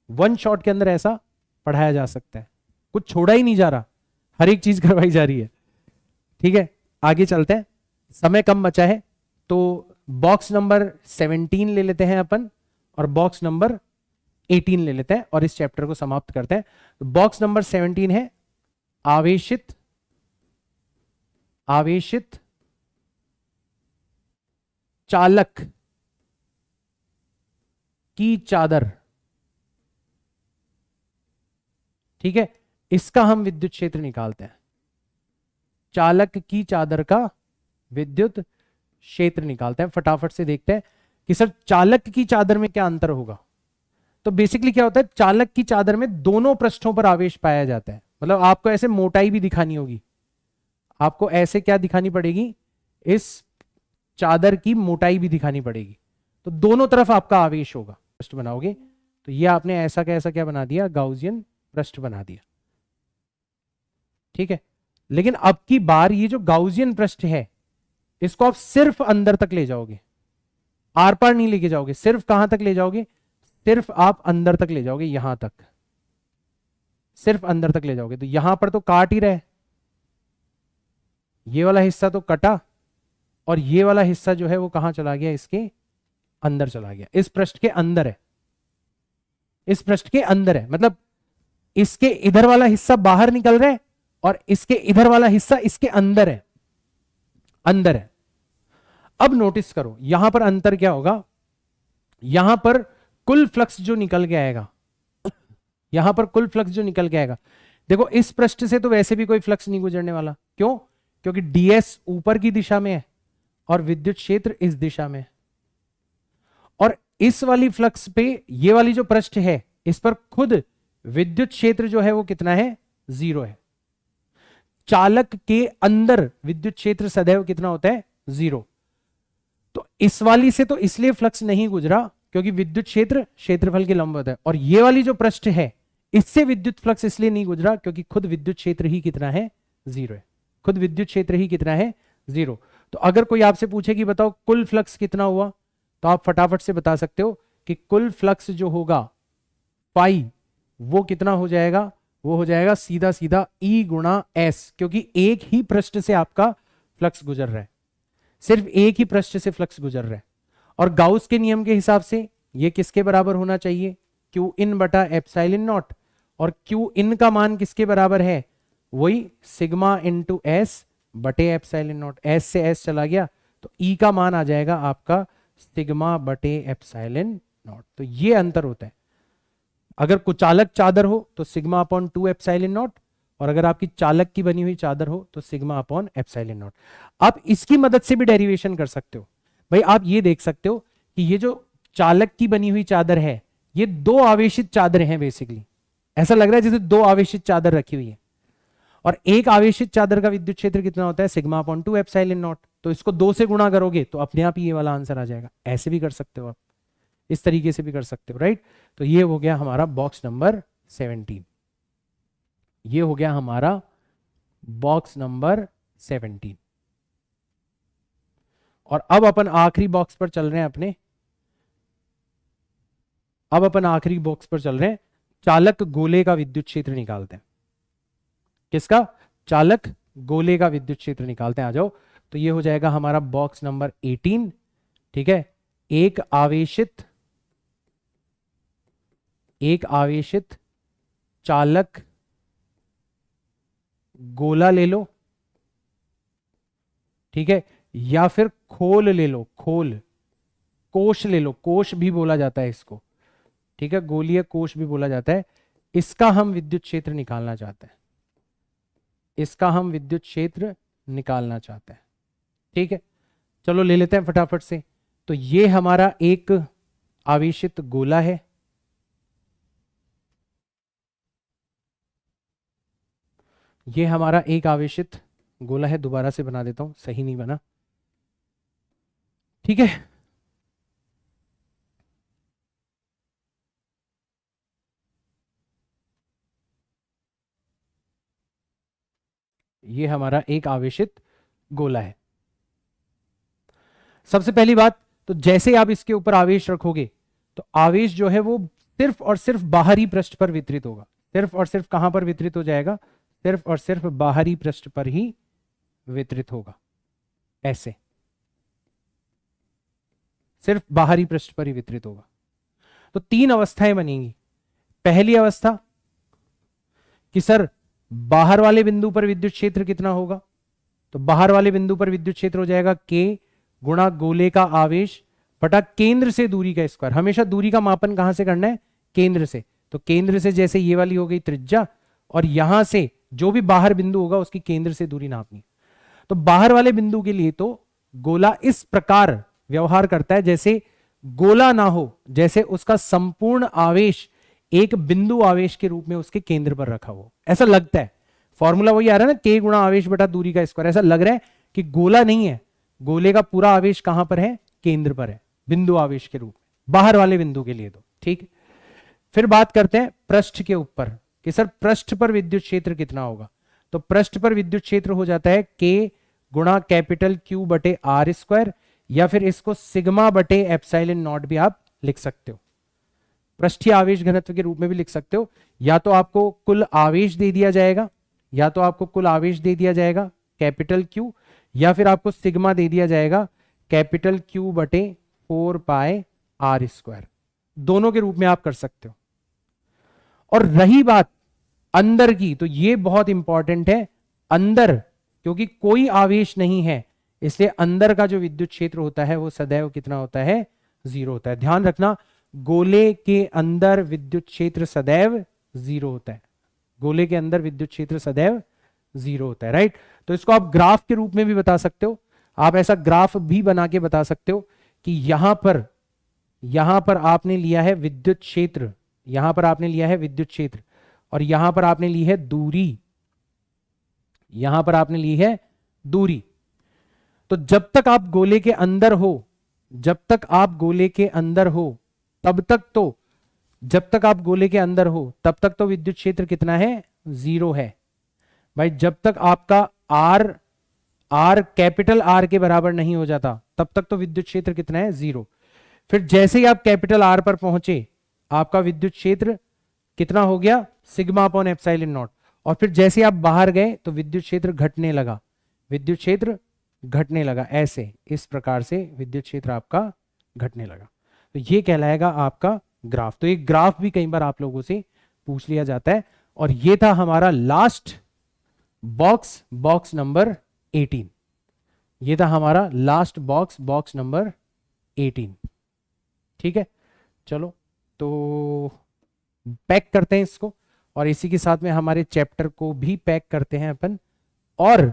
वन शॉट के अंदर ऐसा पढ़ाया जा सकता है, कुछ छोड़ा ही नहीं जा रहा, हर एक चीज करवाई जा रही है, ठीक है। आगे चलते हैं, समय कम बचा है, तो बॉक्स नंबर 17 ले लेते हैं अपन और बॉक्स नंबर 18 ले लेते हैं और इस चैप्टर को समाप्त करते हैं। तो बॉक्स नंबर 17 है आवेशित आवेशित चालक की चादर, ठीक है। इसका हम विद्युत क्षेत्र निकालते हैं, चालक की चादर का विद्युत क्षेत्र निकालते हैं। फटाफट से देखते हैं कि सर चालक की चादर में क्या अंतर होगा। तो बेसिकली क्या होता है, चालक की चादर में दोनों पृष्ठों पर आवेश पाया जाता है, मतलब आपको ऐसे मोटाई भी दिखानी होगी, आपको ऐसे क्या दिखानी पड़ेगी, इस चादर की मोटाई भी दिखानी पड़ेगी, तो दोनों तरफ आपका आवेश होगा। पृष्ठ बनाओगे तो ये आपने ऐसा कैसा क्या बना दिया, गाउसियन पृष्ठ बना दिया, ठीक है। लेकिन अब की बार ये जो गाउसियन पृष्ठ है इसको आप सिर्फ अंदर तक ले जाओगे, आर पार नहीं लेके जाओगे, सिर्फ कहां तक ले जाओगे, सिर्फ आप अंदर तक ले जाओगे, यहां तक, सिर्फ अंदर तक ले जाओगे। तो यहां पर तो काट ही रहे, ये वाला हिस्सा तो कटा और ये वाला हिस्सा जो है वो कहां चला गया, इसके अंदर चला गया, इस पृष्ठ के अंदर है, इस पृष्ठ के अंदर है, मतलब इसके इधर वाला हिस्सा बाहर निकल रहा है और इसके इधर वाला हिस्सा इसके अंदर है, अंदर है। अब नोटिस करो यहां पर अंतर क्या होगा, यहां पर कुल फ्लक्स जो निकल के आएगा, यहां पर कुल फ्लक्स जो निकल के आएगा, देखो इस पृष्ठ से तो वैसे भी कोई फ्लक्स नहीं गुजरने वाला, क्यों, क्योंकि डीएस ऊपर की दिशा में है और विद्युत क्षेत्र इस दिशा में है। और इस वाली फ्लक्स पे ये वाली जो पृष्ठ है इस पर खुद विद्युत क्षेत्र जो है वो कितना है, 0 है। चालक के अंदर विद्युत क्षेत्र सदैव कितना होता है, 0। तो इस वाली से तो इसलिए फ्लक्स नहीं गुजरा क्योंकि विद्युत क्षेत्र क्षेत्रफल के लंबवत है, और ये वाली जो पृष्ठ है इससे विद्युत फ्लक्स इसलिए नहीं गुजरा क्योंकि खुद विद्युत क्षेत्र ही कितना है, 0 है, खुद विद्युत क्षेत्र ही कितना है, 0। तो अगर कोई आपसे पूछे कि बताओ कुल फ्लक्स कितना हुआ, तो आप फटाफट से बता सकते हो कि कुल फ्लक्स जो होगा पाई वो कितना हो जाएगा, वो हो जाएगा सीधा सीधा E गुणा S, क्योंकि एक ही पृष्ठ से आपका फ्लक्स गुजर रहा है, सिर्फ एक ही पृष्ठ से फ्लक्स गुजर रहा है। और गाउस के नियम के हिसाब से ये किसके बराबर होना चाहिए, क्यू इन बटा एप्सिलॉन नॉट, और क्यू इन का मान किसके बराबर है, वही सिग्मा इंटू एस बटे एप्सिलॉन नॉट, एस से एस चला गया तो ई का मान आ जाएगा आपका सिग्मा बटे एप्सिलॉन नॉट। तो ये अंतर होता है, अगर कुचालक चादर हो तो सिग्मा अपॉन 2 एप्सिलॉन नॉट, और अगर आपकी चालक की बनी हुई चादर हो तो सिग्मा अपॉन एप्सिलॉन नॉट। आप इसकी मदद से भी डेरिवेशन कर सकते हो भाई, आप ये देख सकते हो कि ये जो चालक की बनी हुई चादर है ये दो आवेशित चादर हैं, बेसिकली ऐसा लग रहा है जैसे दो आवेशित चादर रखी हुई है, और एक आवेशित चादर का विद्युत क्षेत्र कितना होता है, सिग्मा अपॉन 2 एप्सिलॉन नॉट। तो इसको 2 से गुणा करोगे तो अपने आप ही ये वाला आंसर आ जाएगा। ऐसे भी कर सकते हो आप, इस तरीके से भी कर सकते हो, राइट। तो ये हो गया हमारा बॉक्स नंबर 17, ये हो गया हमारा बॉक्स नंबर 17। और अब अपन आखिरी बॉक्स पर चल रहे हैं अपने, अब अपन आखिरी बॉक्स पर चल रहे हैं, चालक गोले का विद्युत क्षेत्र निकालते हैं। किसका, चालक गोले का विद्युत क्षेत्र निकालते हैं, आ जाओ। तो ये हो जाएगा हमारा बॉक्स नंबर 18, ठीक है। एक आवेशित चालक गोला ले लो, ठीक है, या फिर खोल ले लो, खोल, कोश ले लो, कोश भी बोला जाता है इसको, ठीक है, गोलीय कोश भी बोला जाता है। इसका हम विद्युत क्षेत्र निकालना चाहते हैं, इसका हम विद्युत क्षेत्र निकालना चाहते हैं, ठीक है। चलो ले लेते हैं फटाफट से। तो ये हमारा एक आवेशित गोला है, ये हमारा एक आवेशित गोला है, दोबारा से बना देता हूं, सही नहीं बना, ठीक है। ये हमारा एक आवेशित गोला है। सबसे पहली बात, तो जैसे आप इसके ऊपर आवेश रखोगे तो आवेश जो है वो सिर्फ और सिर्फ बाहरी पृष्ठ पर वितरित होगा। सिर्फ और सिर्फ कहां पर वितरित हो जाएगा? सिर्फ और सिर्फ बाहरी पृष्ठ पर ही वितरित होगा। ऐसे सिर्फ बाहरी पृष्ठ पर ही वितरित होगा। तो तीन अवस्थाएं बनेंगी। पहली अवस्था कि सर बाहर वाले बिंदु पर विद्युत क्षेत्र कितना होगा? तो बाहर वाले बिंदु पर विद्युत क्षेत्र हो जाएगा K गुणा गोले का आवेश बटा केंद्र से दूरी का स्क्वायर। हमेशा दूरी का मापन कहां से करना है? केंद्र से। तो केंद्र से जैसे ये वाली हो गई त्रिज्या, और यहां से जो भी बाहर बिंदु होगा उसकी केंद्र से दूरी नापनी। तो बाहर वाले बिंदु के लिए तो गोला इस प्रकार व्यवहार करता है जैसे गोला ना हो, जैसे उसका संपूर्ण आवेश एक बिंदु आवेश के रूप में उसके केंद्र पर रखा हो। ऐसा लगता है, फॉर्मूला वही आ रहा है ना, K गुणा आवेश बटा दूरी का स्क्वायर। ऐसा लग रहा है कि गोला नहीं है, गोले का पूरा आवेश कहां पर है? केंद्र पर है, बिंदु आवेश के रूप में, बाहर वाले बिंदु के लिए। तो ठीक, फिर बात करते हैं पृष्ठ के ऊपर कि सर पृष्ठ पर विद्युत क्षेत्र कितना होगा? तो पृष्ठ पर विद्युत क्षेत्र हो जाता है K गुणा कैपिटल Q बटे R स्क्वायर, या फिर इसको सिग्मा बटे एप्सिलॉन नॉट भी आप लिख सकते हो, पृष्ठीय आवेश घनत्व के रूप में भी लिख सकते हो। या तो आपको कुल आवेश दे दिया जाएगा, या तो आपको कुल आवेश दे दिया जाएगा कैपिटल Q, या फिर आपको सिग्मा दे दिया जाएगा कैपिटल Q बटे 4 पाई R स्क्वायर। दोनों के रूप में आप कर सकते हो। और रही बात अंदर की, तो ये बहुत इंपॉर्टेंट है। अंदर क्योंकि कोई आवेश नहीं है, इसलिए अंदर का जो विद्युत क्षेत्र होता है वो सदैव कितना होता है? 0 होता है। ध्यान रखना, गोले के अंदर विद्युत क्षेत्र सदैव 0 होता है। गोले के अंदर विद्युत क्षेत्र सदैव 0 होता है, राइट। तो इसको आप ग्राफ के रूप में भी बता सकते हो। आप ऐसा ग्राफ भी बना के बता सकते हो कि यहां पर आपने लिया है विद्युत क्षेत्र, यहां पर आपने लिया है विद्युत क्षेत्र, और यहां पर आपने ली है दूरी, यहां पर आपने ली है दूरी। तो जब तक आप गोले के अंदर हो, जब तक आप गोले के अंदर हो, तब तक तो, जब तक आप गोले के अंदर हो तब तक तो विद्युत क्षेत्र कितना है? 0 है भाई। जब तक आपका R कैपिटल R के बराबर नहीं हो जाता तब तक तो विद्युत क्षेत्र कितना है? 0। फिर जैसे ही आप कैपिटल R पर पहुंचे, आपका विद्युत क्षेत्र कितना हो गया? Sigma upon epsilon not. और फिर जैसे आप बाहर गए तो विद्युत क्षेत्र घटने लगा, विद्युत क्षेत्र घटने लगा। ऐसे इस प्रकार से विद्युत क्षेत्र आपका घटने लगा। तो ये कहलाएगा आपका ग्राफ। तो एक ग्राफ भी कई बार आप लोगों से पूछ लिया जाता है। और ये था हमारा लास्ट बॉक्स नंबर 18। ये था हमारा लास्ट बॉक्स नंबर 18। ठीक है, चलो तो पैक करते हैं इसको, और इसी के साथ में हमारे चैप्टर को भी पैक करते हैं अपन। और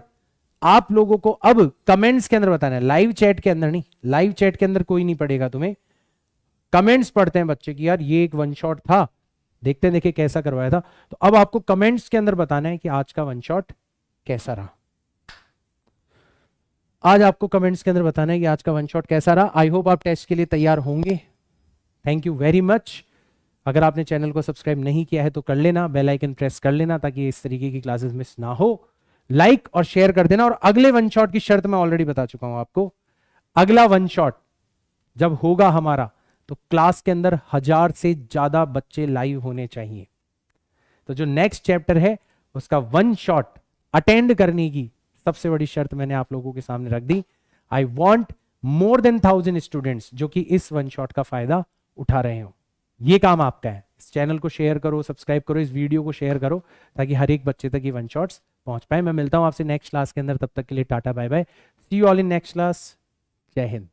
आप लोगों को अब कमेंट्स के अंदर बताना है, लाइव चैट के अंदर नहीं। लाइव चैट के अंदर कोई नहीं पढ़ेगा तुम्हें, कमेंट्स पढ़ते हैं बच्चे की यार ये एक वन शॉट था, देखते देखे कैसा करवाया था। तो अब आपको कमेंट्स के अंदर बताना है कि आज का वन शॉट कैसा रहा। आज आपको कमेंट्स के अंदर बताना है कि आज का वन शॉट कैसा रहा। आई होप आप टेस्ट के लिए तैयार होंगे। Thank you very much. अगर आपने चैनल को सब्सक्राइब नहीं किया है तो कर लेना, बेल आइकन प्रेस कर लेना ताकि इस तरीके की क्लासेस मिस ना हो। लाइक और शेयर कर देना। और अगले वन शॉट की शर्त मैं ऑलरेडी बता चुका हूं आपको। अगला वन शॉट जब होगा हमारा तो क्लास के अंदर 1000 से ज्यादा बच्चे लाइव होने चाहिए। तो जो नेक्स्ट चैप्टर है उसका वन शॉट अटेंड करने की सबसे बड़ी शर्त मैंने आप लोगों के सामने रख दी। I want more than 1000 students जो कि इस वन शॉट का फायदा उठा रहे हो। ये काम आपका है। इस चैनल को शेयर करो, सब्सक्राइब करो, इस वीडियो को शेयर करो ताकि हर एक बच्चे तक ये वन शॉट्स पहुंच पाए। मैं मिलता हूं आपसे नेक्स्ट क्लास के अंदर, तब तक के लिए tata bye bye, see you all in next class. जय हिंद।